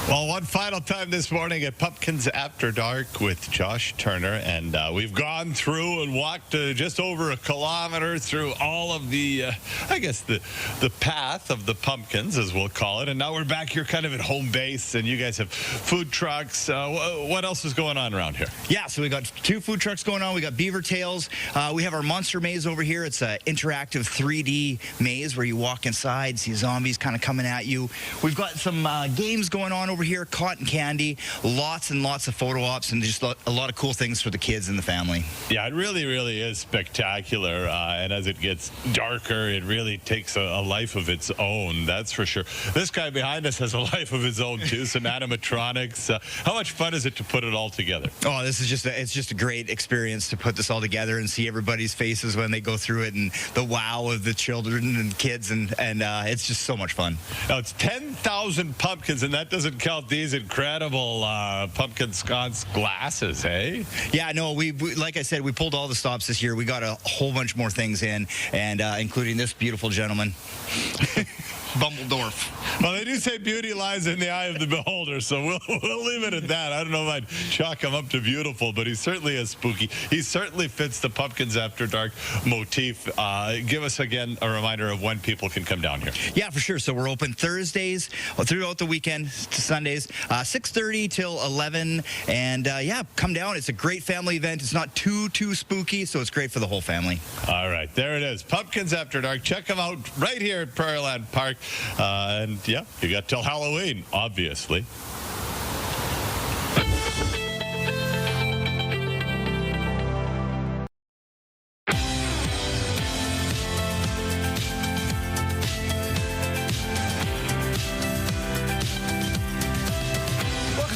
Well, one final time this morning at Pumpkins After Dark with Josh Turner, and we've gone through and walked just over a kilometer through all of the, the path of the pumpkins, as we'll call it, and now we're back here kind of at home base, and you guys have food trucks. What else is going on around here? Yeah, so we got 2 food trucks going on. We got beaver tails. We have our monster maze over here. It's an interactive 3D maze where you walk inside, see zombies kind of coming at you. We've got some games going on over over here, cotton candy, lots and lots of photo ops, and just a lot of cool things for the kids and the family. Yeah, it really, really is spectacular. And as it gets darker, it really takes a life of its own, that's for sure. This guy behind us has a life of his own, too, some animatronics. How much fun is it to put it all together? Oh, this is it's just a great experience to put this all together and see everybody's faces when they go through it, and the wow of the children and kids, and it's just so much fun. Now, it's 10,000 pumpkins, and that doesn't count these incredible pumpkin sconce glasses, eh? Yeah, no, we like I said, we pulled all the stops this year. We got a whole bunch more things in, and including this beautiful gentleman. Bumbledorf. Well, they do say beauty lies in the eye of the beholder, so we'll leave it at that. I don't know if I'd chalk him up to beautiful, but he certainly is spooky. He certainly fits the Pumpkins After Dark motif. Give us again a reminder of when people can come down here. Yeah, for sure. So we're open Thursdays throughout the weekend to Sundays, 6:30 till 11. And yeah, come down. It's a great family event. It's not too spooky, so it's great for the whole family. All right, there it is. Pumpkins After Dark. Check them out right here at Prairieland Park. And yeah, you got till Halloween, obviously.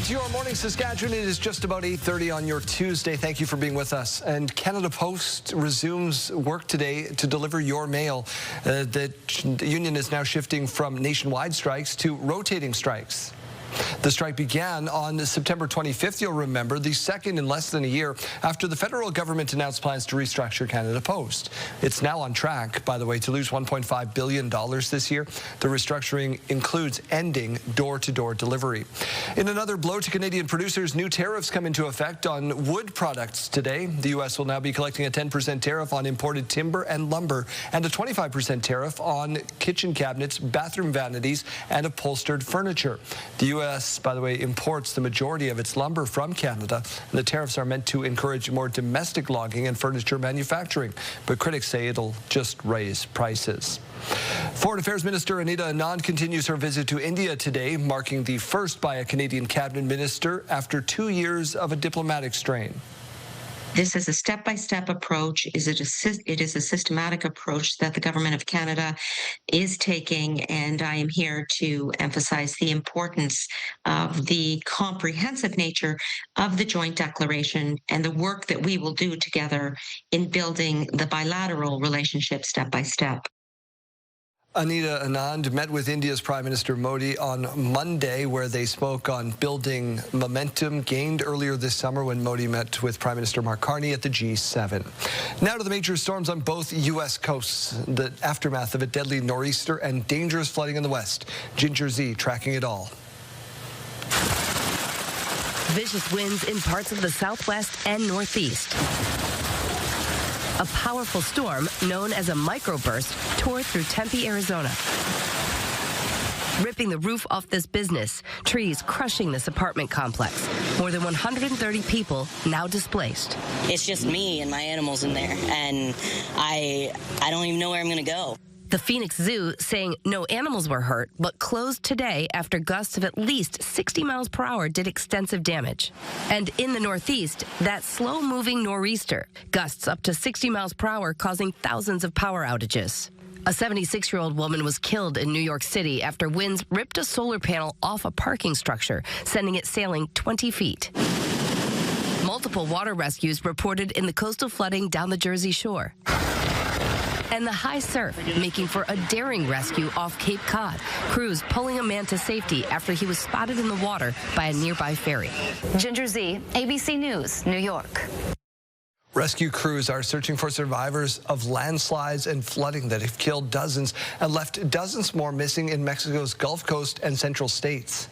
Your Morning Saskatchewan. It is just about 8:30 on your Tuesday. Thank you for being with us. And Canada Post resumes work today to deliver your mail. The union is now shifting from nationwide strikes to rotating strikes. The strike began on September 25th, you'll remember, the second in less than a year after the federal government announced plans to restructure Canada Post. It's now on track, by the way, to lose $1.5 billion this year. The restructuring includes ending door-to-door delivery. In another blow to Canadian producers, new tariffs come into effect on wood products today. The U.S. will now be collecting a 10% tariff on imported timber and lumber and a 25% tariff on kitchen cabinets, bathroom vanities, and upholstered furniture. The U.S., by the way, imports the majority of its lumber from Canada, and the tariffs are meant to encourage more domestic logging and furniture manufacturing, but critics say it'll just raise prices. Foreign Affairs Minister Anita Anand continues her visit to India today, marking the first by a Canadian cabinet minister after 2 years of a diplomatic strain. This is a step-by-step approach. It is a systematic approach that the Government of Canada is taking, and I am here to emphasize the importance of the comprehensive nature of the joint declaration and the work that we will do together in building the bilateral relationship step by step. Anita Anand met with India's Prime Minister Modi on Monday, where they spoke on building momentum gained earlier this summer when Modi met with Prime Minister Mark Carney at the G7. Now to the major storms on both U.S. coasts, the aftermath of a deadly nor'easter and dangerous flooding in the west. Ginger Z tracking it all. Vicious winds in parts of the southwest and northeast. A powerful storm known as a microburst tore through Tempe, Arizona, ripping the roof off this business, trees crushing this apartment complex. More than 130 people now displaced. It's just me and my animals in there, and I don't even know where I'm going to go. The Phoenix Zoo saying no animals were hurt, but closed today after gusts of at least 60 miles per hour did extensive damage. And in the Northeast, that slow-moving nor'easter, gusts up to 60 miles per hour causing thousands of power outages. A 76-year-old woman was killed in New York City after winds ripped a solar panel off a parking structure, sending it sailing 20 feet. Multiple water rescues reported in the coastal flooding down the Jersey Shore. And the high surf making for a daring rescue off Cape Cod. Crews pulling a man to safety after he was spotted in the water by a nearby ferry. Ginger Z, ABC News, New York. Rescue crews are searching for survivors of landslides and flooding that have killed dozens and left dozens more missing in Mexico's Gulf Coast and central states.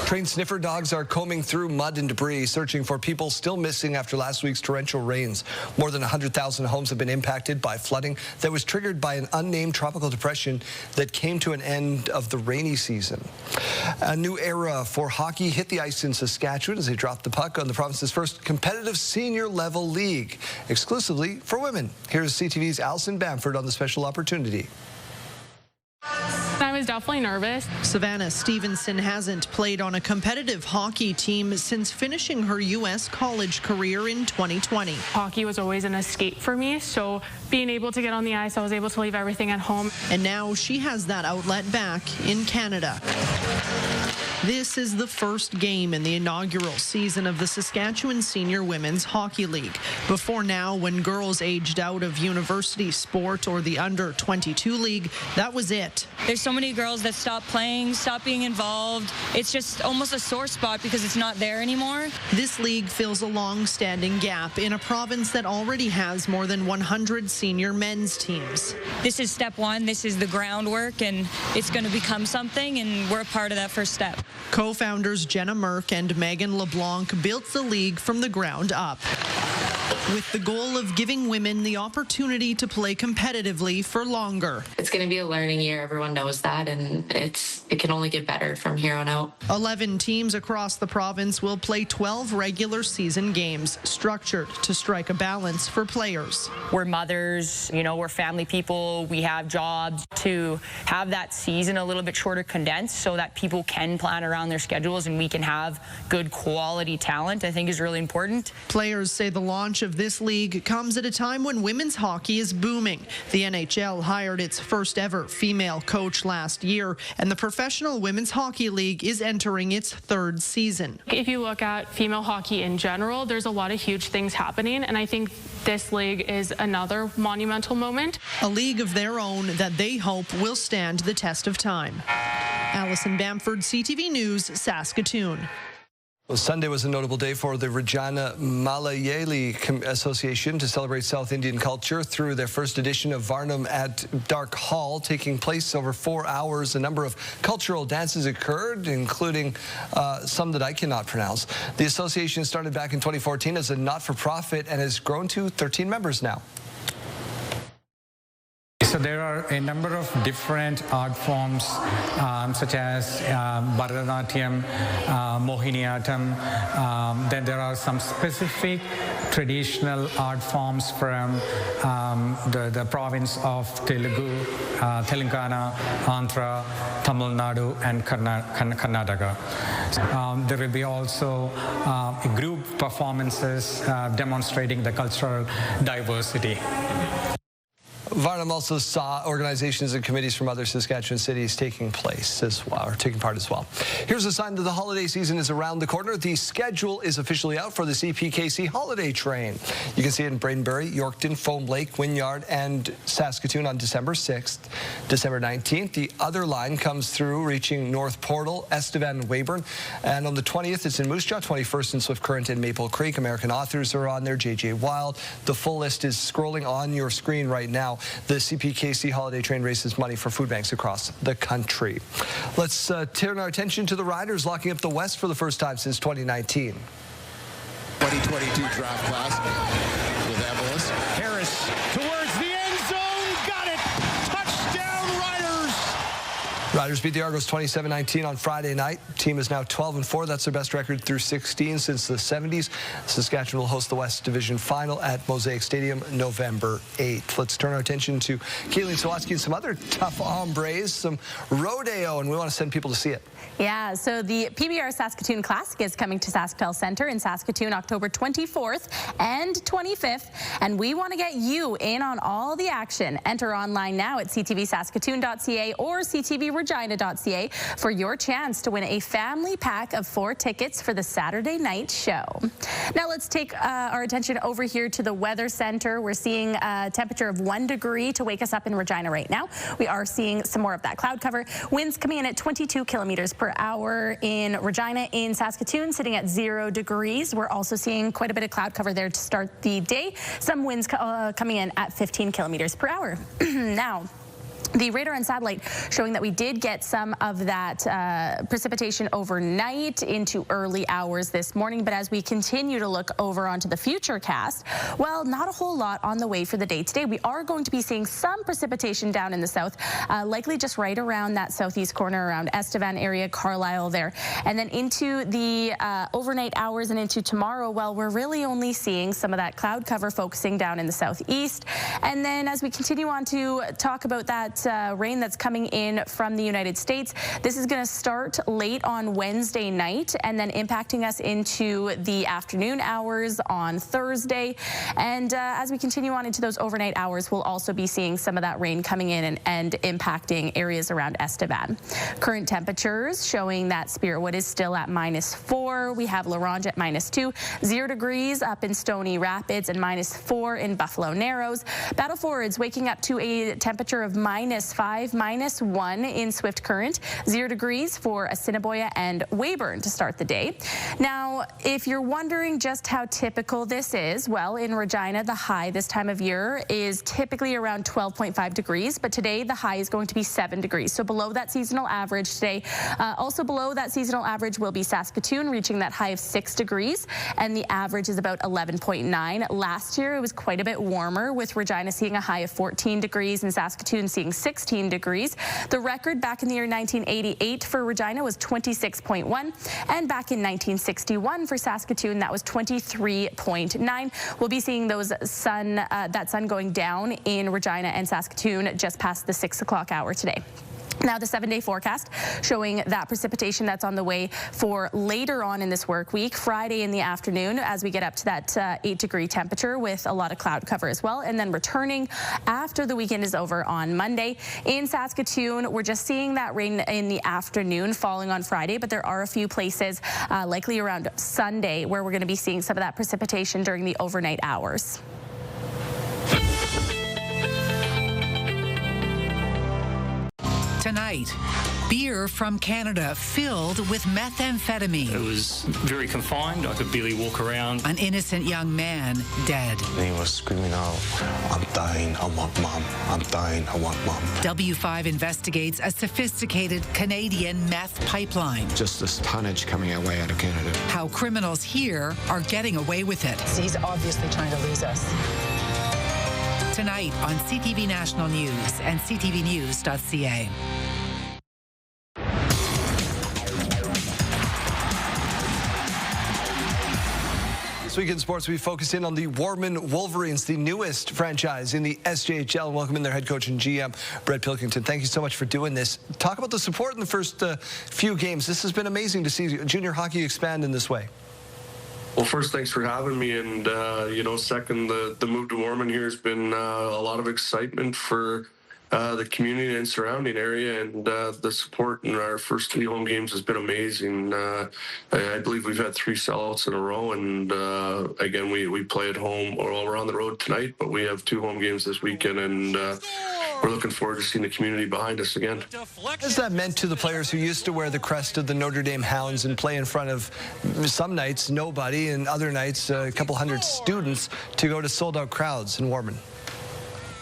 Trained sniffer dogs are combing through mud and debris, searching for people still missing after last week's torrential rains. More than 100,000 homes have been impacted by flooding that was triggered by an unnamed tropical depression that came to an end of the rainy season. A new era for hockey hit the ice in Saskatchewan as they dropped the puck on the province's first competitive senior-level league, exclusively for women. Here's CTV's Alison Bamford on the special opportunity. was definitely nervous. Savannah Stevenson hasn't played on a competitive hockey team since finishing her U.S. college career in 2020. Hockey was always an escape for me, so being able to get on the ice, I was able to leave everything at home. And now she has that outlet back in Canada. This is the first game in the inaugural season of the Saskatchewan Senior Women's Hockey League. Before now, when girls aged out of university sport or the under-22 league, that was it. There's so many girls that stop playing, stop being involved. It's just almost a sore spot because it's not there anymore. This league fills a long-standing gap in a province that already has more than 100 senior men's teams. This is step one. This is the groundwork, and it's going to become something, and we're a part of that first step. Co-founders Jenna Merck and Megan LeBlanc built the league from the ground up, with the goal of giving women the opportunity to play competitively for longer. It's going to be a learning year. Everyone knows that, and it can only get better from here on out. 11 teams across the province will play 12 regular season games, structured to strike a balance for players. We're mothers, we're family people. We have jobs. To have that season a little bit shorter condensed so that people can plan around their schedules and we can have good quality talent, I think is really important. Players say the launch of this league comes at a time when women's hockey is booming. The NHL hired its first ever female coach last year, and the Professional Women's Hockey League is entering its third season. If you look at female hockey in general, there's a lot of huge things happening, and I think this league is another monumental moment. A league of their own that they hope will stand the test of time. Allison Bamford, CTV News, Saskatoon. Well, Sunday was a notable day for the Regina Malayali Association to celebrate South Indian culture through their first edition of Varnam at Dark Hall, taking place over 4 hours. A number of cultural dances occurred, including some that I cannot pronounce. The association started back in 2014 as a not-for-profit and has grown to 13 members now. So there are a number of different art forms, such as Bharatanatyam, Mohiniyattam. Then there are some specific traditional art forms from the province of Telugu, Telangana, Andhra, Tamil Nadu, and Karnataka. There will be also group performances demonstrating the cultural diversity. Varnam also saw organizations and committees from other Saskatchewan cities taking part as well. Here's a sign that the holiday season is around the corner. The schedule is officially out for the CPKC holiday train. You can see it in Brainbury, Yorkton, Foam Lake, Wynyard, and Saskatoon on December 6th. December 19th, the other line comes through, reaching North Portal, Estevan, and Weyburn. And on the 20th, it's in Moose Jaw, 21st in Swift Current and Maple Creek. American authors are on there, J.J. Wild. The full list is scrolling on your screen right now. The CPKC holiday train raises money for food banks across the country. Let's turn our attention to the Riders locking up the West for the first time since 2019. 2022 draft class with Evelyn. Harris towards the end zone. Got it. Touchdown, Riders. Riders beat the Argos 27-19 on Friday night. Team is now 12-4. That's their best record through 16 since the 70s. Saskatchewan will host the West Division Final at Mosaic Stadium November 8th. Let's turn our attention to Keelan Sawatsky and some other tough hombres, some rodeo, and we want to send people to see it. Yeah, so the PBR Saskatoon Classic is coming to SaskTel Center in Saskatoon October 24th and 25th, and we want to get you in on all the action. Enter online now at ctvsaskatoon.ca or ctvregina.ca for your chance to win a family pack of 4 tickets for the Saturday night show. Now let's take our attention over here to the Weather Center. We're seeing a temperature of 1 degree to wake us up in Regina right now. We are seeing some more of that cloud cover. Winds coming in at 22 kilometers per hour in Regina. In Saskatoon, sitting at 0 degrees. We're also seeing quite a bit of cloud cover there to start the day. Some winds coming in at 15 kilometers per hour. Now, the radar and satellite showing that we did get some of that precipitation overnight into early hours this morning. But as we continue to look over onto the future cast, well, not a whole lot on the way for the day today. We are going to be seeing some precipitation down in the south, likely just right around that southeast corner around Estevan area, Carlisle there. And then into the overnight hours and into tomorrow, well, we're really only seeing some of that cloud cover focusing down in the southeast. And then as we continue on to talk about that rain that's coming in from the United States. This is going to start late on Wednesday night and then impacting us into the afternoon hours on Thursday. And as we continue on into those overnight hours, we'll also be seeing some of that rain coming in and impacting areas around Estevan. Current temperatures showing that Spiritwood is still at -4. We have La Ronge at -2, 0 degrees up in Stony Rapids, and -4 in Buffalo Narrows. Battle Fords waking up to a temperature of -5, -1 in Swift Current, 0 degrees for Assiniboia and Weyburn to start the day. Now, if you're wondering just how typical this is, well, in Regina, the high this time of year is typically around 12.5 degrees, but today the high is going to be 7 degrees, so below that seasonal average today. Also below that seasonal average will be Saskatoon, reaching that high of 6 degrees, and the average is about 11.9. Last year, it was quite a bit warmer, with Regina seeing a high of 14 degrees and Saskatoon seeing 16 degrees. The record back in the year 1988 for Regina was 26.1, and back in 1961 for Saskatoon, that was 23.9. We'll be seeing those that sun going down in Regina and Saskatoon just past the 6 o'clock hour today. Now, the 7-day forecast showing that precipitation that's on the way for later on in this work week, Friday in the afternoon, as we get up to that 8-degree temperature with a lot of cloud cover as well, and then returning after the weekend is over on Monday. In Saskatoon, we're just seeing that rain in the afternoon falling on Friday, but there are a few places, likely around Sunday, where we're going to be seeing some of that precipitation during the overnight hours. Tonight, beer from Canada filled with methamphetamine. It was very confined. I could barely walk around. An innocent young man dead. He was screaming out, "I'm dying, I want mom. I'm dying, I want mom." W5 investigates a sophisticated Canadian meth pipeline. Just this tonnage coming away out of Canada. How criminals here are getting away with it. He's obviously trying to lose us. Tonight on CTV National News and ctvnews.ca. This week in sports, we focus in on the Warman Wolverines, the newest franchise in the SJHL. Welcome in their head coach and GM, Brett Pilkington. Thank you so much for doing this. Talk about the support in the first few games. This has been amazing to see junior hockey expand in this way. Well, first, thanks for having me. And, second, the move to Warman here has been a lot of excitement for the community and surrounding area, and the support in our first 3 home games has been amazing. I believe we've had 3 sellouts in a row, and again, we play at home, or we're on the road tonight, but we have 2 home games this weekend, and we're looking forward to seeing the community behind us again. What has that meant to the players who used to wear the crest of the Notre Dame Hounds and play in front of some nights nobody, and other nights a couple hundred students, to go to sold-out crowds in Warman?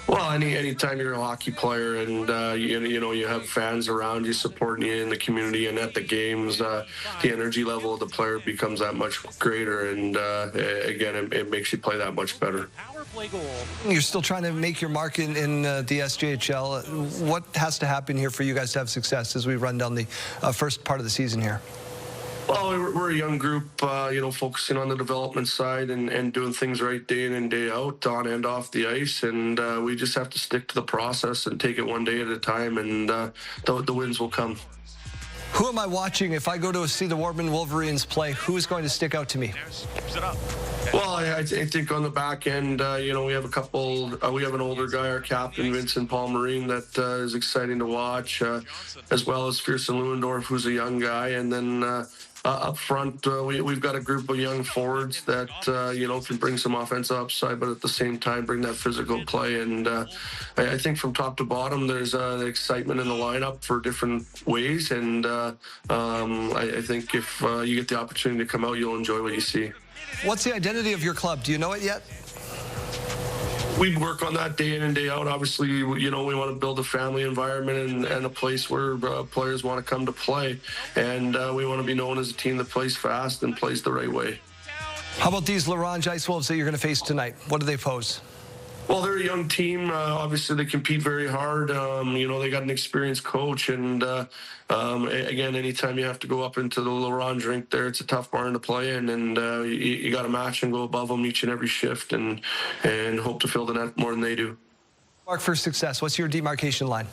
Well, anytime you're a hockey player and you have fans around you supporting you in the community and at the games, the energy level of the player becomes that much greater, and again, it makes you play that much better. You're still trying to make your mark in the SJHL. What has to happen here for you guys to have success as we run down the first part of the season here? Well, we're a young group, focusing on the development side and doing things right day in and day out, on and off the ice, and we just have to stick to the process and take it one day at a time, and the wins will come. Who am I watching? If I go to see the Warman Wolverines play, who is going to stick out to me? Well, I think on the back end, we have a couple. We have an older guy, our captain, Vincent Palmerine, that is exciting to watch, as well as Fierson Lewendorf, who's a young guy, and then up front, we've got a group of young forwards that can bring some offensive upside, but at the same time bring that physical play. And I think from top to bottom, there's excitement in the lineup for different ways. And I think if you get the opportunity to come out, you'll enjoy what you see. What's the identity of your club? Do you know it yet? We work on that day in and day out. Obviously, we want to build a family environment and a place where players want to come to play. And we want to be known as a team that plays fast and plays the right way. How about these La Ronge Ice Wolves that you're going to face tonight? What do they pose? Well, they're a young team. Obviously, they compete very hard. They got an experienced coach. And, again, anytime you have to go up into the La Ronge rink there, it's a tough barn to play in. And you got to match and go above them each and every shift and hope to fill the net more than they do. Mark, for success, what's your demarcation line?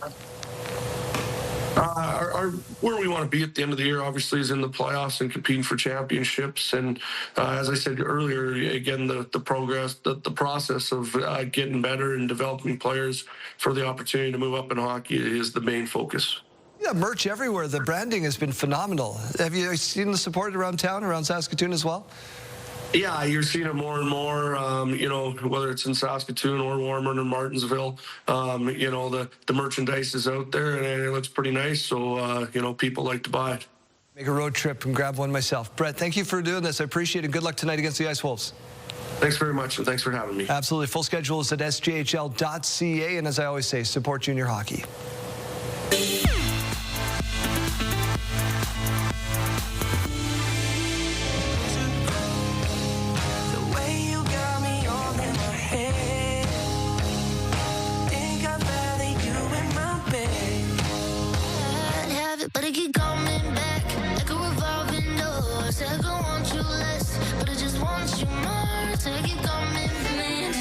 Where we want to be at the end of the year, obviously, is in the playoffs and competing for championships. And as I said earlier, again, the progress, the process of getting better and developing players for the opportunity to move up in hockey is the main focus. Yeah, merch everywhere. The branding has been phenomenal. Have you seen the support around town, around Saskatoon as well? Yeah, you're seeing it more and more, you know, whether it's in Saskatoon or Warman or Martinsville, you know, the merchandise is out there and it looks pretty nice. So, you know, people like to buy it. Make a road trip and grab one myself. Brett, thank you for doing this. I appreciate it. Good luck tonight against the Ice Wolves. Thanks very much, and thanks for having me. Absolutely. Full schedule is at SJHL.ca. And as I always say, support junior hockey. But it keep coming back like a revolving door. Said I want you less, but I just want you more. So it keep coming back.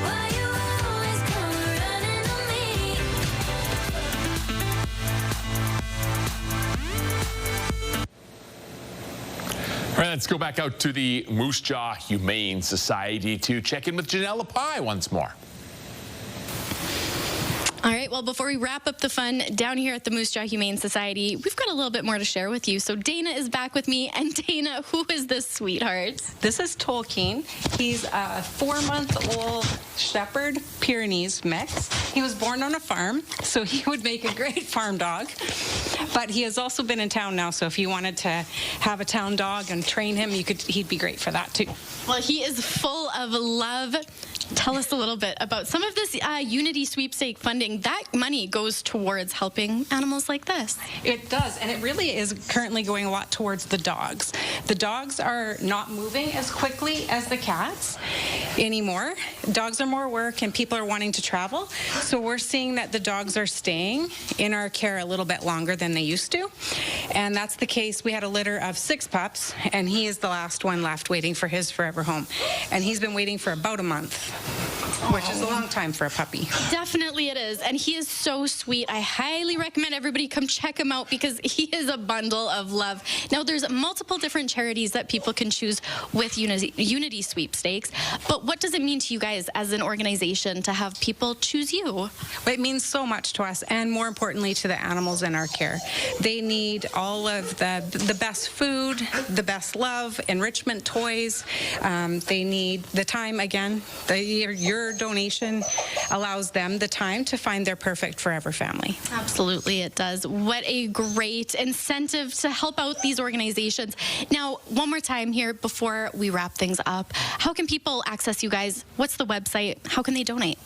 Why you always come running on me? All right, let's go back out to the Moose Jaw Humane Society to check in with Janelle Pye once more. All right, well, before we wrap up the fun down here at the Moose Jaw Humane Society, we've got a little bit more to share with you. So Dana is back with me. And Dana, who is this sweetheart? This is Tolkien. He's a 4-month-old Shepherd Pyrenees mix. He was born on a farm, so he would make a great farm dog. But he has also been in town now, so if you wanted to have a town dog and train him, he'd be great for that too. Well, he is full of love. Tell us a little bit about some of this Unity Sweepstake funding. That money goes towards helping animals like this. It does, and it really is currently going a lot towards the dogs. The dogs are not moving as quickly as the cats anymore. Dogs are more work, and people are wanting to travel. So we're seeing that the dogs are staying in our care a little bit longer than they used to. And that's the case. We had a litter of 6 pups, and he is the last one left waiting for his forever home. And he's been waiting for about a month, which is a long time for a puppy. Definitely it is. And he is so sweet. I highly recommend everybody come check him out because he is a bundle of love. Now, there's multiple different charities that people can choose with Unity Sweepstakes. But what does it mean to you guys as an organization to have people choose you? Well, it means so much to us, and more importantly to the animals in our care. They need all of the best food, the best love, enrichment toys. They need the time, again. Your donation allows them the time to find their perfect forever family. Absolutely, it does. What a great incentive to help out these organizations. Now, one more time here before we wrap things up, how can people access you guys? What's the website? How can they donate?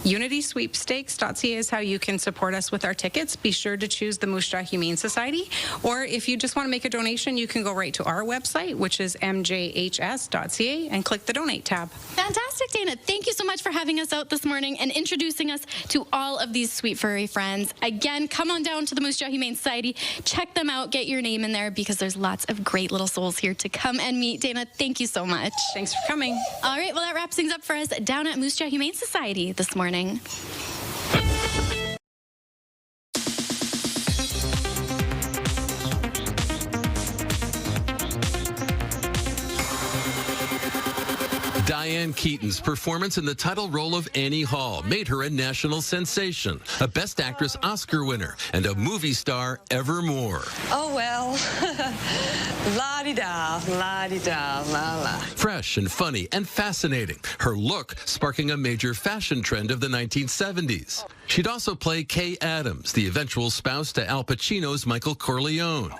UnitySweepstakes.ca is how you can support us with our tickets. Be sure to choose the Moose Jaw Humane Society. Or if you just want to make a donation, you can go right to our website, which is mjhs.ca, and click the donate tab. Fantastic, Dana. Thank you so much for having us out this morning and introducing us to all of these sweet furry friends. Again, come on down to the Moose Jaw Humane Society. Check them out. Get your name in there because there's lots of great little souls here to come and meet. Dana, thank you so much. Thanks for coming. All right, well, that wraps things up for us down at Moose Jaw Humane Society this morning. Diane Keaton's performance in the title role of Annie Hall made her a national sensation, a Best Actress Oscar winner, and a movie star evermore. Oh, well, la-di-da, la-di-da, la-la. Fresh and funny and fascinating, her look sparking a major fashion trend of the 1970s. She'd also play Kay Adams, the eventual spouse to Al Pacino's Michael Corleone.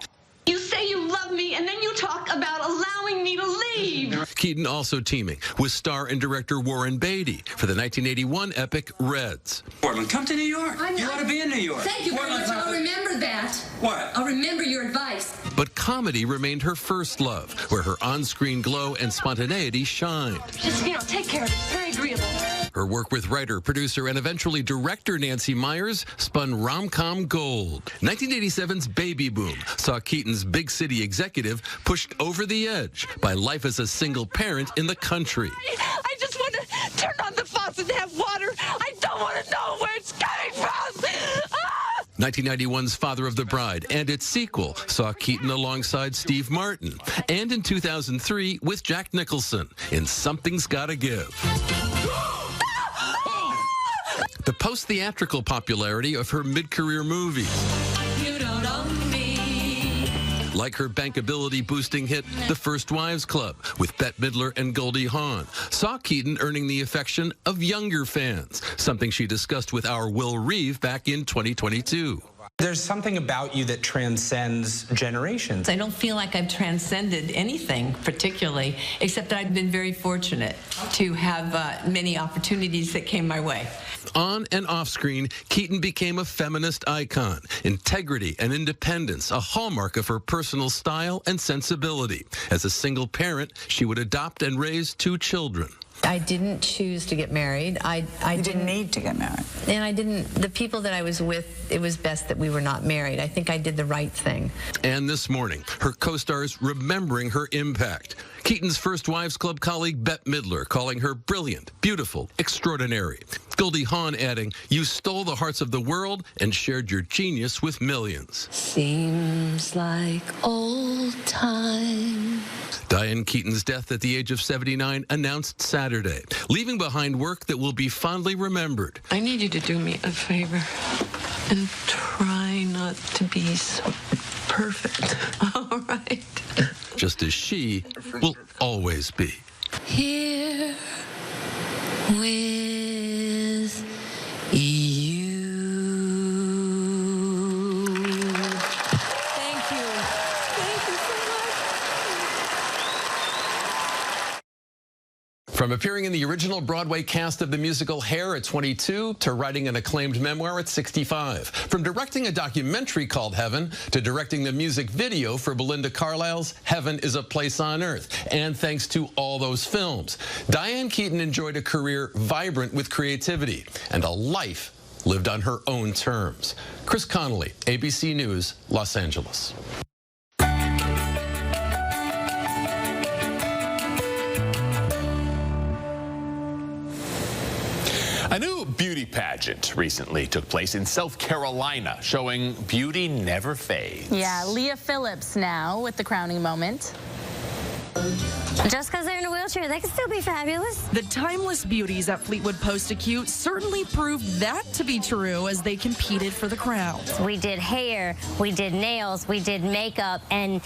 You say you love me, and then you talk about allowing me to leave. Keaton also teaming with star and director Warren Beatty for the 1981 epic Reds. Portland, come to New York. You ought to be in New York. Thank you very much. I'll remember that. What? I'll remember your advice. But comedy remained her first love, where her on-screen glow and spontaneity shined. Just, take care of it. Very agreeable. Her work with writer, producer, and eventually director Nancy Meyers spun rom-com gold. 1987's Baby Boom saw Keaton's big city executive pushed over the edge by life as a single parent in the country. I just want to turn on the faucet to have water. I don't want to know where it's coming from. 1991's Father of the Bride and its sequel saw Keaton alongside Steve Martin. And in 2003 with Jack Nicholson in Something's Gotta Give. The post-theatrical popularity of her mid-career movies. You don't own me. Like her bankability-boosting hit, The First Wives Club, with Bette Midler and Goldie Hawn, saw Keaton earning the affection of younger fans, something she discussed with our Will Reeve back in 2022. There's something about you that transcends generations. I don't feel like I've transcended anything particularly, except that I've been very fortunate to have many opportunities that came my way. On and off screen, Keaton became a feminist icon. Integrity and independence, a hallmark of her personal style and sensibility. As a single parent, she would adopt and raise 2 children. I didn't choose to get married. I didn't need to get married. And the people that I was with, it was best that we were not married. I think I did the right thing. And this morning, her co-stars remembering her impact. Keaton's First Wives Club colleague Bette Midler calling her brilliant, beautiful, extraordinary. Goldie Hawn adding, "You stole the hearts of the world and shared your genius with millions." Seems like old times. Diane Keaton's death at the age of 79 announced Saturday, leaving behind work that will be fondly remembered. I need you to do me a favor and try not to be so perfect. All right. Just as she will always be. Here with you. Thank you. Thank you so much. From appearing in the original Broadway cast of the musical Hair at 22 to writing an acclaimed memoir at 65. From directing a documentary called Heaven to directing the music video for Belinda Carlisle's Heaven is a Place on Earth. And thanks to all those films, Diane Keaton enjoyed a career vibrant with creativity and a life lived on her own terms. Chris Connolly, ABC News, Los Angeles. A new beauty pageant recently took place in South Carolina, showing beauty never fades. Yeah, Leah Phillips now with the crowning moment. Just because they're in a wheelchair, they can still be fabulous. The timeless beauties at Fleetwood Post-Acute certainly proved that to be true as they competed for the crown. We did hair, we did nails, we did makeup, and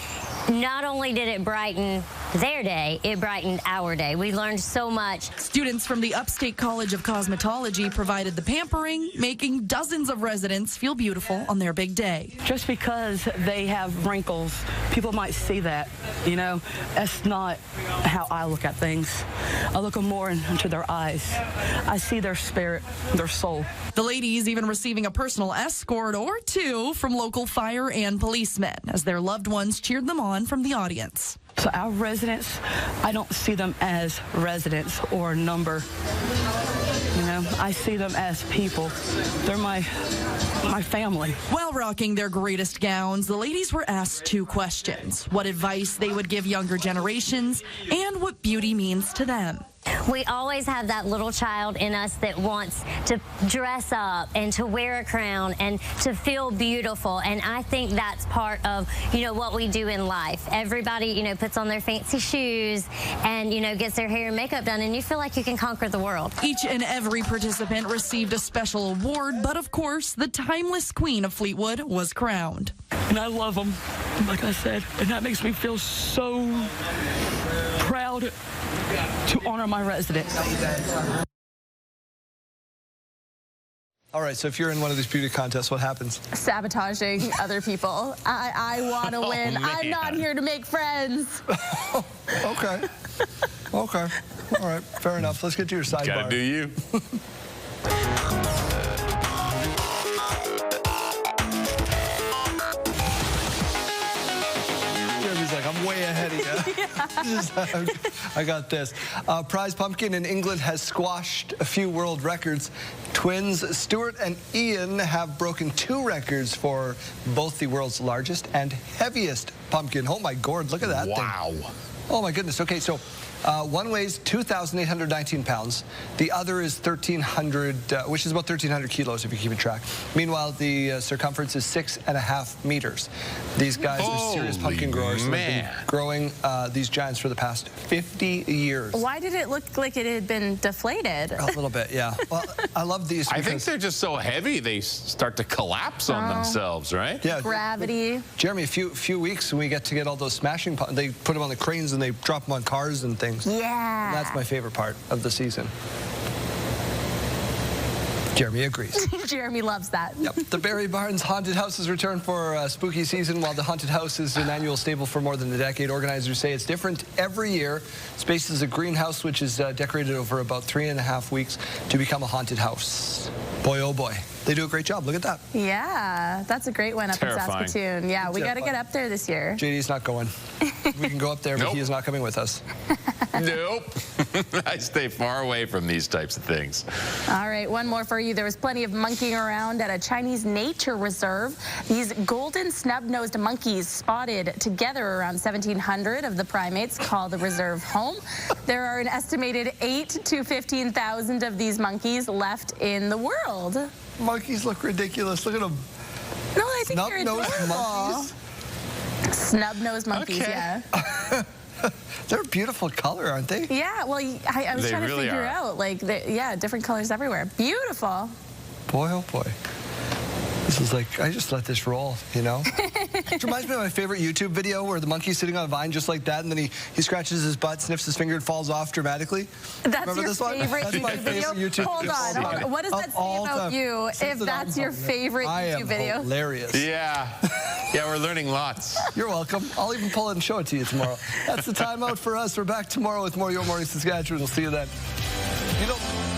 not only did it brighten their day, it brightened our day. We learned so much. Students from the Upstate College of Cosmetology provided the pampering, making dozens of residents feel beautiful on their big day. Just because they have wrinkles, people might see that, you know. That's not how I look at things. I look more into their eyes. I see their spirit, their soul. The ladies even receiving a personal escort or 2 from local fire and policemen as their loved ones cheered them on from the audience. So our residents, I don't see them as residents or a number. You know, I see them as people. They're my family. While rocking their greatest gowns, the ladies were asked 2 questions: what advice they would give younger generations and what beauty means to them. We always have that little child in us that wants to dress up and to wear a crown and to feel beautiful. And I think that's part of, you know, what we do in life. Everybody, you know, puts on their fancy shoes and, you know, gets their hair and makeup done, and you feel like you can conquer the world. Each and every participant received a special award, but of course, the timeless queen of Fleetwood was crowned. And I love them, like I said, and that makes me feel so proud to honor my residents. All right, so if you're in one of these beauty contests, what happens? Sabotaging other people. I want to win. I'm not here to make friends. Okay. Okay. All right, fair enough. Let's get to your sidebar. Gotta do you. He's like, I'm way ahead of you. I got this. Prize Pumpkin in England has squashed a few world records. Twins Stuart and Ian have broken 2 records for both the world's largest and heaviest pumpkin. Oh my God, look at that thing. Wow. Oh my goodness. Okay, so One weighs 2,819 pounds. The other is 1,300, which is about 1,300 kilos if you keep track. Meanwhile, the circumference is 6.5 meters. These guys are serious pumpkin growers. They've been growing these giants for the past 50 years. Why did it look like it had been deflated? A little bit, yeah. Well, I love these. I think they're just so heavy they start to collapse on themselves, right? Yeah. Gravity. Jeremy, a few weeks we get to get all those smashing. They put them on the cranes and they drop them on cars and things. Yeah. And that's my favorite part of the season. Jeremy agrees. Jeremy loves that. Yep. The Barry Barnes Haunted House has returned for spooky season. While the Haunted House is an annual staple for more than a decade, organizers say it's different every year. Space is a greenhouse which is decorated over about 3.5 weeks to become a haunted house. Boy, oh boy. They do a great job. Look at that. Yeah, that's a great one up in Saskatoon. Yeah, we got to get up there this year. JD's not going. We can go up there, but he is not coming with us. Nope. I stay far away from these types of things. All right, one more for you. There was plenty of monkeying around at a Chinese nature reserve. These golden snub-nosed monkeys spotted together around 1,700 of the primates call the reserve home. There are an estimated 8,000 to 15,000 of these monkeys left in the world. Monkeys look ridiculous. Look at them. No, I think they're adorable. Monkeys? Snub-nosed monkeys, yeah. They're a beautiful color, aren't they? Yeah, well, I was trying to figure out, like, yeah, different colors everywhere. Beautiful. Boy, oh boy. This is like, I just let this roll, you know? It reminds me of my favorite YouTube video where the monkey's sitting on a vine just like that, and then he scratches his butt, sniffs his finger, and falls off dramatically. That's Remember your this one? favorite That's my YouTube video? favorite YouTube Hold on. What does that say about you if that's your favorite YouTube video? Hilarious. Yeah. Yeah, we're learning lots. You're welcome. I'll even pull it and show it to you tomorrow. That's the time out for us. We're back tomorrow with more Your Morning Saskatchewan. We'll see you then. You know.